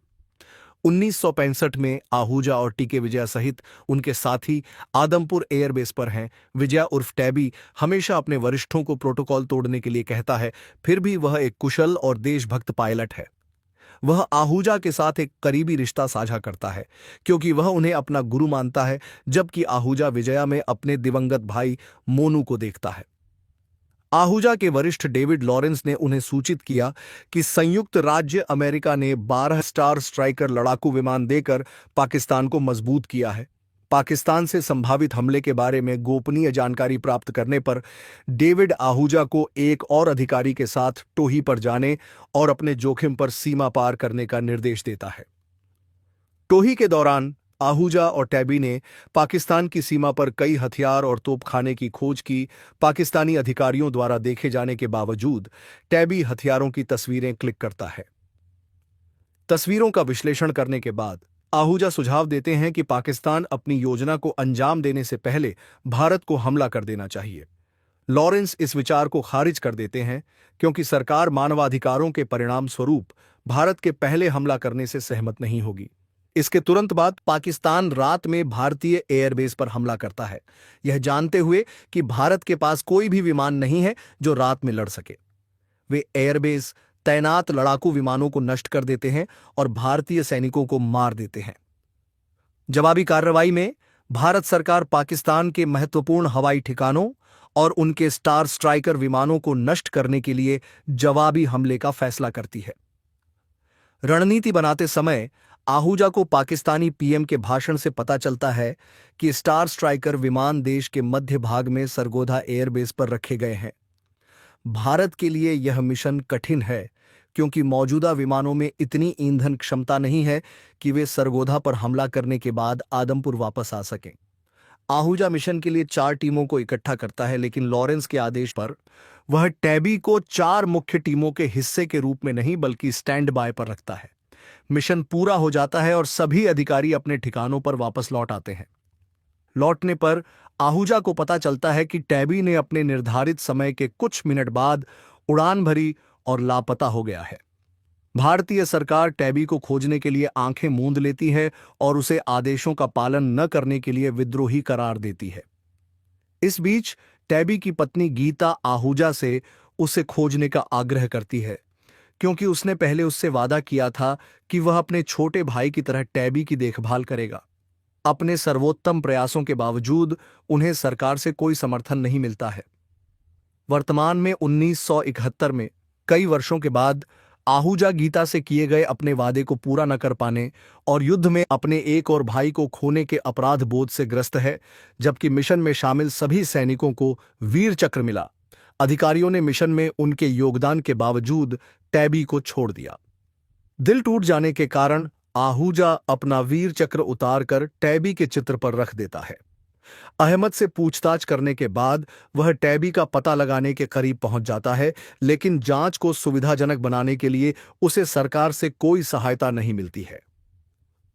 [SPEAKER 1] 1965 में आहूजा और टीके विजया सहित उनके साथी आदमपुर एयरबेस पर हैं। विजया उर्फ टैबी हमेशा अपने वरिष्ठों को प्रोटोकॉल तोड़ने के लिए कहता है, फिर भी वह एक कुशल और देशभक्त पायलट है। वह आहूजा के साथ एक करीबी रिश्ता साझा करता है क्योंकि वह उन्हें अपना गुरु मानता है, जबकि आहूजा विजया में अपने दिवंगत भाई मोनू को देखता है। आहूजा के वरिष्ठ डेविड लॉरेंस ने उन्हें सूचित किया कि संयुक्त राज्य अमेरिका ने 12 स्टार स्ट्राइकर लड़ाकू विमान देकर पाकिस्तान को मजबूत किया है। पाकिस्तान से संभावित हमले के बारे में गोपनीय जानकारी प्राप्त करने पर डेविड आहूजा को एक और अधिकारी के साथ टोही पर जाने और अपने जोखिम पर सीमा पार करने का निर्देश देता है। टोही के दौरान आहूजा और टैबी ने पाकिस्तान की सीमा पर कई हथियार और तोपखाने की खोज की। पाकिस्तानी अधिकारियों द्वारा देखे जाने के बावजूद टैबी हथियारों की तस्वीरें क्लिक करता है। तस्वीरों का विश्लेषण करने के बाद आहूजा सुझाव देते हैं कि पाकिस्तान अपनी योजना को अंजाम देने से पहले भारत को हमला कर देना चाहिए। लॉरेंस इस विचार को खारिज कर देते हैं क्योंकि सरकार मानवाधिकारों के परिणाम स्वरूप भारत के पहले हमला करने से सहमत नहीं होगी। इसके तुरंत बाद पाकिस्तान रात में भारतीय एयरबेस पर हमला करता है, यह जानते हुए कि भारत के पास कोई भी विमान नहीं है जो रात में लड़ सके। वे एयरबेस तैनात लड़ाकू विमानों को नष्ट कर देते हैं और भारतीय सैनिकों को मार देते हैं। जवाबी कार्रवाई में भारत सरकार पाकिस्तान के महत्वपूर्ण हवाई ठिकानों और उनके स्टार स्ट्राइकर विमानों को नष्ट करने के लिए जवाबी हमले का फैसला करती है। रणनीति बनाते समय आहूजा को पाकिस्तानी पीएम के भाषण से पता चलता है कि स्टार स्ट्राइकर विमान देश के मध्य भाग में सरगोधा एयरबेस पर रखे गए हैं। भारत के लिए यह मिशन कठिन है क्योंकि मौजूदा विमानों में इतनी ईंधन क्षमता नहीं है कि वे सरगोधा पर हमला करने के बाद आदमपुर वापस आ सकें। आहूजा मिशन के लिए 4 टीमों को इकट्ठा करता है, लेकिन लॉरेंस के आदेश पर वह टैबी को 4 मुख्य टीमों के हिस्से के रूप में नहीं बल्कि स्टैंड बाय पर रखता है। मिशन पूरा हो जाता है और सभी अधिकारी अपने ठिकानों पर वापस लौट आते हैं। लौटने पर आहूजा को पता चलता है कि टैबी ने अपने निर्धारित समय के कुछ मिनट बाद उड़ान भरी और लापता हो गया है। भारतीय सरकार टैबी को खोजने के लिए आंखें मूंद लेती है और उसे आदेशों का पालन न करने के लिए विद्रोही करार देती है। इस बीच टैबी की पत्नी गीता आहूजा से उसे खोजने का आग्रह करती है क्योंकि उसने पहले उससे वादा किया था कि वह अपने छोटे भाई की तरह टैबी की देखभाल करेगा। अपने सर्वोत्तम प्रयासों के बावजूद उन्हें सरकार से कोई समर्थन नहीं मिलता है। वर्तमान में 1971 में कई वर्षों के बाद आहूजा गीता से किए गए अपने वादे को पूरा न कर पाने और युद्ध में अपने एक और भाई को खोने के अपराध बोध से ग्रस्त है, जबकि मिशन में शामिल सभी सैनिकों को वीर चक्र मिला। अधिकारियों ने मिशन में उनके योगदान के बावजूद टैबी को छोड़ दिया। दिल टूट जाने के कारण आहूजा अपना वीर चक्र उतारकर टैबी के चित्र पर रख देता है। अहमद से पूछताछ करने के बाद वह टैबी का पता लगाने के करीब पहुंच जाता है, लेकिन जांच को सुविधाजनक बनाने के लिए उसे सरकार से कोई सहायता नहीं मिलती है।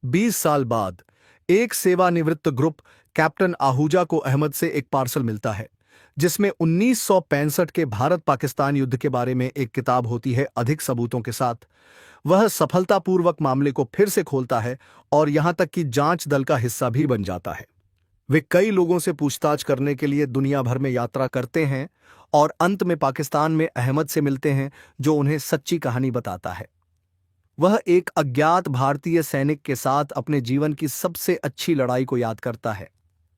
[SPEAKER 1] 20 साल बाद एक सेवानिवृत्त ग्रुप कैप्टन आहूजा को अहमद से एक पार्सल मिलता है जिसमें 1965 के भारत पाकिस्तान युद्ध के बारे में एक किताब होती है। अधिक सबूतों के साथ वह सफलतापूर्वक मामले को फिर से खोलता है और यहां तक कि जांच दल का हिस्सा भी बन जाता है। वे कई लोगों से पूछताछ करने के लिए दुनिया भर में यात्रा करते हैं और अंत में पाकिस्तान में अहमद से मिलते हैं जो उन्हें सच्ची कहानी बताता है। वह एक अज्ञात भारतीय सैनिक के साथ अपने जीवन की सबसे अच्छी लड़ाई को याद करता है,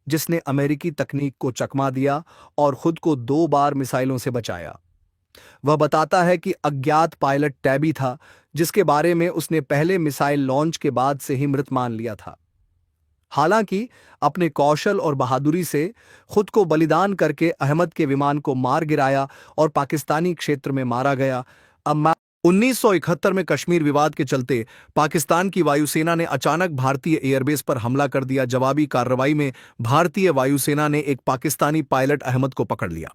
[SPEAKER 1] जिसने अमेरिकी तकनीक को चकमा दिया और खुद को 2 बार मिसाइलों से बचाया। वह बताता है कि अज्ञात पायलट टैबी था जिसके बारे में उसने पहले मिसाइल लॉन्च के बाद से ही मृत मान लिया था। हालांकि अपने कौशल और बहादुरी से खुद को बलिदान करके अहमद के विमान को मार गिराया और पाकिस्तानी क्षेत्र में मारा गया। अब 1971 में कश्मीर विवाद के चलते पाकिस्तान की वायुसेना ने अचानक भारतीय एयरबेस पर हमला कर दिया। जवाबी कार्रवाई में भारतीय वायुसेना ने एक पाकिस्तानी पायलट अहमद को पकड़ लिया।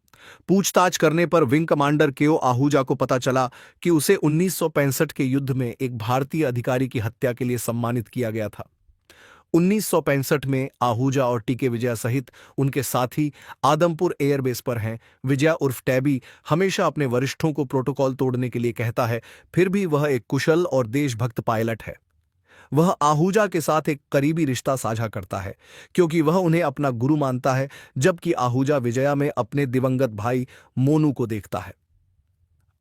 [SPEAKER 1] पूछताछ करने पर विंग कमांडर केओ आहूजा को पता चला कि उसे 1965 के युद्ध में एक भारतीय अधिकारी की हत्या के लिए सम्मानित किया गया था। 1965 में आहूजा और टीके विजया सहित उनके साथी आदमपुर एयरबेस पर हैं। विजया उर्फ टैबी हमेशा अपने वरिष्ठों को प्रोटोकॉल तोड़ने के लिए कहता है, फिर भी वह एक कुशल और देशभक्त पायलट है। वह आहूजा के साथ एक करीबी रिश्ता साझा करता है क्योंकि वह उन्हें अपना गुरु मानता है, जबकि आहूजा विजया में अपने दिवंगत भाई मोनू को देखता है।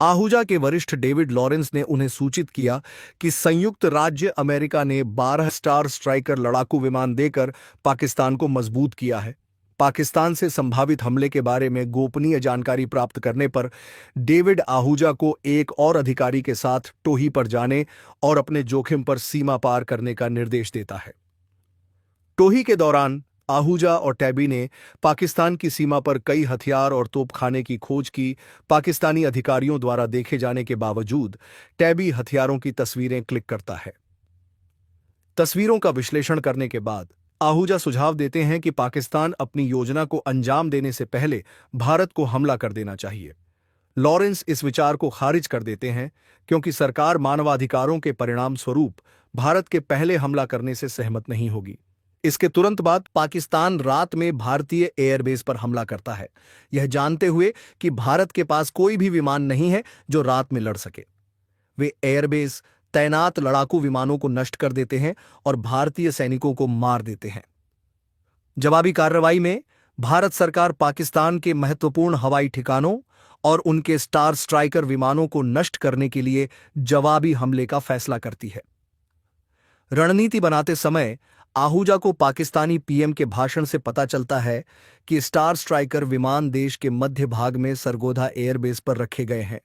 [SPEAKER 1] आहूजा के वरिष्ठ डेविड लॉरेंस ने उन्हें सूचित किया कि संयुक्त राज्य अमेरिका ने 12 स्टार स्ट्राइकर लड़ाकू विमान देकर पाकिस्तान को मजबूत किया है। पाकिस्तान से संभावित हमले के बारे में गोपनीय जानकारी प्राप्त करने पर डेविड आहूजा को एक और अधिकारी के साथ टोही पर जाने और अपने जोखिम पर सीमा पार करने का निर्देश देता है। टोही के दौरान आहूजा और टैबी ने पाकिस्तान की सीमा पर कई हथियार और तोपखाने की खोज की। पाकिस्तानी अधिकारियों द्वारा देखे जाने के बावजूद टैबी हथियारों की तस्वीरें क्लिक करता है। तस्वीरों का विश्लेषण करने के बाद आहूजा सुझाव देते हैं कि पाकिस्तान अपनी योजना को अंजाम देने से पहले भारत को हमला कर देना चाहिए। लॉरेंस इस विचार को खारिज कर देते हैं क्योंकि सरकार मानवाधिकारों के परिणाम स्वरूप भारत के पहले हमला करने से सहमत नहीं होगी। इसके तुरंत बाद पाकिस्तान रात में भारतीय एयरबेस पर हमला करता है, यह जानते हुए कि भारत के पास कोई भी विमान नहीं है जो रात में लड़ सके। वे एयरबेस तैनात लड़ाकू विमानों को नष्ट कर देते हैं और भारतीय सैनिकों को मार देते हैं। जवाबी कार्रवाई में भारत सरकार पाकिस्तान के महत्वपूर्ण हवाई ठिकानों और उनके स्टार स्ट्राइकर विमानों को नष्ट करने के लिए जवाबी हमले का फैसला करती है। रणनीति बनाते समय आहूजा को पाकिस्तानी पीएम के भाषण से पता चलता है कि स्टार स्ट्राइकर विमान देश के मध्य भाग में सरगोधा एयरबेस पर रखे गए हैं।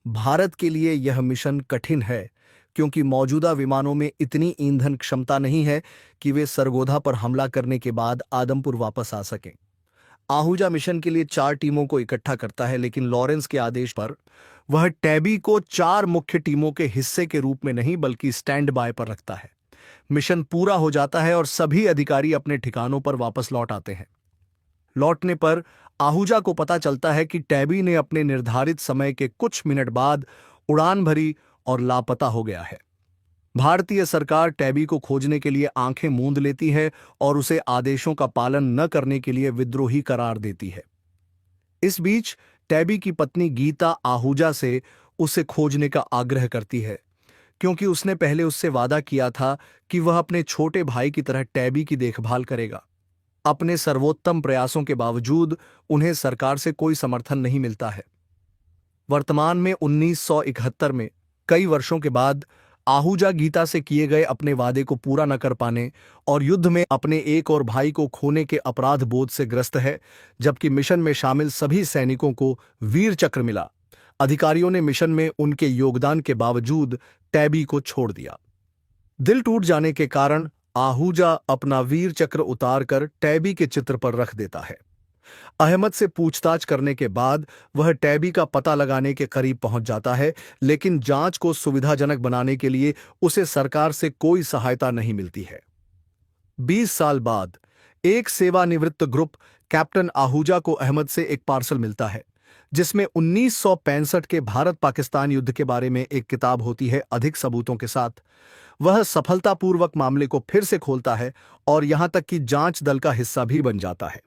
[SPEAKER 1] भारत के लिए यह मिशन कठिन है क्योंकि मौजूदा विमानों में इतनी ईंधन क्षमता नहीं है कि वे सरगोधा पर हमला करने के बाद आदमपुर वापस आ सकें। आहूजा मिशन के लिए 4 टीमों को इकट्ठा करता है, लेकिन लॉरेंस के आदेश पर वह टैबी को 4 मुख्य टीमों के हिस्से के रूप में नहीं बल्कि स्टैंड बाय पर रखता है। मिशन पूरा हो जाता है और सभी अधिकारी अपने ठिकानों पर वापस लौट आते हैं। लौटने पर आहूजा को पता चलता है कि टैबी ने अपने निर्धारित समय के कुछ मिनट बाद उड़ान भरी और लापता हो गया है। भारतीय सरकार टैबी को खोजने के लिए आंखें मूंद लेती है और उसे आदेशों का पालन न करने के लिए विद्रोही करार देती है। इस बीच टैबी की पत्नी गीता आहूजा से उसे खोजने का आग्रह करती है क्योंकि उसने पहले उससे वादा किया था कि वह अपने छोटे भाई की तरह टैबी की देखभाल करेगा। अपने सर्वोत्तम प्रयासों के बावजूद उन्हें सरकार से कोई समर्थन नहीं मिलता है। वर्तमान में 1971 में कई वर्षों के बाद आहूजा गीता से किए गए अपने वादे को पूरा न कर पाने और युद्ध में अपने एक और भाई को खोने के अपराध बोध से ग्रस्त है, जबकि मिशन में शामिल सभी सैनिकों को वीर चक्र मिला। अधिकारियों ने मिशन में उनके योगदान के बावजूद टैबी को छोड़ दिया। दिल टूट जाने के कारण आहूजा अपना वीर चक्र उतारकर टैबी के चित्र पर रख देता है। अहमद से पूछताछ करने के बाद वह टैबी का पता लगाने के करीब पहुंच जाता है, लेकिन जांच को सुविधाजनक बनाने के लिए उसे सरकार से कोई सहायता नहीं मिलती है। 20 साल बाद एक सेवानिवृत्त ग्रुप कैप्टन आहूजा को अहमद से एक पार्सल मिलता है जिसमें 1965 के भारत पाकिस्तान युद्ध के बारे में एक किताब होती है। अधिक सबूतों के साथ वह सफलतापूर्वक मामले को फिर से खोलता है और यहां तक कि जांच दल का हिस्सा भी बन जाता है।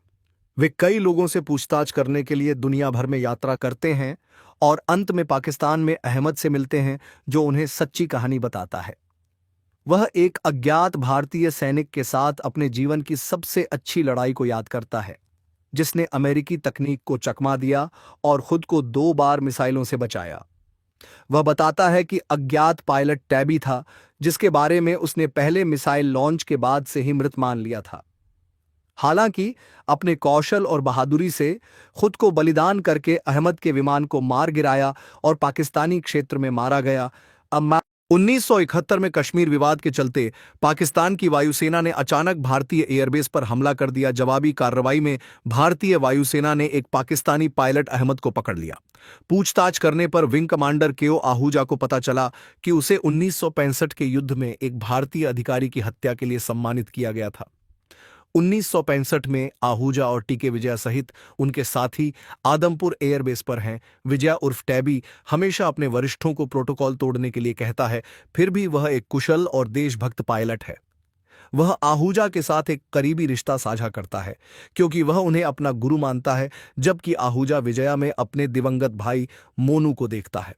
[SPEAKER 1] वे कई लोगों से पूछताछ करने के लिए दुनिया भर में यात्रा करते हैं और अंत में पाकिस्तान में अहमद से मिलते हैं जो उन्हें सच्ची कहानी बताता है। वह एक अज्ञात भारतीय सैनिक के साथ अपने जीवन की सबसे अच्छी लड़ाई को याद करता है जिसने अमेरिकी तकनीक को चकमा दिया और खुद को 2 बार मिसाइलों से बचाया। वह बताता है कि अज्ञात पायलट टैबी था जिसके बारे में उसने पहले मिसाइल लॉन्च के बाद से ही मृत मान लिया था। हालांकि अपने कौशल और बहादुरी से खुद को बलिदान करके अहमद के विमान को मार गिराया और पाकिस्तानी क्षेत्र में मारा गया। अब 1971 में कश्मीर विवाद के चलते पाकिस्तान की वायुसेना ने अचानक भारतीय एयरबेस पर हमला कर दिया। जवाबी कार्रवाई में भारतीय वायुसेना ने एक पाकिस्तानी पायलट अहमद को पकड़ लिया। पूछताछ करने पर विंग कमांडर केओ आहूजा को पता चला कि उसे 1965 के युद्ध में एक भारतीय अधिकारी की हत्या के लिए सम्मानित किया गया था। 1965 में आहूजा और टीके विजया सहित उनके साथी आदमपुर एयरबेस पर हैं। विजया उर्फ टैबी हमेशा अपने वरिष्ठों को प्रोटोकॉल तोड़ने के लिए कहता है, फिर भी वह एक कुशल और देशभक्त पायलट है। वह आहूजा के साथ एक करीबी रिश्ता साझा करता है क्योंकि वह उन्हें अपना गुरु मानता है, जबकि आहूजा विजया में अपने दिवंगत भाई मोनू को देखता है।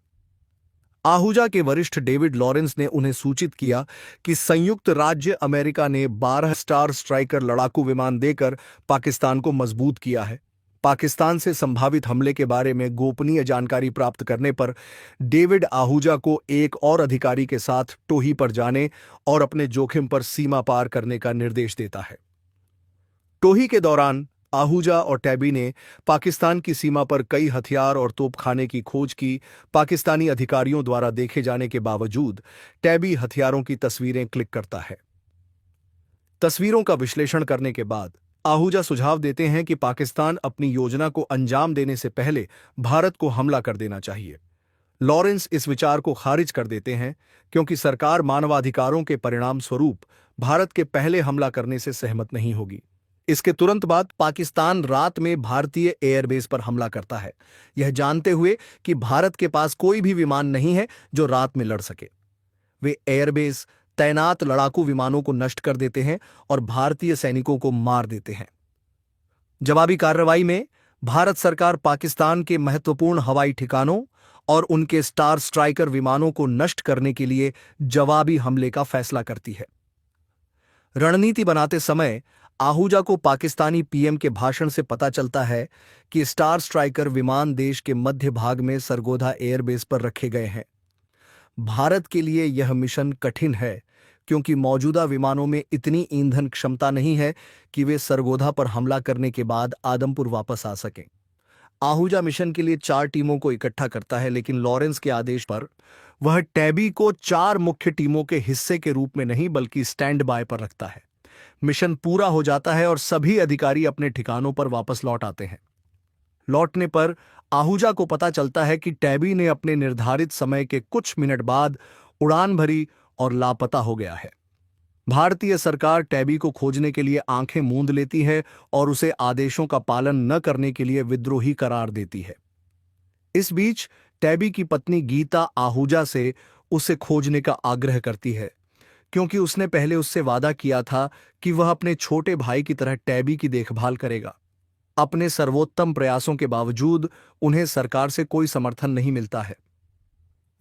[SPEAKER 1] आहूजा के वरिष्ठ डेविड लॉरेंस ने उन्हें सूचित किया कि संयुक्त राज्य अमेरिका ने 12 स्टार स्ट्राइकर लड़ाकू विमान देकर पाकिस्तान को मजबूत किया है। पाकिस्तान से संभावित हमले के बारे में गोपनीय जानकारी प्राप्त करने पर डेविड आहूजा को एक और अधिकारी के साथ टोही पर जाने और अपने जोखिम पर सीमा पार करने का निर्देश देता है। टोही के दौरान आहूजा और टैबी ने पाकिस्तान की सीमा पर कई हथियार और तोपखाने की खोज की। पाकिस्तानी अधिकारियों द्वारा देखे जाने के बावजूद टैबी हथियारों की तस्वीरें क्लिक करता है। तस्वीरों का विश्लेषण करने के बाद आहूजा सुझाव देते हैं कि पाकिस्तान अपनी योजना को अंजाम देने से पहले भारत को हमला कर देना चाहिए। लॉरेंस इस विचार को खारिज कर देते हैं क्योंकि सरकार मानवाधिकारों के परिणाम स्वरूप भारत के पहले हमला करने से सहमत नहीं होगी। इसके तुरंत बाद पाकिस्तान रात में भारतीय एयरबेस पर हमला करता है, यह जानते हुए कि भारत के पास कोई भी विमान नहीं है जो रात में लड़ सके। वे एयरबेस तैनात लड़ाकू विमानों को नष्ट कर देते हैं और भारतीय सैनिकों को मार देते हैं। जवाबी कार्रवाई में भारत सरकार पाकिस्तान के महत्वपूर्ण हवाई ठिकानों और उनके स्टार स्ट्राइकर विमानों को नष्ट करने के लिए जवाबी हमले का फैसला करती है। रणनीति बनाते समय आहूजा को पाकिस्तानी पीएम के भाषण से पता चलता है कि स्टार स्ट्राइकर विमान देश के मध्य भाग में सरगोधा एयरबेस पर रखे गए हैं। भारत के लिए यह मिशन कठिन है क्योंकि मौजूदा विमानों में इतनी ईंधन क्षमता नहीं है कि वे सरगोधा पर हमला करने के बाद आदमपुर वापस आ सकें। आहूजा मिशन के लिए 4 टीमों को इकट्ठा करता है, लेकिन लॉरेंस के आदेश पर वह टैबी को 4 मुख्य टीमों के हिस्से के रूप में नहीं बल्कि स्टैंड बाय पर रखता है। मिशन पूरा हो जाता है और सभी अधिकारी अपने ठिकानों पर वापस लौट आते हैं। लौटने पर आहूजा को पता चलता है कि टैबी ने अपने निर्धारित समय के कुछ मिनट बाद उड़ान भरी और लापता हो गया है। भारतीय सरकार टैबी को खोजने के लिए आंखें मूंद लेती है और उसे आदेशों का पालन न करने के लिए विद्रोही करार देती है। इस बीच टैबी की पत्नी गीता आहूजा से उसे खोजने का आग्रह करती है क्योंकि उसने पहले उससे वादा किया था कि वह अपने छोटे भाई की तरह टैबी की देखभाल करेगा। अपने सर्वोत्तम प्रयासों के बावजूद उन्हें सरकार से कोई समर्थन नहीं मिलता है।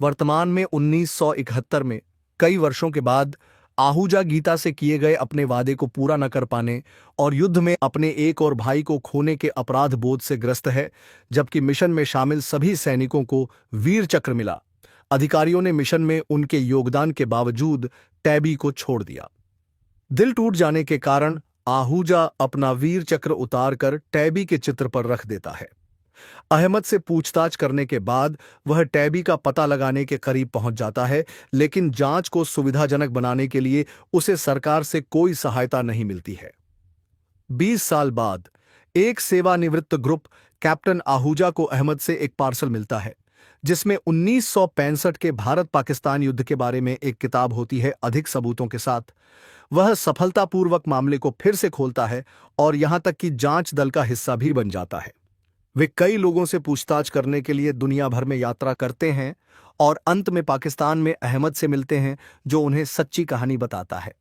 [SPEAKER 1] वर्तमान में 1971 में कई वर्षों के बाद आहूजा गीता से किए गए अपने वादे को पूरा न कर पाने और युद्ध में अपने एक और भाई को खोने के अपराध बोध से ग्रस्त है, जबकि मिशन में शामिल सभी सैनिकों को वीर चक्र मिला। अधिकारियों ने मिशन में उनके योगदान के बावजूद टैबी को छोड़ दिया। दिल टूट जाने के कारण आहूजा अपना वीर चक्र उतारकर टैबी के चित्र पर रख देता है। अहमद से पूछताछ करने के बाद वह टैबी का पता लगाने के करीब पहुंच जाता है, लेकिन जांच को सुविधाजनक बनाने के लिए उसे सरकार से कोई सहायता नहीं मिलती है। 20 साल बाद एक सेवानिवृत्त ग्रुप कैप्टन आहूजा को अहमद से एक पार्सल मिलता है जिसमें 1965 के भारत पाकिस्तान युद्ध के बारे में एक किताब होती है अधिक सबूतों के साथ। वह सफलतापूर्वक मामले को फिर से खोलता है और यहां तक कि जांच दल का हिस्सा भी बन जाता है। वे कई लोगों से पूछताछ करने के लिए दुनिया भर में यात्रा करते हैं और अंत में पाकिस्तान में अहमद से मिलते हैं जो उन्हें सच्ची कहानी बताता है।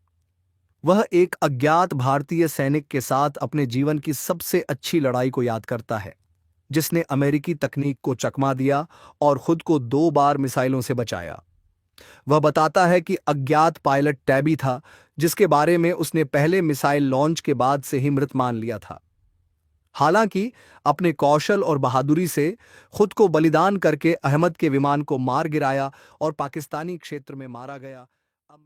[SPEAKER 1] वह एक अज्ञात भारतीय सैनिक के साथ अपने जीवन की सबसे अच्छी लड़ाई को याद करता है जिसने अमेरिकी तकनीक को चकमा दिया और खुद को 2 बार मिसाइलों से बचाया। वह बताता है कि अज्ञात पायलट टैबी था जिसके बारे में उसने पहले मिसाइल लॉन्च के बाद से ही मृत मान लिया था। हालांकि अपने कौशल और बहादुरी से खुद को बलिदान करके अहमद के विमान को मार गिराया और पाकिस्तानी क्षेत्र में मारा गया।